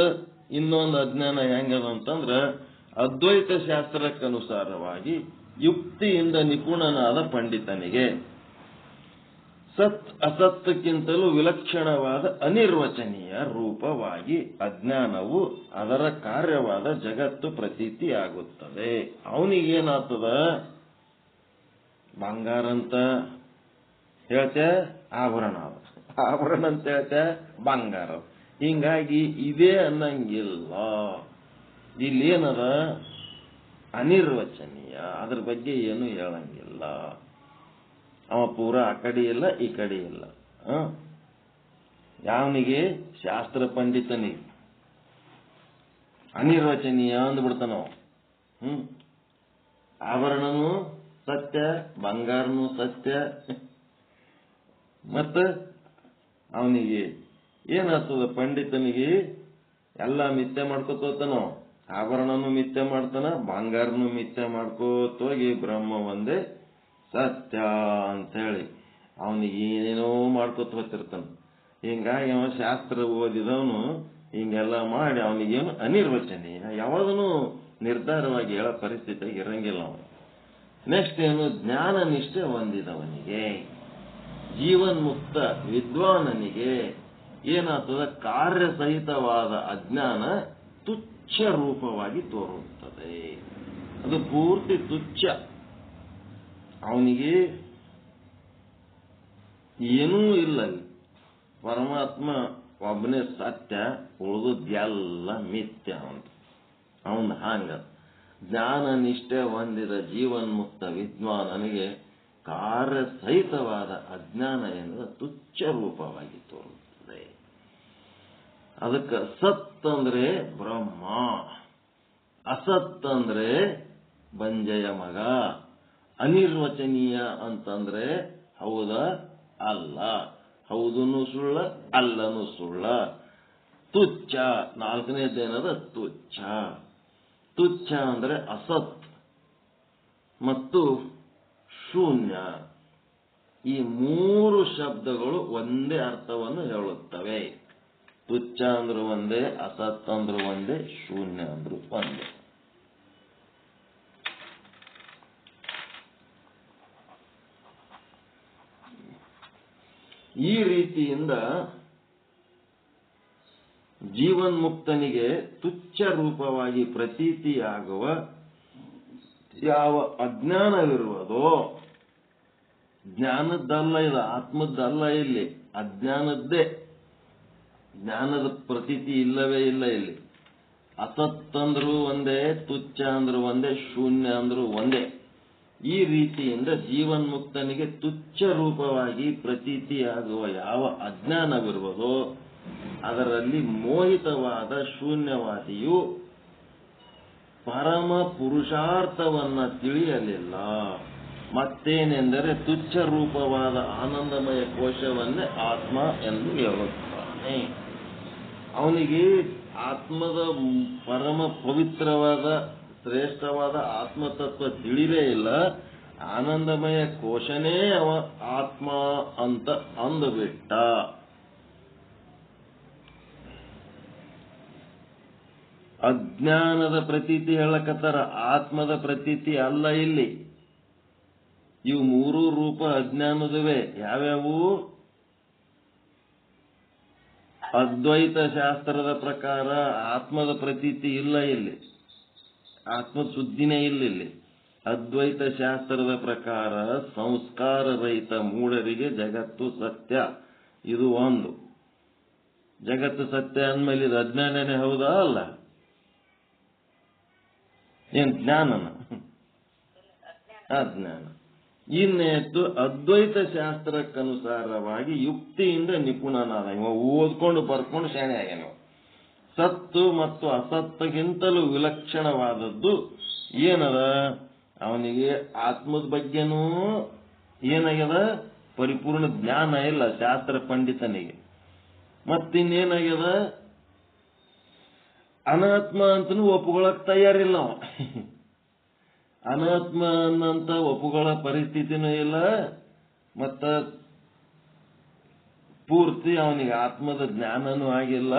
ಇನ್ನೊಂದು ಅಜ್ಞಾನ ಹೆಂಗದ ಅಂತಂದ್ರ, ಅದ್ವೈತ ಶಾಸ್ತ್ರಕ್ಕನುಸಾರವಾಗಿ ಯುಕ್ತಿಯಿಂದ ನಿಪುಣನಾದ ಪಂಡಿತನಿಗೆ ಸತ್ ಅಸತ್ತಕ್ಕಿಂತಲೂ ವಿಲಕ್ಷಣವಾದ ಅನಿರ್ವಚನೀಯ ರೂಪವಾಗಿ ಅಜ್ಞಾನವು ಅದರ ಕಾರ್ಯವಾದ ಜಗತ್ತು ಪ್ರತೀತಿಯಾಗುತ್ತದೆ. ಅವನಿಗೇನಾಗ್ತದ? ಬಂಗಾರ ಅಂತ ಹೇಳ್ತೆ, ಆಭರಣ ಆಭರಣ ಅಂತ ಹೇಳ್ತೆ, ಬಂಗಾರ. ಹಿಂಗಾಗಿ ಇದೇ ಅನ್ನಂಗಿಲ್ಲ. ಇಲ್ಲೇನದ? ಅನಿರ್ವಚನೀಯ, ಅದ್ರ ಬಗ್ಗೆ ಏನು ಹೇಳಂಗಿಲ್ಲ. ಅವ ಪೂರ ಆ ಕಡೆ ಇಲ್ಲ, ಈ ಕಡೆ ಇಲ್ಲ. ಯಾವನಿಗೆ? ಶಾಸ್ತ್ರ ಪಂಡಿತನಿಗೆ ಅನಿರ್ವಚನೀಯ ಅಂದ್ಬಿಡ್ತಾನ. ಆಭರಣನೂ ಸತ್ಯ, ಬಂಗಾರನೂ ಸತ್ಯ. ಮತ್ತ ಅವನಿಗೆ ಏನಾಗ್ತದ? ಪಂಡಿತನಿಗೆ ಎಲ್ಲ ಮಿಥ್ಯೆ ಮಾಡ್ಕೋತಾನೋ. ಆಭರಣನೂ ಮಿಥ್ಯೆ ಮಾಡ್ತಾನ, ಬಂಗಾರನೂ ಮಿಥ್ಯೆ ಮಾಡ್ಕೋತೋಗಿ ಬ್ರಹ್ಮ ಒಂದೇ ಸತ್ಯ ಅಂತ ಹೇಳಿ ಅವನಿಗೆ ಏನೇನೋ ಮಾಡ್ಕೋತ ಹೋಗ್ತಿರ್ತಾನ. ಹಿಂಗಾಗಿ ಅವ ಶಾಸ್ತ್ರ ಓದಿದವನು ಹಿಂಗೆಲ್ಲ ಮಾಡಿ ಅವನಿಗೇನು ಅನಿರ್ವಚನೀಯ, ಯಾವಾಗನೂ ನಿರ್ಧಾರವಾಗಿ ಹೇಳೋ ಪರಿಸ್ಥಿತಿಯಾಗಿ ಇರಂಗಿಲ್ಲ ಅವನು. ನೆಕ್ಸ್ಟ್ ಏನು? ಜ್ಞಾನ ನಿಷ್ಠೆ ಹೊಂದಿದವನಿಗೆ, ಜೀವನ್ಮುಕ್ತ ವಿದ್ವಾನನಿಗೆ ಏನಾಗ್ತದ? ಕಾರ್ಯಸಹಿತವಾದ ಅಜ್ಞಾನ ತುಚ್ಛ ರೂಪವಾಗಿ ತೋರುತ್ತದೆ. ಅದು ಪೂರ್ತಿ ತುಚ್ಛ. ಅವನಿಗೆ ಏನೂ ಇಲ್ಲ. ಪರಮಾತ್ಮ ಒಬ್ಬನೇ ಸತ್ಯ, ಉಳಿದದ್ದೆಲ್ಲ ಮಿಥ್ಯ ಅಂತ ಅವನ್ ಹಾಂಗ. ಜ್ಞಾನ ನಿಷ್ಠೆ ಹೊಂದಿದ ಜೀವನ್ಮುಕ್ತ ವಿದ್ವಾನನಿಗೆ ಕಾರ್ಯಸಹಿತವಾದ ಅಜ್ಞಾನ ಎನ್ನುವ ತುಚ್ಛ ರೂಪವಾಗಿ ತೋರುತ್ತದೆ. ಅದಕ್ಕೆ ಸತ್ ಅಂದ್ರೆ ಬ್ರಹ್ಮ, ಅಸತ್ ಅಂದ್ರೆ ಬಂಜೆಯ ಮಗ, ಅನಿರ್ವಚನೀಯ ಅಂತಂದ್ರೆ ಹೌದ ಅಲ್ಲ, ಹೌದನು ಸುಳ್ಳ, ಅಲ್ಲನು ಸುಳ್ಳ. ತುಚ್ಛ, ನಾಲ್ಕನೇದೇನದ? ತುಚ್ಛ. ತುಚ್ಛ ಅಂದ್ರೆ ಅಸತ್ ಮತ್ತು ಶೂನ್ಯ. ಈ ಮೂರು ಶಬ್ದಗಳು ಒಂದೇ ಅರ್ಥವನ್ನು ಹೇಳುತ್ತವೆ. ತುಚ್ಛ ಅಂದ್ರು ಒಂದೇ, ಅಸತ್ ಅಂದ್ರು ಒಂದೇ, ಶೂನ್ಯ ಅಂದ್ರು ಒಂದೇ. ಈ ರೀತಿಯಿಂದ ಜೀವನ್ಮುಕ್ತನಿಗೆ ತುಚ್ಛ ರೂಪವಾಗಿ ಪ್ರತೀತಿಯಾಗುವ ಯಾವ ಅಜ್ಞಾನವಿರುವುದೋ, ಜ್ಞಾನದ್ದಲ್ಲ ಇದು, ಆತ್ಮದ್ದಲ್ಲ, ಇಲ್ಲಿ ಅಜ್ಞಾನದ್ದೇ. ಜ್ಞಾನದ ಪ್ರತೀತಿ ಇಲ್ಲವೇ ಇಲ್ಲ ಇಲ್ಲಿ. ಅಸತ್ ಅಂದ್ರೂ ಒಂದೇ, ತುಚ್ಛ ಅಂದ್ರೂ ಒಂದೇ, ಶೂನ್ಯ ಅಂದ್ರೂ ಒಂದೇ. ಈ ರೀತಿಯಿಂದ ಜೀವನ್ಮುಕ್ತನಿಗೆ ತುಚ್ಛ ರೂಪವಾಗಿ ಪ್ರತೀತಿಯಾಗುವ ಯಾವ ಅಜ್ಞಾನವಿರುವುದೋ ಅದರಲ್ಲಿ ಮೋಹಿತವಾದ ಶೂನ್ಯವಾದಿಯು ಪರಮ ಪುರುಷಾರ್ಥವನ್ನ ತಿಳಿಯಲಿಲ್ಲ. ಮತ್ತೇನೆಂದರೆ ತುಚ್ಛ ರೂಪವಾದ ಆನಂದಮಯ ಕೋಶವನ್ನೇ ಆತ್ಮ ಎಂದು ಹೇಳುತ್ತಾನೆ. ಅವನಿಗೆ ಆತ್ಮದ ಪರಮ ಪವಿತ್ರವಾದ ಶ್ರೇಷ್ಠವಾದ ಆತ್ಮತತ್ವ ತಿಳಿಲೇ ಇಲ್ಲ. ಆನಂದಮಯ ಕೋಶನೇ ಅವ ಆತ್ಮ ಅಂತ ಅಂದುಬಿಟ್ಟ. ಅಜ್ಞಾನದ ಪ್ರತೀತಿ ಹೇಳಕತ್ತಾರ, ಆತ್ಮದ ಪ್ರತೀತಿ ಅಲ್ಲ ಇಲ್ಲಿ. ಇವು ಮೂರೂ ರೂಪ ಅಜ್ಞಾನದವೇ. ಯಾವ್ಯಾವು? ಅದ್ವೈತ ಶಾಸ್ತ್ರದ ಪ್ರಕಾರ ಆತ್ಮದ ಪ್ರತೀತಿ ಇಲ್ಲ ಇಲ್ಲಿ, ಆತ್ಮದ ಸುದ್ದಿನೇ ಇಲ್ಲ ಇಲ್ಲಿ. ಅದ್ವೈತ ಶಾಸ್ತ್ರದ ಪ್ರಕಾರ ಸಂಸ್ಕಾರ ರಹಿತ ಮೂಢರಿಗೆ ಜಗತ್ತು ಸತ್ಯ, ಇದು ಒಂದು. ಜಗತ್ತು ಸತ್ಯ ಅಂದ್ಮೇಲೆ ಇದು ಅಜ್ಞಾನನೇ ಹೌದಾ ಅಲ್ಲ? ಏನ್ ಜ್ಞಾನನ? ಅಜ್ಞಾನ. ಇನ್ನೇತು ಅದ್ವೈತ ಶಾಸ್ತ್ರಕ್ಕನುಸಾರವಾಗಿ ಯುಕ್ತಿಯಿಂದ ನಿಪುಣನಾದ ಇವ, ಓದ್ಕೊಂಡು ಬರ್ಕೊಂಡು ಶಾಣೆ ಆಗ್ಯಾನ. ಸತ್ತು ಮತ್ತು ಅಸತ್ತಗಿಂತಲೂ ವಿಲಕ್ಷಣವಾದದ್ದು ಏನದ? ಅವನಿಗೆ ಆತ್ಮದ ಬಗ್ಗೆನೂ ಏನಾಗ್ಯದ? ಪರಿಪೂರ್ಣ ಜ್ಞಾನ ಇಲ್ಲ ಶಾಸ್ತ್ರ ಪಂಡಿತನಿಗೆ. ಮತ್ತಿನ್ನೇನಾಗ್ಯದ? ಅನಾತ್ಮ ಅಂತನೂ ಒಪ್ಪುಗೊಳಕ್ ತಯಾರಿಲ್ಲ ಅವ. ಅನಾತ್ಮ ಅನ್ನಂತ ಒಪ್ಪುಗಳ ಪರಿಸ್ಥಿತಿನೂ ಇಲ್ಲ, ಮತ್ತ ಪೂರ್ತಿ ಅವನಿಗೆ ಆತ್ಮದ ಜ್ಞಾನನೂ ಆಗಿಲ್ಲ.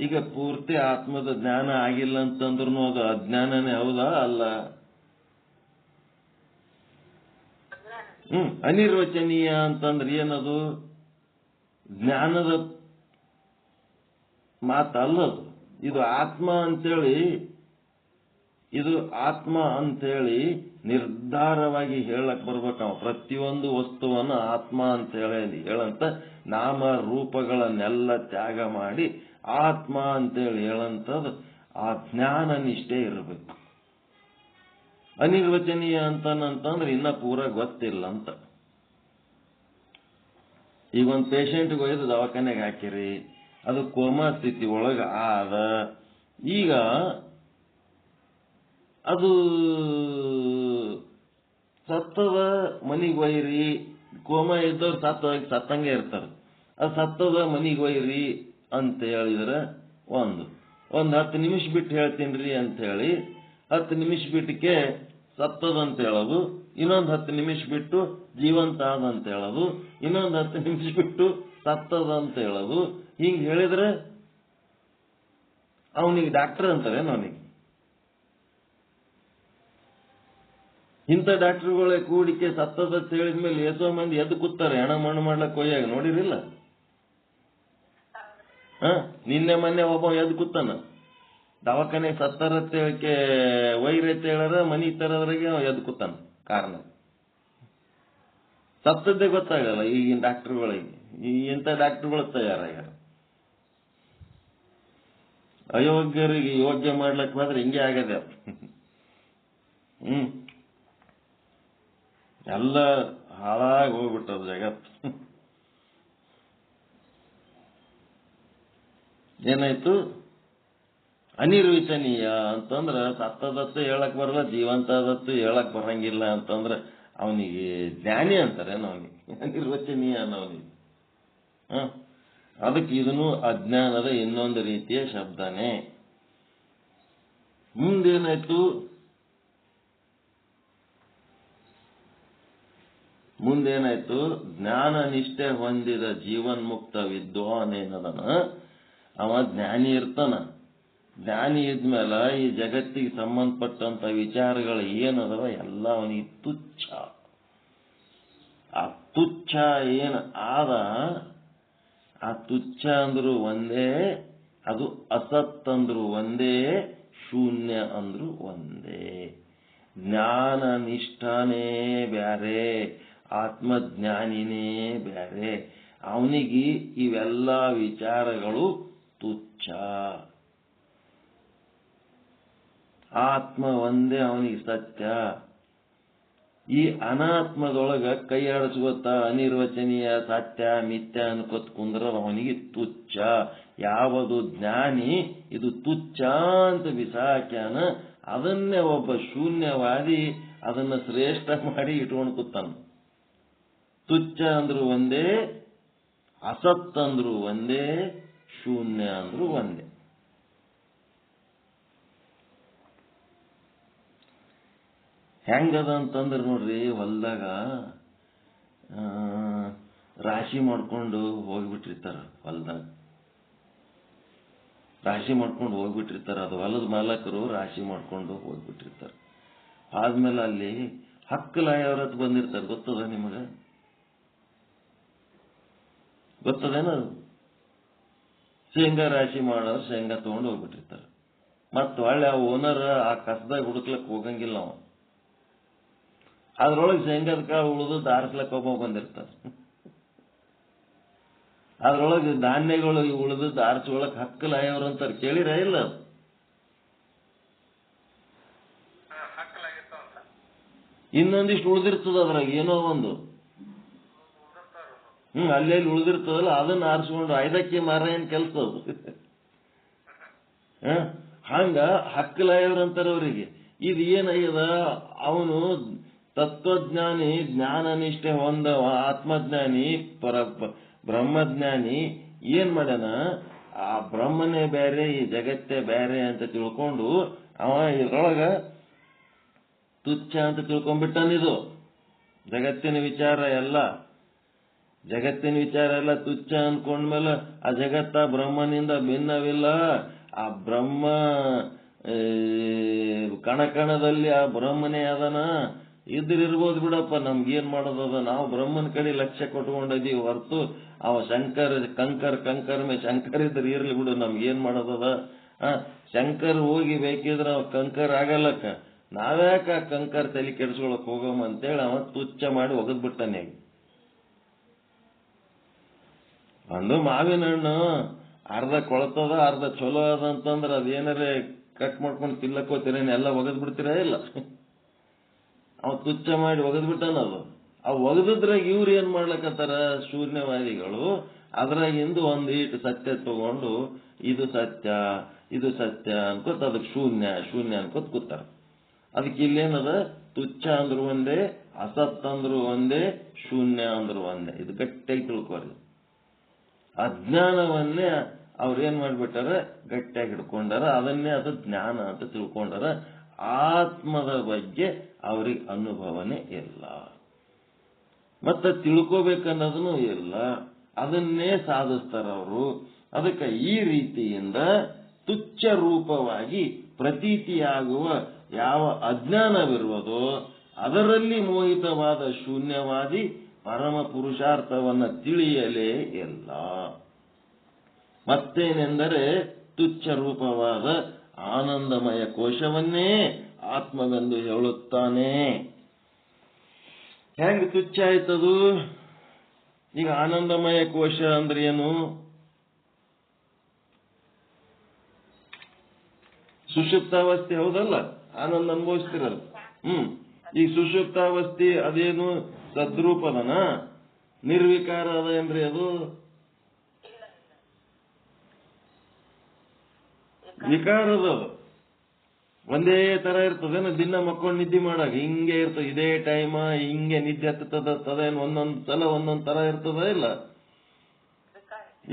ಈಗ ಪೂರ್ತಿ ಆತ್ಮದ ಜ್ಞಾನ ಆಗಿಲ್ಲ ಅಂತಂದ್ರೂ ಅದು ಅಜ್ಞಾನನೇ ಹೌದಾ ಅಲ್ಲ? ಅನಿರ್ವಚನೀಯ ಅಂತಂದ್ರೆ ಏನದು? ಜ್ಞಾನದ ಮಾತಲ್ಲದು. ಇದು ಆತ್ಮ ಅಂತೇಳಿ ನಿರ್ಧಾರವಾಗಿ ಹೇಳಕ್ ಬರ್ಬೇಕವ. ಪ್ರತಿಯೊಂದು ವಸ್ತುವನ್ನು ಆತ್ಮ ಅಂತ ಹೇಳಂತ ನಾಮ ರೂಪಗಳನ್ನೆಲ್ಲ ತ್ಯಾಗ ಮಾಡಿ ಆತ್ಮ ಅಂತೇಳಿ ಹೇಳಂತದ್ದು ಆ ಜ್ಞಾನ ನಿಷ್ಠೆ ಇರಬೇಕು. ಅನಿರ್ವಚನೀಯ ಅಂತಂದ್ರೆ ಇನ್ನ ಪೂರ ಗೊತ್ತಿಲ್ಲ ಅಂತ. ಈಗ ಒಂದು ಪೇಷಂಟ್ಗೆ ಒಯ್ದು ದವಾಖಾನೆಗೆ ಹಾಕಿರಿ, ಅದು ಕೋಮಾ ಸ್ಥಿತಿ ಒಳಗ ಆದ. ಈಗ ಅದು ಸತ್ತದ ಮನಿಗೆ ಒಯ್ಯಿರಿ, ಕೋಮಾ ಇದ್ದವ್ರು ಸತ್ತಂಗೆ ಇರ್ತಾರೆ. ಅದು ಸತ್ತದ ಮನಿಗೆ ಒಯ್ಯಿರಿ ಅಂತ ಹೇಳಿದ್ರೆ ಒಂದು 10 ನಿಮಿಷ ಬಿಟ್ಟು ಹೇಳ್ತೀನಿ ಅಂತ ಹೇಳಿ 10 ನಿಮಿಷ ಬಿಟ್ಟಕ್ಕೆ ಸತ್ತದಂತ ಹೇಳೋದು, ಇನ್ನೊಂದು 10 ನಿಮಿಷ ಬಿಟ್ಟು ಜೀವಂತ ಆದಂತ ಹೇಳೋದು, ಇನ್ನೊಂದು 10 ನಿಮಿಷ ಬಿಟ್ಟು ಸತ್ತದಂತ ಹೇಳೋದು. ಹಿಂಗೆ ಹೇಳಿದ್ರೆ ಅವನಿಗೆ ಡಾಕ್ಟರ್ ಅಂತಾರೆ. ಅವನಿಗೆ ಇಂಥ ಡಾಕ್ಟರ್ಗಳೇ ಕೂಡಿಕೆ ಸತ್ತದಂತ ಹೇಳಿದ್ಮೇಲೆ ಎಷ್ಟೋ ಮಂದಿ ಎದ್ದು ಕೂತಾರೆ ಹೆಣ ಮಣ್ಣು ಮಾಡ್ಲಕ್ಕೆ ಕೊಯ್ಯಾಗ, ನೋಡಿರಿಲ್ಲ? ನಿನ್ನೆ ಮೊನ್ನೆ ಒಬ್ಬ ಎದ್ದು ಕೂತಾನ ದವಾಖಾನೆ ಸತ್ತರಕ್ಕೆ ವೈರತೆ ಹೇಳಾರ ಮನಿ ತರದ್ರಾಗೆ ಎದ್ದು ಕೂತಾನ. ಕಾರಣ ಸತ್ತದ್ದೇ ಗೊತ್ತಾಗಲ್ಲ ಈಗಿನ ಡಾಕ್ಟರ್ಗಳಿಗೆ. ಇಂಥ ಡಾಕ್ಟರ್ಗಳು ತಯಾರಾಗ್ಯಾರ. ಅಯೋಗ್ಯರಿಗೆ ಯೋಗ್ಯ ಮಾಡ್ಲಕ್ ಹೋದ್ರೆ ಹಿಂಗೆ ಆಗದೆ. ಎಲ್ಲ ಹಾಳಾಗಿ ಹೋಗ್ಬಿಟ್ಟದ ಜಗತ್ತು. ಏನಾಯ್ತು? ಅನಿರ್ವಚನೀಯ ಅಂತಂದ್ರ ಸತ್ತದತ್ತು ಹೇಳಕ್ ಬರಲ್ಲ, ಜೀವಂತದತ್ತು ಹೇಳಕ್ ಬರಂಗಿಲ್ಲ ಅಂತಂದ್ರ ಅವನಿಗೆ ಜ್ಞಾನಿ ಅಂತಾರೆ. ಅವನಿಗೆ ಅನಿರ್ವಚನೀಯ ಅನ್ನೋನಿಗೆ. ಅದಕ್ಕೆ ಇದನ್ನು ಅಜ್ಞಾನದ ಇನ್ನೊಂದು ರೀತಿಯ ಶಬ್ದನೇ. ಮುಂದೇನಾಯ್ತು? ಜ್ಞಾನ ನಿಷ್ಠೆ ಹೊಂದಿದ ಜೀವನ್ಮುಕ್ತ ವಿದ್ವಾನ್ ಏನದನ, ಅವ ಜ್ಞಾನಿ ಇರ್ತಾನ. ಜ್ಞಾನಿ ಇದ್ಮೇಲೆ ಈ ಜಗತ್ತಿಗೆ ಸಂಬಂಧಪಟ್ಟಂತ ವಿಚಾರಗಳು ಏನದವ ಎಲ್ಲ ಅವನಿಗೆ ತುಚ್ಛ. ಆ ತುಚ್ಛ ಏನು ಆದ, ಆ ತುಚ್ಛ ಅಂದ್ರು ಒಂದೇ, ಅದು ಅಸತ್ ಅಂದ್ರು ಒಂದೇ, ಶೂನ್ಯ ಅಂದ್ರು ಒಂದೇ. ಜ್ಞಾನ ನಿಷ್ಠಾನೇ ಬ್ಯಾರೆ, ಆತ್ಮಜ್ಞಾನಿನೇ ಬ್ಯಾರೆ. ಅವನಿಗೆ ಇವೆಲ್ಲ ವಿಚಾರಗಳು ತುಚ್ಛ. ಆತ್ಮ ಒಂದೇ ಅವನಿಗೆ ಸತ್ಯ. ಈ ಅನಾತ್ಮದೊಳಗ ಕೈ ಆಡಿಸ್ಕೊತ ಅನಿರ್ವಚನೀಯ ಸತ್ಯ ಮಿಥ್ಯ ಅನ್ಕೊತ್ ಕುಂದ್ರ ಅವನಿಗೆ ತುಚ್ಛ. ಯಾವುದು ಜ್ಞಾನಿ ಇದು ತುಚ್ಛ ಅಂತ ಬಿಸಾಕ್ಯಾನ, ಅದನ್ನೇ ಒಬ್ಬ ಶೂನ್ಯವಾದಿ ಅದನ್ನ ಶ್ರೇಷ್ಠ ಮಾಡಿ ಇಟ್ಕೊಂಡು ಕೂತಾನ. ತುಚ್ಛ ಅಂದ್ರು ಒಂದೇ, ಅಸತ್ ಅಂದ್ರು ಒಂದೇ, ಶೂನ್ಯ ಅಂದ್ರು ಒಂದೇ. ಹೆಂಗದ ಅಂತಂದ್ರೆ ನೋಡ್ರಿ, ಹೊಲ್ದಾಗ ರಾಶಿ ಮಾಡ್ಕೊಂಡು ಹೋಗ್ಬಿಟ್ಟಿರ್ತಾರ. ಹೊಲ್ದಾಗ ರಾಶಿ ಮಾಡ್ಕೊಂಡು ಹೋಗ್ಬಿಟ್ಟಿರ್ತಾರ. ಅದು ಹೊಲದ ಮಾಲಕರು ರಾಶಿ ಮಾಡ್ಕೊಂಡು ಹೋಗ್ಬಿಟ್ಟಿರ್ತಾರ. ಆದ್ಮೇಲೆ ಅಲ್ಲಿ ಹಕ್ಕಲಾಯವ್ರತ್ ಬಂದಿರ್ತಾರೆ. ಗೊತ್ತದ ನಿಮಗ? ಗೊತ್ತದೇನದು? ಶೇಂಗಾ ರಾಶಿ ಮಾಡೋರು ಶೇಂಗಾ ತಗೊಂಡು ಹೋಗ್ಬಿಟ್ಟಿರ್ತಾರೆ. ಮತ್ತು ಒಳ್ಳೆ ಆ ಓನರ್ ಆ ಕಸದಾಗ ಹುಡುಕ್ಲಕ್ ಹೋಗಂಗಿಲ್ಲ ಅವ. ಅದ್ರೊಳಗೆ ಶೇಂಗಾದ ಕಾಳು ಉಳಿದು ಆರಿಸ್ಲಕ್ ಒಬ್ಬ ಬಂದಿರ್ತಾರೆ. ಅದ್ರೊಳಗೆ ಧಾನ್ಯಗಳು ಉಳಿದು ಆರಿಸ್ಕೊಳಕ್ ಹಕ್ಕಲಾಯವ್ರು ಅಂತಾರೆ. ಕೇಳಿರ ಇಲ್ಲ? ಇನ್ನೊಂದಿಷ್ಟು ಉಳಿದಿರ್ತದ ಅದ್ರಾಗ ಏನೋ ಒಂದು ಅಲ್ಲೆಲ್ಲಿ ಉಳಿದಿರ್ತದಲ್ಲ ಅದನ್ನ ಆರಿಸ್ಕೊಂಡು ಐದಕ್ಕೆ ಮಾರ ಏನ್ ಕೆಲಸ ಅದು. ಹಂಗ ಹಕ್ಕಲಾಯವ್ರು ಅಂತಾರೆ ಅವ್ರಿಗೆ. ಇದು ಏನಾಗ್ಯದ, ಅವನು ತತ್ವಜ್ಞಾನಿ, ಜ್ಞಾನನಿಷ್ಠೆ ಹೊಂದವ, ಆತ್ಮಜ್ಞಾನಿ, ಬ್ರಹ್ಮಜ್ಞಾನಿ ಏನ್ ಮಾಡ್ಯಾನ, ಆ ಬ್ರಹ್ಮನೇ ಬೇರೆ ಈ ಜಗತ್ತೇ ಬೇರೆ ಅಂತ ತಿಳ್ಕೊಂಡು ಅವ ಇದ್ರೊಳಗ ತುಚ್ಛ ಅಂತ ತಿಳ್ಕೊಂಡ್ಬಿಟ್ಟಾನಿದು. ಜಗತ್ತಿನ ವಿಚಾರ ಎಲ್ಲ ತುಚ್ಛ ಅಂದ್ಕೊಂಡ್ಮೇಲೆ ಆ ಜಗತ್ತ ಬ್ರಹ್ಮನಿಂದ ಭಿನ್ನವಿಲ್ಲ. ಆ ಬ್ರಹ್ಮ ಕಣಕಣದಲ್ಲಿ ಆ ಬ್ರಹ್ಮನೇ ಅದನ. ಇರ್ಬೋದು ಬಿಡಪ್ಪ, ನಮ್ಗೇನ್ ಮಾಡೋದದ, ನಾವು ಬ್ರಹ್ಮನ ಕಡೆ ಲಕ್ಷ್ಯ ಕೊಟ್ಕೊಂಡಿದೀವಿ ಹೊರತು ಅವ ಕಂಕರ್ ಮೇ ಶಂಕರ್ ಇದ್ರೆ ಇರ್ಲಿ ಬಿಡು, ನಮ್ಗೇನ್ ಮಾಡೋದದ. ಶಂಕರ್ ಹೋಗಿ ಬೇಕಿದ್ರೆ ಅವ ಕಂಕರ್ ಆಗಲ್ಲಕ್ಕ, ನಾವ್ಯಾಕ ಕಂಕರ್ ತಲೆ ಕೆಡಿಸ್ಕೊಳಕ್ ಹೋಗಮ್ಮ ಅಂತೇಳಿ ಅವ ತುಚ್ಛ ಮಾಡಿ ಒಗದ್ಬಿಟ್ಟಾನೆ. ಒಂದು ಮಾವಿನ ಹಣ್ಣು ಅರ್ಧ ಕೊಳತದ ಅರ್ಧ ಚಲೋ ಅದ ಅಂತಂದ್ರ ಅದೇನಾರೇ ಕಟ್ ಮಾಡ್ಕೊಂಡು ತಿಲ್ಲಕ್ ಹೋಗ್ತೀರೇನು, ಎಲ್ಲ ಒಗದ್ ಬಿಡ್ತೀರ ಇಲ್ಲ? ಅವ ತುಚ್ಛ ಮಾಡಿ ಒಗದ್ಬಿಟ್ಟಾನದು. ಅವ್ ಒಗದ್ರಾಗ ಇವ್ರು ಏನ್ ಮಾಡ್ಲಕತ್ತಾರ, ಶೂನ್ಯವಾದಿಗಳು ಅದ್ರಾಗಿಂದು ಒಂದು ಈಟು ಸತ್ಯ ತಗೊಂಡು ಇದು ಸತ್ಯ ಅನ್ಕೋತ ಅದಕ್ಕೆ ಶೂನ್ಯ ಅನ್ಕೋತ ಕೂತಾರ. ಅದಕ್ಕೆ ಇಲ್ಲೇನದ, ತುಚ್ಛ ಅಂದ್ರು ಒಂದೇ, ಅಸತ್ ಅಂದ್ರು ಒಂದೇ, ಶೂನ್ಯ ಅಂದ್ರು ಒಂದೇ. ಇದು ಗಟ್ಟಿಯಾಗಿ ತಿಳ್ಕೊರಿ. ಅಜ್ಞಾನವನ್ನೇ ಅವ್ರೇನ್ ಮಾಡ್ಬಿಟ್ಟಾರ, ಗಟ್ಟಿಯಾಗಿ ಹಿಡ್ಕೊಂಡಾರ. ಅದನ್ನೇ ಅದು ಜ್ಞಾನ ಅಂತ ತಿಳ್ಕೊಂಡಾರ. ಆತ್ಮದ ಬಗ್ಗೆ ಅವ್ರಿಗೆ ಅನುಭವನೇ ಇಲ್ಲ, ಮತ್ತೆ ತಿಳ್ಕೋಬೇಕನ್ನೋದನ್ನು ಇಲ್ಲ. ಅದನ್ನೇ ಸಾಧಿಸ್ತಾರ ಅವರು. ಅದಕ್ಕೆ ಈ ರೀತಿಯಿಂದ ತುಚ್ಛ ರೂಪವಾಗಿ ಪ್ರತೀತಿಯಾಗುವ ಯಾವ ಅಜ್ಞಾನವಿರುವುದೋ ಅದರಲ್ಲಿ ಮೋಹಿತವಾದ ಶೂನ್ಯವಾದಿ ಪರಮ ಪುರುಷಾರ್ಥವನ್ನ ತಿಳಿಯಲೇ ಇಲ್ಲ. ಮತ್ತೇನೆಂದರೆ ತುಚ್ಛ ರೂಪವಾದ ಆನಂದಮಯ ಕೋಶವನ್ನೇ ಆತ್ಮವೆಂದು ಹೇಳುತ್ತಾನೆ. ಹೆಂಗ್ ತುಚ್ಛ ಆಯ್ತದು? ಈಗ ಆನಂದಮಯ ಕೋಶ ಅಂದ್ರೆ ಏನು? ಸುಷುಪ್ತಾವಸ್ಥೆ ಹೌದಲ್ಲ, ಆನಂದ ಅನುಭವಿಸ್ತಿರಲ್ಲ. ಈ ಸುಷುಪ್ತಾವಸ್ಥೆ ಅದೇನು ಸದ್ರೂಪದನ, ನಿರ್ವಿಕಾರ ಅದ ಏನ್ರಿ ಅದು? ವಿಕಾರದ ಒಂದೇ ತರ ಇರ್ತದೇನ? ದಿನ ಮಕ್ಕೊಂಡು ನಿದ್ದೆ ಮಾಡಾಗ ಹಿಂಗೆ ಇರ್ತದೆ, ಇದೇ ಟೈಮ ಹಿಂಗೆ ನಿದ್ದೆ ಹತ್ತದೇನು? ಒಂದೊಂದ್ ಸಲ ಒಂದೊಂದ್ ತರ ಇರ್ತದ ಇಲ್ಲ?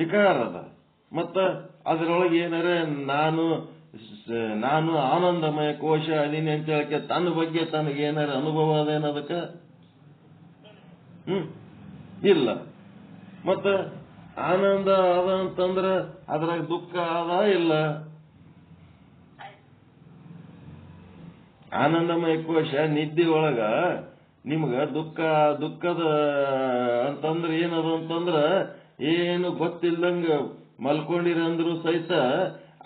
ವಿಕಾರದ. ಮತ್ತ ಅದ್ರೊಳಗೆ ಏನಾರ ನಾನು ಆನಂದಮಯ ಕೋಶ ಅದೀನಿ ಅಂತ ಹೇಳಕ್ಕೆ ತನ್ನ ಬಗ್ಗೆ ತನಗೇನಾರ ಅನುಭವ ಅದೇನದಕ್ಕ? ಇಲ್ಲ. ಮತ್ತ ಆನಂದ ಅದ ಅಂತಂದ್ರ ಅದ್ರಾಗ ದುಃಖ ಅದ ಇಲ್ಲ? ಆನಂದಮಯ ಕೋಶ ನಿದ್ದೆ ಒಳಗ ನಿಮ್ಗ ದುಃಖದ ಅಂತಂದ್ರ ಏನದು ಅಂತಂದ್ರ ಏನು ಗೊತ್ತಿಲ್ದಂಗ ಮಲ್ಕೊಂಡಿರಂದ್ರು ಸಹಿತ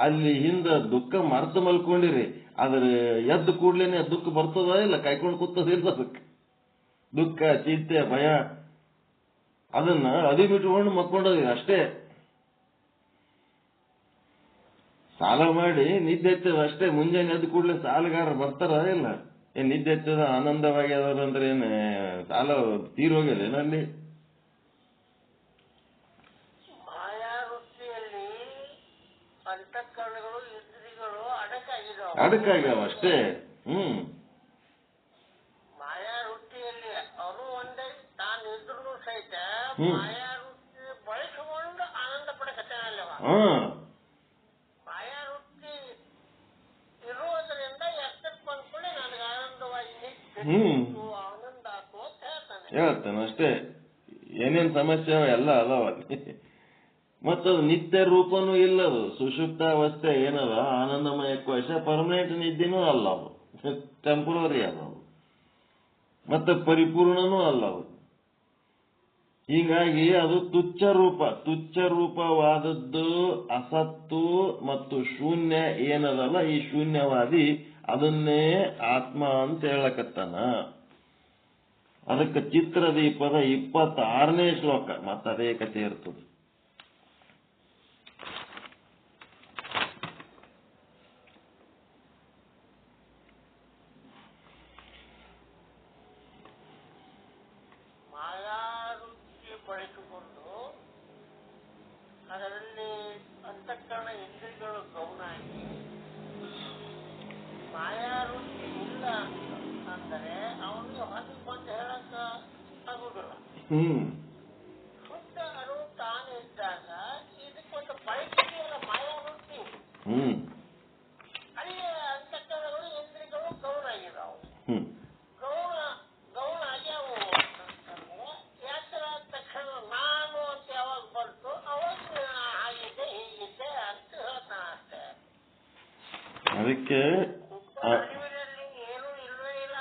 ಅಲ್ಲಿ ಹಿಂದ ದುಃಖ ಮರ್ತು ಮಲ್ಕೊಂಡಿರಿ, ಅದ್ರ ಎದ್ದು ಕೂಡ್ಲೇನೆ ದುಃಖ ಬರ್ತದ ಇಲ್ಲ? ಕಾಯ್ಕೊಂಡು ಕೂತದಿಲ್ಲ ಅದಕ್ಕೆ. ದುಃಖ, ಚಿಂತೆ, ಭಯ ಅದನ್ನ ಅದಿ ಬಿಟ್ಕೊಂಡು ಮಕ್ಕೊಂಡದಿ ಅಷ್ಟೇ. ಸಾಲ ಮಾಡಿ ನಿದ್ದೆ ಎತ್ತದ ಅಷ್ಟೇ. ಮುಂಜಾನೆ ಎದ್ದು ಕೂಡಲೇ ಸಾಲಗಾರ ಬರ್ತಾರ ಇಲ್ಲ? ಏನ್ ನಿದ್ದೆ ಎತ್ತದ ಆನಂದವಾಗಿ ಅದಾರ ಅಂದ್ರೆ ಏನ್ ಸಾಲ ತೀರೋಗಿಲ್ಲ ಏನಲ್ಲಿ? ಅಡಕಾಗ್ಯಾವ ಅಷ್ಟೇ. ಮಾಯಾ ವೃತ್ತಿಯಲ್ಲಿ ಅವರು ಒಂದೇ ತಾನಿದ್ರು ಸಹಿತ ಮಾಯಾ ವೃತ್ತಿ ಬಳಸಿಕೊಂಡು ಆನಂದ ಪಡಕತ್ತೇನಲ್ಲವ. ಮಾಯಾ ವೃತ್ತಿ ಇರುವುದರಿಂದ ಎಷ್ಟಕ್ಕೆ ಬಂದ್ಕೊಳ್ಳಿ ನನಗೆ ಆನಂದವಾಗಿ ಆನಂದ ಆತು ಅಂತ ಹೇಳ್ತಾನೆ ಅಷ್ಟೇ. ಏನೇನ್ ಸಮಸ್ಯೆ ಎಲ್ಲ ಅದಾವ. ಮತ್ತದು ನಿತ್ಯ ರೂಪನೂ ಇಲ್ಲದು. ಸುಷುಪ್ತಾವಸ್ಥೆ ಏನದ ಆನಂದಮಯ ಕೋಶ ಪರ್ಮನೆಂಟ್ ನಿದ್ದೆನೂ ಅಲ್ಲ, ಅದು ಟೆಂಪರರಿ ಅದವು. ಮತ್ತೆ ಪರಿಪೂರ್ಣನೂ ಅಲ್ಲ ಅದು. ಹೀಗಾಗಿ ಅದು ತುಚ್ಛ ರೂಪವಾದದ್ದು ಅಸತ್ತು ಮತ್ತು ಶೂನ್ಯ ಏನದಲ್ಲ, ಈ ಶೂನ್ಯವಾದಿ ಅದನ್ನೇ ಆತ್ಮ ಅಂತ ಹೇಳಕತ್ತಾನ. ಅದಕ್ಕೆ ಚಿತ್ರದೀಪದ 26ನೇ ಶ್ಲೋಕ ಮತ್ತದೇ ಕಥೆ ಇರ್ತದೆ. ಮಾಯಾವೃತ್ತಿ ಬಳಸಿಕೊಂಡು ಅದರಲ್ಲಿ ಅಂತಃಕರಣ ಇಂದ್ರಿಯಗಳು ಗೌಣ ಆಗಿ ಮಾಯಾವೃತ್ತಿ ಇಲ್ಲ ಅಂದರೆ ಅವನಿಗೆ ಹೊರಗೆ ಬಂದು ಹೇಳಕ್ಕ ಆಗುದಿಲ್ಲ. ಶುದ್ಧ ಅರಿವು ತಾನು ಇದ್ದಾಗ ಇದಕ್ಕೊಂದು ಬಳಕೆಯಲ್ಲ ಮಾಯಾವೃತ್ತಿ. ಅಲ್ಲಿ ಅಂತಃಕರಣಗಳು ಇಂದ್ರಿಯಗಳು ಗೌಣ ಆಗಿದಾವು. ಗೌಣ ಆಗ್ಯಾವು ಅಂತಂದ್ರೆ ಯಾತ್ರ ತಕ್ಷಣ ನಾನು ಅಂತ ಯಾವಾಗ ಬಂತು ಅವಾಗ ಹಾಗಿದೆ ಹೀಗಿದೆ ಅಂತ ಹೇಳ್ತಾನ ಅಷ್ಟೇ. ಅದಕ್ಕೆ ಅರಿವಿನಲ್ಲಿ ಏನೂ ಇಲ್ಲವೇ ಇಲ್ಲ,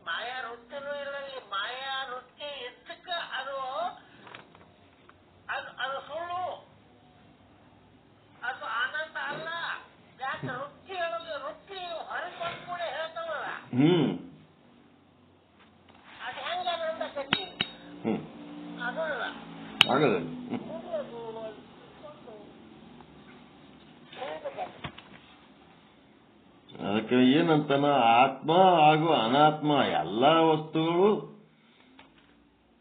ಮಾಯಾ ವೃತ್ತಿನೂ ಇಲ್ಲ. ಮಾಯಾ ವೃತ್ತಿ ಇದ್ದಕ್ಕ ಅದು ಸುಳ್ಳು, ಅದು ಆನಂದ ಅಲ್ಲ. ಯಾಕೆ ವೃತ್ತಿ ಹೇಳೋದು, ವೃತ್ತಿ ಹೊರಗೆ ಬಂದ ಕೂಡ ಹೇಳ್ತಾವಲ್ಲ, ಅದು ಹೆಂಗ ಆನಂದ ಕಟ್ಟಿ ಅದಲ್ಲ ಆಗಲ್ಲ. ಅದಕ್ಕೆ ಏನಂತಾನ, ಆತ್ಮ ಹಾಗೂ ಅನಾತ್ಮ ಎಲ್ಲಾ ವಸ್ತುಗಳು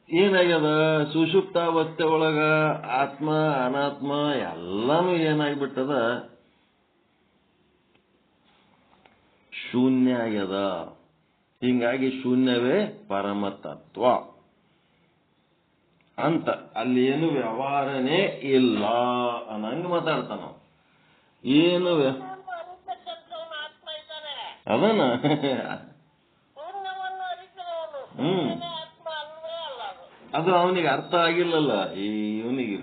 ಏನಾಗ್ಯದ, ಸುಷುಪ್ತಾವಸ್ಥೆ ಒಳಗ ಆತ್ಮ ಅನಾತ್ಮ ಎಲ್ಲಾನು ಏನಾಗ್ಬಿಟ್ಟದ, ಶೂನ್ಯ ಆಗ್ಯದ. ಹಿಂಗಾಗಿ ಶೂನ್ಯವೇ ಪರಮತತ್ವ ಅಂತ ಅಲ್ಲಿ ಏನು ವ್ಯವಹಾರನೇ ಇಲ್ಲ ಅನ್ನಂಗ ಮಾತಾಡ್ತಾನ. ಏನು ಅದನ್ನ ಅದು ಅವನಿಗೆ ಅರ್ಥ ಆಗಿಲ್ಲಲ್ಲ, ಈ ಇವನಿಗೆ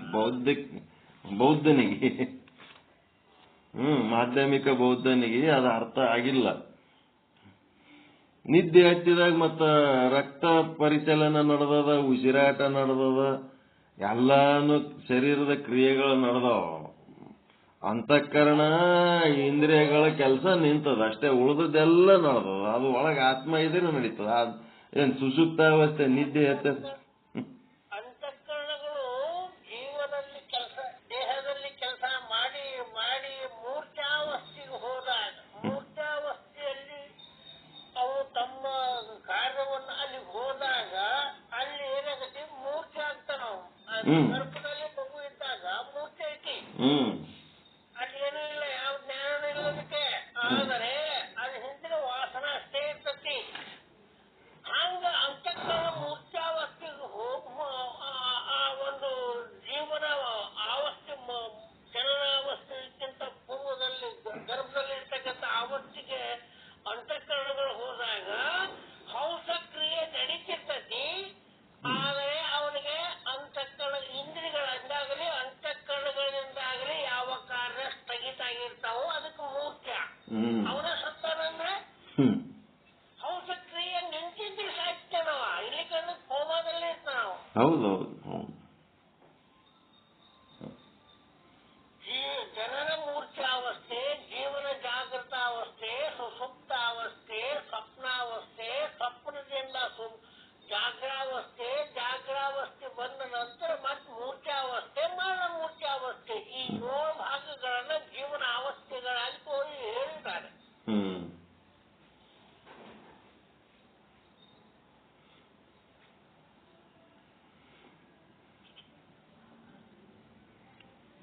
ಬೌದ್ಧನಿಗೆ ಮಾಧ್ಯಮಿಕ ಬೌದ್ಧನಿಗೆ ಅದು ಅರ್ಥ ಆಗಿಲ್ಲ. ನಿದ್ದೆ ಹತ್ತಿದಾಗ ಮತ್ತ ರಕ್ತ ಪರಿಚಲನ ನಡೆದದ, ಉಸಿರಾಟ ನಡೆದದ, ಎಲ್ಲಾನು ಶರೀರದ ಕ್ರಿಯೆಗಳು ನಡೆದವ. ಅಂತಃಕರಣ ಇಂದ್ರಿಯಗಳ ಕೆಲಸ ನಿಂತದ ಅಷ್ಟೇ, ಉಳಿದದೆಲ್ಲ ನಡೆದದ. ಅದು ಒಳಗೆ ಆತ್ಮ ಇದ್ರೆ ನಡೀತದ. ಏನ್ ಸುಷುಪ್ತಾವಸ್ಥೆ ನಿದ್ದೆ ಹತ್ತ ಅಂತಃಕರಣಗಳು ಜೀವನದಲ್ಲಿ ಕೆಲಸ, ದೇಹದಲ್ಲಿ ಕೆಲಸ ಮಾಡಿ ಮಾಡಿ ಮೂರ್ಛಾವಸ್ಥೆಗೆ ಹೋದಾಗ, ಮೂರ್ಛಾವಸ್ಥೆಯಲ್ಲಿ ಅವು ತಮ್ಮ ಕಾರ್ಯವನ್ನು ಅಲ್ಲಿ ಹೋದಾಗ ಅಲ್ಲಿ ಏನಾಗತ್ತೆ, ಮೂರ್ಛೆ ಆಗ್ತಾನ. ಗರ್ಭದಲ್ಲಿ ಮಗು ಇದ್ದಾಗ ಮೂರ್ಛೆ ಐತಿ, ಅದೇನೂ ಇಲ್ಲ, ಯಾವ ಜ್ಞಾನ ಇಲ್ಲದಕ್ಕೆ. ಆದರೆ ಅದು ಹಿಂದಿನ ವಾಸನ ಅಷ್ಟೇ ಇರ್ತತಿ. ಹಂಗ ಅಂತಃಕರಣ ಮೂರ್ಛಾವಸ್ಥೆಗೆ ಆ ಒಂದು ಜೀವನ ಅವಸ್ಥೆ, ಜನನಾವಸ್ಥೆಗಿಂತ ಪೂರ್ವದಲ್ಲಿ ಗರ್ಭದಲ್ಲಿ ಇರ್ತಕ್ಕಂಥ ಅವಸ್ಥೆಗೆ ಅಂತಃಕರಣಗಳು ಹೋದಾಗ ಹಂಸ ಕ್ರಿಯೆ ನಡೀತಿರ್ತತಿ. ಆದರೆ ಅವನಿಗೆ ಅಂತಃಕರಣ ಇಂದ್ರಿಯಗಳಿಂದಾಗಲಿ ಅಂತಃಕರಣಗಳಿಂದಾಗಲಿ ಯಾವ ಕಾರ್ಯ ಸ್ಥಗಿತ ಆಗಿರ್ತಾವೋ ಅದಕ್ಕೆ ಮೂರ್ಛೆ. ಅವನ ಸತ್ತಾನಂದ್ರೆ ಹಂಸ ಕ್ರಿಯೆ ನಿಂತಿದ್ರೆ ಸಾಯ್ತಾನವ, ಇಲ್ಲಿ ಕಂಡು ಕೋಮಾದಲ್ಲಿ ಇರ್ತಾನ. ಹೌದೌದು. ಜನನ ಮೂರ್ಛಾವಸ್ಥೆ, ಜೀವನ ಜಾಗೃತಾವಸ್ಥೆ, ಸುಸುಪ್ತಾವಸ್ಥೆ, ಸ್ವಪ್ನಾವಸ್ಥೆ, ಸ್ವಪ್ನದಿಂದ ಜಾಗ್ರಾವಸ್ಥೆ, ಜಾಗ್ರಾವಸ್ಥೆ ಬಂದ ನಂತರ ಮತ್ತೆ ಮೂರ್ಛಾವಸ್ಥೆ, ಮರಣ ಮೂರ್ಛಾವಸ್ಥೆ. ಈ 7 ಭಾಗಗಳನ್ನ ಜೀವನ ಅವಸ್ಥೆಗಳಾಗಿ ಹೇಳಿದ್ದಾರೆ.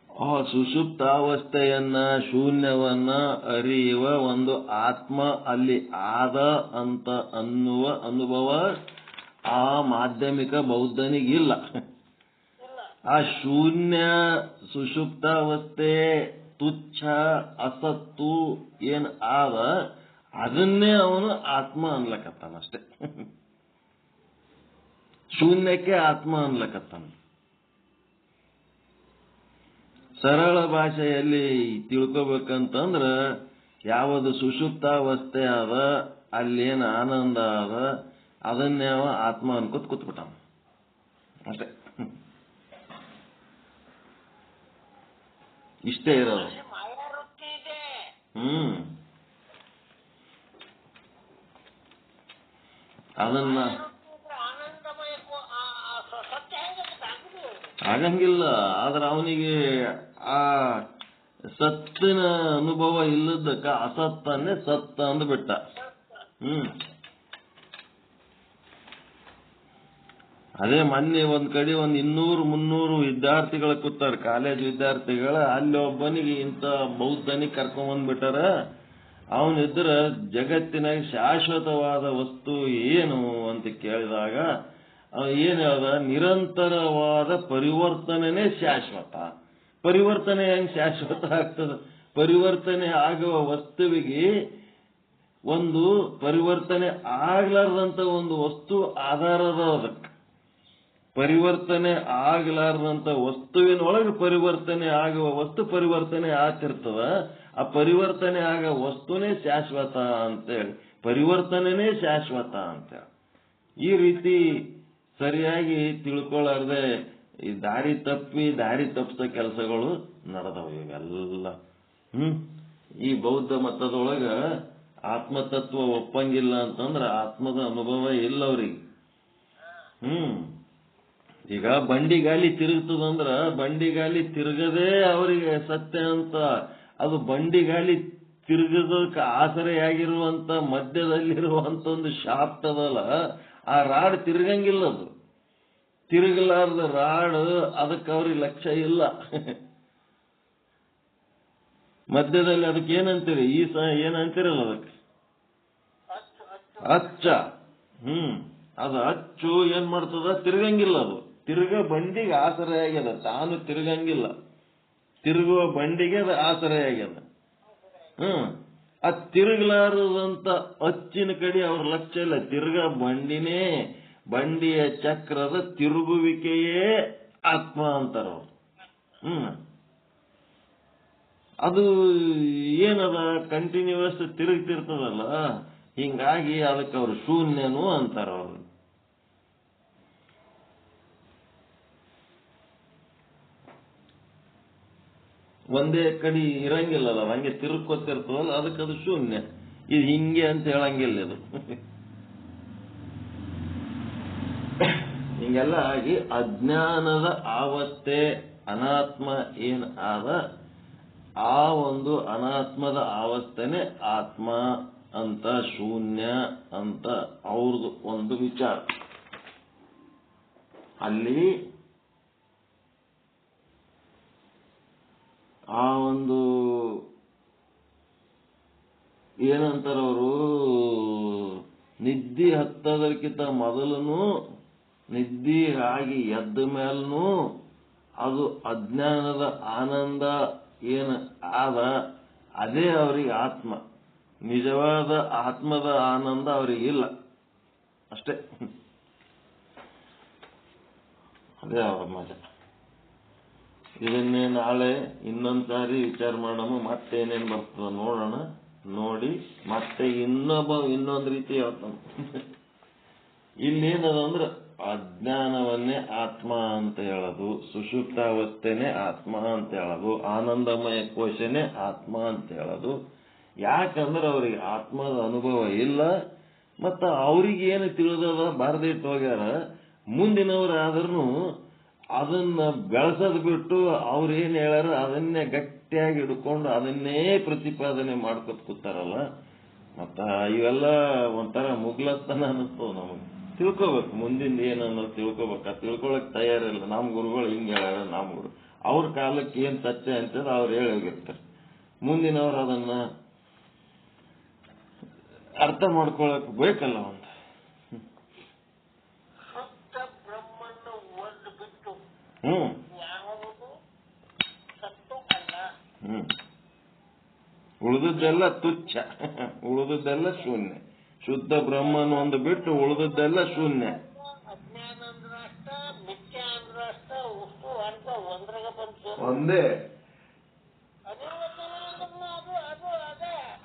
ಆ ಸುಷುಪ್ತಾವಸ್ಥೆಯನ್ನ, ಶೂನ್ಯವನ್ನ ಅರಿಯುವ ಒಂದು ಆತ್ಮ ಅಲ್ಲಿ ಆದ ಅಂತ ಅನ್ನುವ ಅನುಭವ ಆ ಮಾಧ್ಯಮಿಕ ಬೌದ್ಧನಿಗಿಲ್ಲ. ಆ ಶೂನ್ಯ ಸುಷುಪ್ತಾವಸ್ಥೆ ತುಚ್ಛ ಅಸತ್ತು ಏನ್ ಆದ ಅದನ್ನೇ ಅವನು ಆತ್ಮ ಅನ್ಲಕತ್ತಾನಷ್ಟೆ. ಶೂನ್ಯಕ್ಕೆ ಆತ್ಮ ಅನ್ಲಕತ್ತಾನ. ಸರಳ ಭಾಷೆಯಲ್ಲಿ ತಿಳ್ಕೊಬೇಕಂತಂದ್ರ ಯಾವುದು ಸುಷುಪ್ತಾವಸ್ಥೆ ಅದ, ಅಲ್ಲೇನು ಆನಂದ ಅದ, ಅದನ್ನೇ ಅವ ಆತ್ಮ ಅನ್ಕೋತ ಕೂತ್ಬಿಟ್ಟಾನ. ಅಷ್ಟೇ. ಇಷ್ಟೇ ಇರೋದು. ಮಾಯಾವೃತ್ತಿ ಇದೆ. ಅದನ್ನ ಆನಂದಮಯ ಸತ್ಯ ಆಗಂಗಿಲ್ಲ. ಆದ್ರೆ ಅವನಿಗೆ ಆ ಸತ್ತಿನ ಅನುಭವ ಇಲ್ಲದಕ್ಕ ಅಸತ್ತನ್ನೇ ಸತ್ತ ಅಂದ್ಬಿಟ್ಟ. ಅದೇ ಮೊನ್ನೆ ಒಂದ್ ಕಡೆ 200-300 ವಿದ್ಯಾರ್ಥಿಗಳ ಕೂತಾರ, ಕಾಲೇಜ್ ವಿದ್ಯಾರ್ಥಿಗಳ. ಅಲ್ಲಿ ಒಬ್ಬನಿಗೆ ಇಂಥ ಬೌದ್ಧನಿಗೆ ಕರ್ಕೊಂಡ್ ಬಂದ್ಬಿಟ್ಟಾರ. ಅವನಿದ್ರ ಜಗತ್ತಿನಾಗ ಶಾಶ್ವತವಾದ ವಸ್ತು ಏನು ಅಂತ ಕೇಳಿದಾಗ ಏನ್ ಹೇಳ್ದ, ನಿರಂತರವಾದ ಪರಿವರ್ತನೆನೇ ಶಾಶ್ವತ. ಪರಿವರ್ತನೆ ಹೆಂಗ್ ಶಾಶ್ವತ ಆಗ್ತದ? ಪರಿವರ್ತನೆ ಆಗುವ ವಸ್ತುವಿಗೆ ಒಂದು ಪರಿವರ್ತನೆ ಆಗ್ಲಾರ್ದಂತ ಒಂದು ವಸ್ತು ಆಧಾರದ. ಅದಕ್ಕೆ ಪರಿವರ್ತನೆ ಆಗ್ಲಾರ್ದಂತ ವಸ್ತುವಿನೊಳಗೆ ಪರಿವರ್ತನೆ ಆಗುವ ವಸ್ತು ಪರಿವರ್ತನೆ ಆಗ್ತಿರ್ತದ. ಆ ಪರಿವರ್ತನೆ ಆಗೋ ವಸ್ತುನೇ ಶಾಶ್ವತ ಅಂತೇಳಿ, ಪರಿವರ್ತನೆನೇ ಶಾಶ್ವತ ಅಂತೇಳಿ. ಈ ರೀತಿ ಸರಿಯಾಗಿ ತಿಳ್ಕೊಳ್ಳಾರ್ದೆ ಈ ದಾರಿ ತಪ್ಪಿಸೋ ಕೆಲಸಗಳು ನಡೆದವು ಇವೆಲ್ಲ. ಈ ಬೌದ್ಧ ಮತದೊಳಗ ಆತ್ಮತತ್ವ ಒಪ್ಪಂಗಿಲ್ಲ ಅಂತಂದ್ರ ಆತ್ಮದ ಅನುಭವ ಇಲ್ಲ ಅವ್ರಿಗೆ. ಈಗ ಬಂಡಿಗಾಲಿ ತಿರುಗ್ತದಂದ್ರ ಬಂಡಿಗಾಲಿ ತಿರುಗದೇ ಅವರಿಗೆ ಸತ್ಯ ಅಂತ. ಅದು ಬಂಡಿಗಾಲಿ ತಿರುಗದಕ್ಕೆ ಆಸರೆಯಾಗಿರುವಂತ ಮಧ್ಯದಲ್ಲಿರುವಂತ ಒಂದು ಶಾಫ್ಟ್ ಅದಲ್ಲ, ಆ ರಾಡ್ ತಿರುಗಂಗಿಲ್ಲ. ಅದು ತಿರುಗಲಾರ್ದ ರಾಡ್, ಅದಕ್ಕೆ ಅವ್ರಿಗೆ ಲಕ್ಷ್ಯ ಇಲ್ಲ. ಮಧ್ಯದಲ್ಲಿ ಅದಕ್ಕೆ ಏನಂತೀರಿ? ಏನಂತೀರಲ್ಲ ಅದಕ್ಕೆ ಅಚ್ಚ. ಅದು ಅಚ್ಚು ಏನ್ ಮಾಡ್ತದ? ತಿರುಗಂಗಿಲ್ಲ. ಅದು ತಿರುಗ ಬಂಡಿಗೆ ಆಸರೆ ಆಗ್ಯದ, ತಾನು ತಿರುಗಂಗಿಲ್ಲ. ತಿರುಗುವ ಬಂಡಿಗೆ ಅದು ಆಸರೆ ಆಗ್ಯದ. ಅದು ತಿರುಗಲಾರದಂತ ಅಚ್ಚಿನ ಕಡೆ ಅವ್ರ ಲಕ್ಷ್ಯ ಇಲ್ಲ. ತಿರುಗ ಬಂಡಿನೇ, ಬಂಡಿಯ ಚಕ್ರದ ತಿರುಗುವಿಕೆಯೇ ಆತ್ಮ ಅಂತಾರ ಅವ್ರು. ಅದು ಏನದ? ಕಂಟಿನ್ಯೂಸ್ ತಿರುಗ್ತಿರ್ತದಲ್ಲ, ಹಿಂಗಾಗಿ ಅದಕ್ಕೆ ಅವ್ರು ಶೂನ್ಯನು ಅಂತಾರ ಅವ್ರು. ಒಂದೇ ಕಡೆ ಇರಂಗಿಲ್ಲಲ್ಲ, ಹಂಗೆ ತಿರುಗ್ಕೊತಿರ್ತದಲ್ಲ, ಅದಕ್ಕೆ ಅದು ಶೂನ್ಯ. ಇದು ಹಿಂಗೆ ಅಂತ ಹೇಳಂಗಿಲ್ಲ. ಇದು ಹಿಂಗೆಲ್ಲ ಆಗಿ ಅಜ್ಞಾನದ ಅವಸ್ಥೆ ಅನಾತ್ಮ ಏನ್ ಆದ, ಆ ಒಂದು ಅನಾತ್ಮದ ಅವಸ್ಥೆನೆ ಆತ್ಮ ಅಂತ, ಶೂನ್ಯ ಅಂತ ಅವ್ರದ್ದು ಒಂದು ವಿಚಾರ. ಅಲ್ಲಿ ಆ ಒಂದು ಏನಂತಾರವರು, ನಿದ್ದೆ ಹತ್ತೋದಕ್ಕಿಂತ ಮೊದಲನು, ನಿದ್ದೆ ಆಗಿ ಎದ್ದ ಮೇಲೂ ಅದು ಅಜ್ಞಾನದ ಆನಂದ ಏನು ಆದ, ಅದೇ ಅವರಿಗೆ ಆತ್ಮ. ನಿಜವಾದ ಆತ್ಮದ ಆನಂದ ಅವರಿಗಿಲ್ಲ ಅಷ್ಟೇ. ಅದೇ ಅವರ ಮಜಾ. ಇದನ್ನೇ ನಾಳೆ ಇನ್ನೊಂದ್ಸಾರಿ ವಿಚಾರ ಮಾಡೋಣ. ಮತ್ತೆ ಏನೇನು ಬರ್ತದ ನೋಡೋಣ. ನೋಡಿ ಮತ್ತೆ ಇನ್ನೊಂದು ರೀತಿ ಹೇಳ್ತಾನೆ. ಇಲ್ಲೇನದಂದ್ರೆ ಅಜ್ಞಾನವನ್ನೇ ಆತ್ಮ ಅಂತ ಹೇಳೋದು, ಸುಷುಪ್ತಾವಸ್ಥೆನೇ ಆತ್ಮ ಅಂತ ಹೇಳೋದು, ಆನಂದಮಯ ಕೋಶನೇ ಆತ್ಮ ಅಂತ ಹೇಳೋದು. ಯಾಕಂದ್ರೆ ಅವ್ರಿಗೆ ಆತ್ಮದ ಅನುಭವ ಇಲ್ಲ. ಮತ್ತ ಅವ್ರಿಗೆ ಏನು ತಿಳಿದದ ಬಾರದಿಟ್ಟು ಹೋಗ್ಯಾರ. ಮುಂದಿನವರಾದ್ರೂ ಅದನ್ನ ಬೆಳೆಸದ್ ಬಿಟ್ಟು ಅವ್ರೇನ್ ಹೇಳ್ಯಾರ ಅದನ್ನೇ ಗಟ್ಟಿಯಾಗಿ ಹಿಡ್ಕೊಂಡು ಅದನ್ನೇ ಪ್ರತಿಪಾದನೆ ಮಾಡ್ಕೊತ ಕೂತಾರಲ್ಲ. ಮತ್ತ ಇವೆಲ್ಲ ಒಂಥರ ಮುಗ್ಲತ್ತನ ಅನಿಸ್ತವ ನಮಗೆ. ತಿಳ್ಕೊಬೇಕು, ಮುಂದಿಂದ ಏನನ್ನೋದು ತಿಳ್ಕೊಬೇಕು. ತಿಳ್ಕೊಳಕ್ ತಯಾರಿಲ್ಲ. ನಮ್ಮ ಗುರುಗಳು ಹಿಂಗೆ ಹೇಳ್ಯಾರ, ನಮ್ಮ ಗುರು ಅವ್ರ ಕಾಲಕ್ಕೆ ಏನ್ ಸತ್ಯ ಅಂತಂದ್ರೆ ಅವ್ರು ಹೇಳಿ ಹೋಗಿರ್ತಾರೆ. ಮುಂದಿನವ್ರು ಅದನ್ನ ಅರ್ಥ ಮಾಡ್ಕೊಳಕ್ ಬೇಕಲ್ಲ. ಒಂದು ಶುದ್ಧ ಬ್ರಹ್ಮಣ್ಣ ಒಂದು ಬಿಟ್ಟು ಯಾವುದು ಸತ್ತು ಅಲ್ಲ. ಉಳಿದದ್ದೆಲ್ಲ ತುಚ್ಛ, ಉಳಿದದ್ದೆಲ್ಲ ಶೂನ್ಯ. ಶುದ್ಧ ಬ್ರಹ್ಮನ್ ಒಂದು ಬಿಟ್ಟು ಉಳಿದದ್ದೆಲ್ಲ ಶೂನ್ಯ. ಅಜ್ಞಾನ ಅಂದ್ರ ಅಷ್ಟ, ಮಿಥ್ಯ ಅಂದ್ರ ಅಷ್ಟ, ಉಷ್ಟು ಅಂತ ಒಂದ್ರಾಗ ಬಂತು. ಒಂದೇ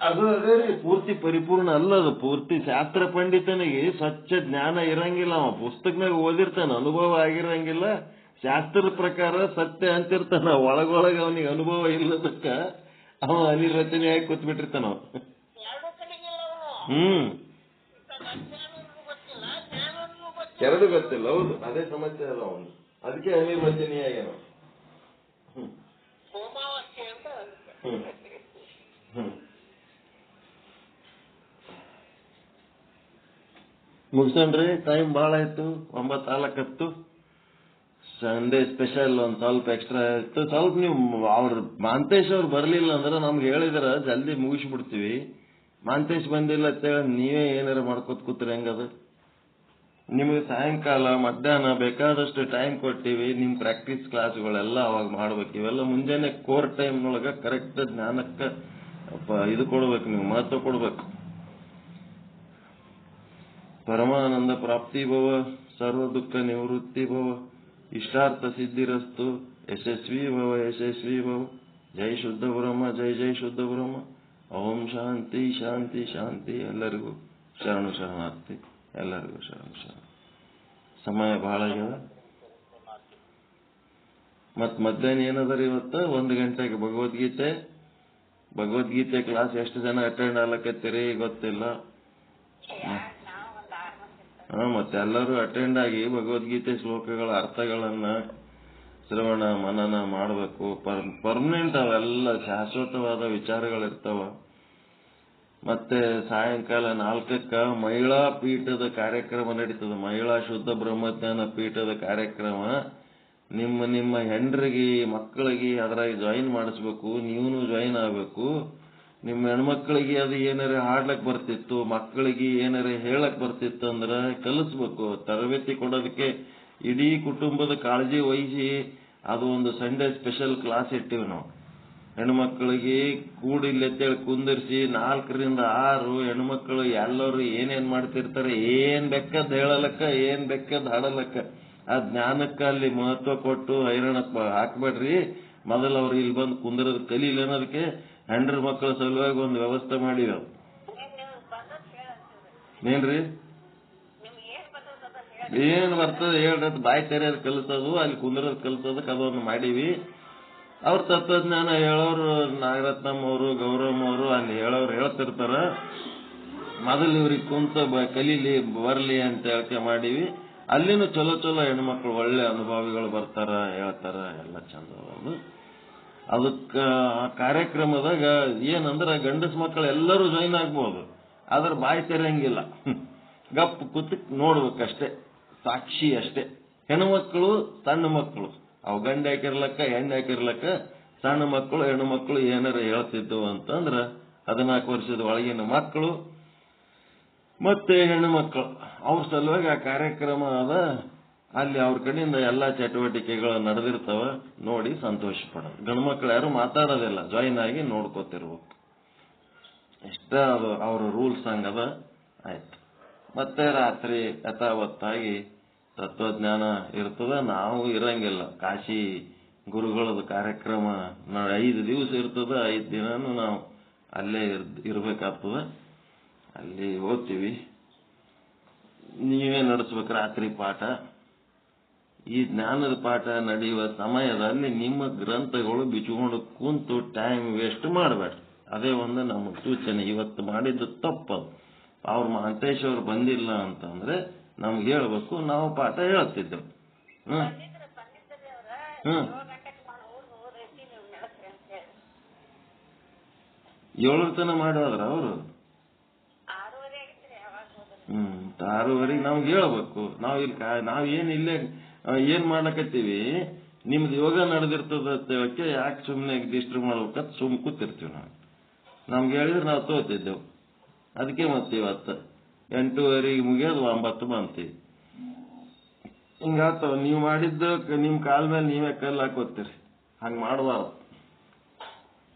ಅದು ಅದೇ ರೀ, ಪೂರ್ತಿ ಪರಿಪೂರ್ಣ ಅಲ್ಲ. ಅದು ಪೂರ್ತಿ ಶಾಸ್ತ್ರ ಪಂಡಿತನಿಗೆ ಸ್ವಚ್ಛ ಜ್ಞಾನ ಇರಂಗಿಲ್ಲ. ಅವ ಪುಸ್ತಕನಾಗ ಓದಿರ್ತಾನ, ಅನುಭವ ಆಗಿರಂಗಿಲ್ಲ. ಶಾಸ್ತ್ರದ ಪ್ರಕಾರ ಸತ್ಯ ಅಂತಿರ್ತಾನ, ಒಳಗೊಳಗೆ ಅವನಿಗೆ ಅನುಭವ ಇಲ್ಲದಕ್ಕ ಅವ ಅನಿರ್ವಚನೆಯಾಗಿ ಕೂತ್ಬಿಟ್ಟಿರ್ತಾನ. ಎರಡು ಕಡೆಗಿಲ್ಲ ಅವನು. ಅಜ್ಞಾನವೂ ಗೊತ್ತಿಲ್ಲ, ಜ್ಞಾನವೂ ಗೊತ್ತಿಲ್ಲ. ಎರಡು ಗೊತ್ತಿಲ್ಲ. ಹೌದು, ಅದೇ ಸಮಸ್ಯೆ ಅದ ಅವನು. ಅದಕ್ಕೆ ಅನಿರ್ವಚನೀಯಾಗೇನ. ಕೋಮಾವಸ್ಥೆ ಅಂತ ಮುಗಿಸೋಣ್ರಿ, ಟೈಮ್ ಭಾಳ ಆಯ್ತು. 9:04 ಸಂಡೇ ಸ್ಪೆಷಲ್ ಒಂದ್ ಸ್ವಲ್ಪ ಎಕ್ಸ್ಟ್ರಾ ಆಯ್ತು. ಸ್ವಲ್ಪ ನೀವು ಅವ್ರ ಮಾಂತೇಶ್ ಅವ್ರು ಬರ್ಲಿಲ್ಲ ಅಂದ್ರೆ ನಮ್ಗೆ ಹೇಳಿದ್ರ ಜಲ್ದಿ ಮುಗಿಸ್ಬಿಡ್ತೀವಿ. ಮಾಂತೇಶ್ ಬಂದಿಲ್ಲ ಅಂತೇಳಿ ನೀವೇ ಏನಾರ ಮಾಡ್ಕೊತ ಕೂತ್ರಿ ಹೆಂಗದ? ನಿಮಗೆ ಸಾಯಂಕಾಲ ಮಧ್ಯಾಹ್ನ ಬೇಕಾದಷ್ಟು ಟೈಮ್ ಕೊಟ್ಟಿವಿ. ನಿಮ್ ಪ್ರಾಕ್ಟೀಸ್ ಕ್ಲಾಸ್ಗಳೆಲ್ಲ ಅವಾಗ ಮಾಡ್ಬೇಕು. ಇವೆಲ್ಲ ಮುಂಜಾನೆ ಕೋರ್ ಟೈಮ್ನೊಳಗ ಕರೆಕ್ಟ್ ಜ್ಞಾನಕ್ಕ ಇದು ಕೊಡ್ಬೇಕು, ನೀವು ಮಹತ್ವ ಕೊಡ್ಬೇಕು. ಪರಮಾನಂದ ಪ್ರಾಪ್ತಿ ಭವ, ಸರ್ವ ದುಃಖ ನಿವೃತ್ತಿ ಭವ, ಇಷ್ಟಾರ್ಥ ಸಿದ್ಧಿರಸ್ತು, ಯಶಸ್ವಿ ಭವ ಯಶಸ್ವಿ ಭವ. ಜೈ ಶುದ್ಧ ಬ್ರಹ್ಮ, ಜೈ ಜೈ ಶುದ್ಧ ಬ್ರಹ್ಮ. ಓಂ ಶಾಂತಿ ಶಾಂತಿ ಶಾಂತಿ. ಎಲ್ಲರಿಗೂ ಶರಣು ಶರಣಾರ್ಥಿ. ಎಲ್ಲರಿಗೂ ಶರಣು ಶರಣ. ಸಮಯ ಬಹಳ ಆಗ್ಯದ. ಮತ್ ಮಧ್ಯಾಹ್ನ ಏನದರಿ ಇವತ್ತು 1 ಗಂಟೆಗೆ ಭಗವದ್ಗೀತೆ ಕ್ಲಾಸ್. ಎಷ್ಟು ಜನ ಅಟೆಂಡ್ ಆಗ್ಲಕತ್ತೀರಿ ಗೊತ್ತಿಲ್ಲ. ಮತ್ತೆ ಎಲ್ಲರೂ ಅಟೆಂಡ್ ಆಗಿ ಭಗವದ್ಗೀತೆ ಶ್ಲೋಕಗಳ ಅರ್ಥಗಳನ್ನ ಶ್ರವಣ ಮನನ ಮಾಡಬೇಕು. ಪರ್ಮನೆಂಟ್ ಅವೆಲ್ಲ ಶಾಶ್ವತವಾದ ವಿಚಾರಗಳಿರ್ತಾವ. ಮತ್ತೆ ಸಾಯಂಕಾಲ 4ಕ್ಕೆ ಮಹಿಳಾ ಪೀಠದ ಕಾರ್ಯಕ್ರಮ ನಡೀತದೆ. ಮಹಿಳಾ ಶುದ್ಧ ಬ್ರಹ್ಮಜ್ಞಾನ ಪೀಠದ ಕಾರ್ಯಕ್ರಮ. ನಿಮ್ಮ ಹೆಂಡ್ರಿಗೆ ಮಕ್ಕಳಿಗೆ ಅದ್ರಾಗ ಜಾಯಿನ್ ಮಾಡಿಸ್ಬೇಕು. ನೀವೂ ಜಾಯಿನ್ ಆಗ್ಬೇಕು. ನಿಮ್ಮ ಹೆಣ್ಮಕ್ಳಿಗೆ ಅದು ಏನಾರ ಹಾಡ್ಲಕ್ ಬರ್ತಿತ್ತು, ಮಕ್ಕಳಿಗೆ ಏನಾರ ಹೇಳಕ್ ಬರ್ತಿತ್ತು ಅಂದ್ರೆ ಕಲಿಸ್ಬೇಕು. ತರಬೇತಿ ಕೊಡೋದಕ್ಕೆ ಇಡೀ ಕುಟುಂಬದ ಕಾಳಜಿ ವಹಿಸಿ ಅದು ಒಂದು ಸಂಡೇ ಸ್ಪೆಷಲ್ ಕ್ಲಾಸ್ ಇಟ್ಟಿವಿ ನಾವು. ಹೆಣ್ಮಕ್ಳಿಗೆ ಕೂಡಿಲ್ಲತ್ತೇಳಿ ಕುಂದಿರ್ಸಿ 4 ರಿಂದ 6 ಹೆಣ್ಮಕ್ಳು ಎಲ್ಲರೂ ಏನೇನ್ ಮಾಡ್ತಿರ್ತಾರೆ, ಏನ್ ಬೆಕ್ಕದ್ ಹೇಳಲಕ್ಕ, ಏನ್ ಬೆಕ್ಕದ್ ಹಾಡಲಕ್ಕ, ಆ ಜ್ಞಾನಕ್ಕ ಅಲ್ಲಿ ಮಹತ್ವ ಕೊಟ್ಟು ಹೈರಾಣ ಹಾಕ್ಬೇಡ್ರಿ. ಮೊದಲು ಅವ್ರು ಇಲ್ಲಿ ಬಂದು ಕುಂದಿರೋದು ಕಲೀಲಿ ಅನ್ನೋದಕ್ಕೆ ಹೆಂಡ್ರ ಮಕ್ಕಳ ಸಲುವಾಗಿ ಒಂದು ವ್ಯವಸ್ಥೆ ಮಾಡಿವಿ. ಏನ್ರಿ ಏನ್ ಬರ್ತದೆ ಹೇಳ್ರತ್, ಬಾಯಿ ತೆರೆಯೋದು ಕಲಿಸೋದು, ಅಲ್ಲಿ ಕುಂದಿರೋದು ಕಲಿಸೋದಕ್ಕೆ ಅದೊಂದು ಮಾಡೀವಿ. ಅವ್ರ ತತ್ವಜ್ಞಾನ ಹೇಳೋರು ನಾಗರತ್ನಮ್ಮ ಅವರು, ಗೌರಮ್ಮ ಅವರು ಅಲ್ಲಿ ಹೇಳೋರು ಹೇಳ್ತಿರ್ತಾರ. ಮೊದಲು ಇವ್ರಿಗೆ ಕುಂತ ಕಲೀಲಿ ಬರ್ಲಿ ಅಂತ ಹೇಳ್ಕೆ ಮಾಡೀವಿ. ಅಲ್ಲಿನೂ ಚಲೋ ಹೆಣ್ಮಕ್ಳು ಒಳ್ಳೆ ಅನುಭವಿಗಳು ಬರ್ತಾರ, ಹೇಳ್ತಾರ, ಎಲ್ಲ ಚಂದ. ಅದಕ್ಕ ಆ ಕಾರ್ಯಕ್ರಮದಾಗ ಏನಂದ್ರ ಗಂಡಸ್ ಮಕ್ಕಳು ಎಲ್ಲರೂ ಜಾಯಿನ್ ಆಗ್ಬೋದು, ಆದ್ರೆ ಬಾಯಿ ತೆರೆಯಂಗಿಲ್ಲ. ಗಪ್ ಕೂತ್ ನೋಡ್ಬೇಕಷ್ಟೇ, ಸಾಕ್ಷಿ ಅಷ್ಟೇ. ಹೆಣ್ಮಕ್ಳು ಸಣ್ಣ ಮಕ್ಕಳು, ಅವು ಗಂಡ ಹಾಕಿರ್ಲಕ್ಕ ಹೆಣ್ಣು ಹಾಕಿರ್ಲಕ್ಕ, ಸಣ್ಣ ಮಕ್ಕಳು ಹೆಣ್ಣು ಮಕ್ಕಳು ಏನಾರ ಹೇಳ್ತಿದ್ದು ಅಂತಂದ್ರ 14 ವರ್ಷದ ಒಳಗಿನ ಮಕ್ಕಳು ಮತ್ತೆ ಹೆಣ್ಣು ಮಕ್ಕಳು ಅವ್ರ ಸಲುವಾಗಿ ಆ ಕಾರ್ಯಕ್ರಮ ಅದ. ಅಲ್ಲಿ ಅವ್ರ ಕಡೆಯಿಂದ ಎಲ್ಲಾ ಚಟುವಟಿಕೆಗಳು ನಡೆದಿರ್ತಾವ. ನೋಡಿ ಸಂತೋಷ ಪಡೋದು. ಗಂಡು ಮಕ್ಕಳು ಯಾರು ಮಾತಾಡೋದಿಲ್ಲ, ಜಾಯಿನ್ ಆಗಿ ನೋಡ್ಕೋತಿರ್ಬೇಕು. ಇಷ್ಟ ಅದು ಅವ್ರ ರೂಲ್ಸ್ ಹಂಗದ. ಆಯ್ತು. ಮತ್ತೆ ರಾತ್ರಿ ಯಥಾವತ್ತಾಗಿ ತತ್ವಜ್ಞಾನ ಇರ್ತದ. ನಾವು ಇರಂಗಿಲ್ಲ, ಕಾಶಿ ಗುರುಗಳದ ಕಾರ್ಯಕ್ರಮ 5 ದಿವಸ ಇರ್ತದ. 5 ದಿನಾನು ನಾವು ಅಲ್ಲೇ ಇರ್ಬೇಕಾಗ್ತದ. ಅಲ್ಲಿ ಓದ್ತೀವಿ. ನೀವೇ ನಡೆಸ್ಬೇಕು ರಾತ್ರಿ ಪಾಠ. ಈ ಜ್ಞಾನದ ಪಾಠ ನಡೆಯುವ ಸಮಯದಲ್ಲಿ ನಿಮ್ಮ ಗ್ರಂಥಗಳು ಬಿಚ್ಕೊಂಡು ಕುಂತು ಟೈಮ್ ವೇಸ್ಟ್ ಮಾಡಬೇಡ್ರಿ. ಅದೇ ಒಂದು ನಮ್ಮ ಸೂಚನೆ. ಇವತ್ತು ಮಾಡಿದ್ದು ತಪ್ಪದು. ಅವ್ರ ಮಾಂತೇಶ್ ಅವ್ರು ಬಂದಿಲ್ಲ ಅಂತಂದ್ರೆ ನಮ್ಗೆ ಹೇಳ್ಬೇಕು, ನಾವು ಪಾಠ ಹೇಳ್ತಿದ್ದೆವು. 7 ತನ ಮಾಡೋದ್ರ ಅವರು 6:30 ನಮ್ಗೆ ಹೇಳ್ಬೇಕು. ನಾವ್ ಏನ್ ಮಾಡ್ಲಕತ್ತೀವಿ, ನಿಮ್ದು ಯೋಗ ನಡೆದಿರ್ತದ ಅಂತ ಹೇಳಕ್ಕೆ ಯಾಕೆ ಸುಮ್ನೆ ಡಿಸ್ಟರ್ಬ್ ಮಾಡ್ಬೇಕಂತ ಸುಮ್ ಕೂತಿರ್ತೀವಿ. ನಮ್ಗೆ ಹೇಳಿದ್ರೆ ನಾವು ತೋತಿದ್ದೆವು. ಅದಕ್ಕೆ ಮತ್ತೆ ಇವತ್ತು 8:30 ಮುಗಿಯೋದು 9 ಬಂತೀವಿ. ಹಿಂಗಾಗ್ತಾವ. ನೀವು ಮಾಡಿದ್ದು ನಿಮ್ ಕಾಲ ಮೇಲೆ ನೀವೇ ಕಲ್ಲು ಹಾಕೋತೀರಿ. ಹಂಗ ಮಾಡಬಾರ್ದು.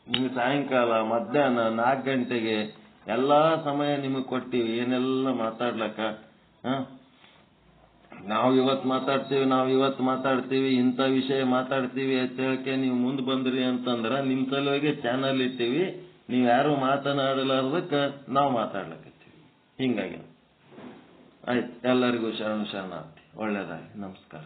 ನಿಮ್ಗೆ ಸಾಯಂಕಾಲ ಮಧ್ಯಾಹ್ನ 4 ಗಂಟೆಗೆ ಎಲ್ಲಾ ಸಮಯ ನಿಮಗ್ ಕೊಟ್ಟಿವಿ ಏನೆಲ್ಲ ಮಾತಾಡ್ಲಕ್ಕ. ನಾವು ಇವತ್ತು ಮಾತಾಡ್ತೀವಿ ಇಂಥ ವಿಷಯ ಮಾತಾಡ್ತೀವಿ ಅಂತ ಹೇಳಕ್ಕೆ ನೀವು ಮುಂದೆ ಬಂದ್ರಿ ಅಂತಂದ್ರ ನಿಮ್ ಸಲುವಾಗಿ ಚಾನಲ್ ಇಟ್ಟಿವಿ. ನೀವು ಯಾರು ಮಾತನಾಡಲಾರ್ದಕ್ಕೆ ನಾವು ಮಾತಾಡ್ಲಕತ್ತೀವಿ. ಹಿಂಗಾಗಿ ಆಯ್ತು, ಎಲ್ಲರಿಗೂ ಶರಣಾರ್ಥಿ. ಒಳ್ಳೇದಾಗಿ. ನಮಸ್ಕಾರ.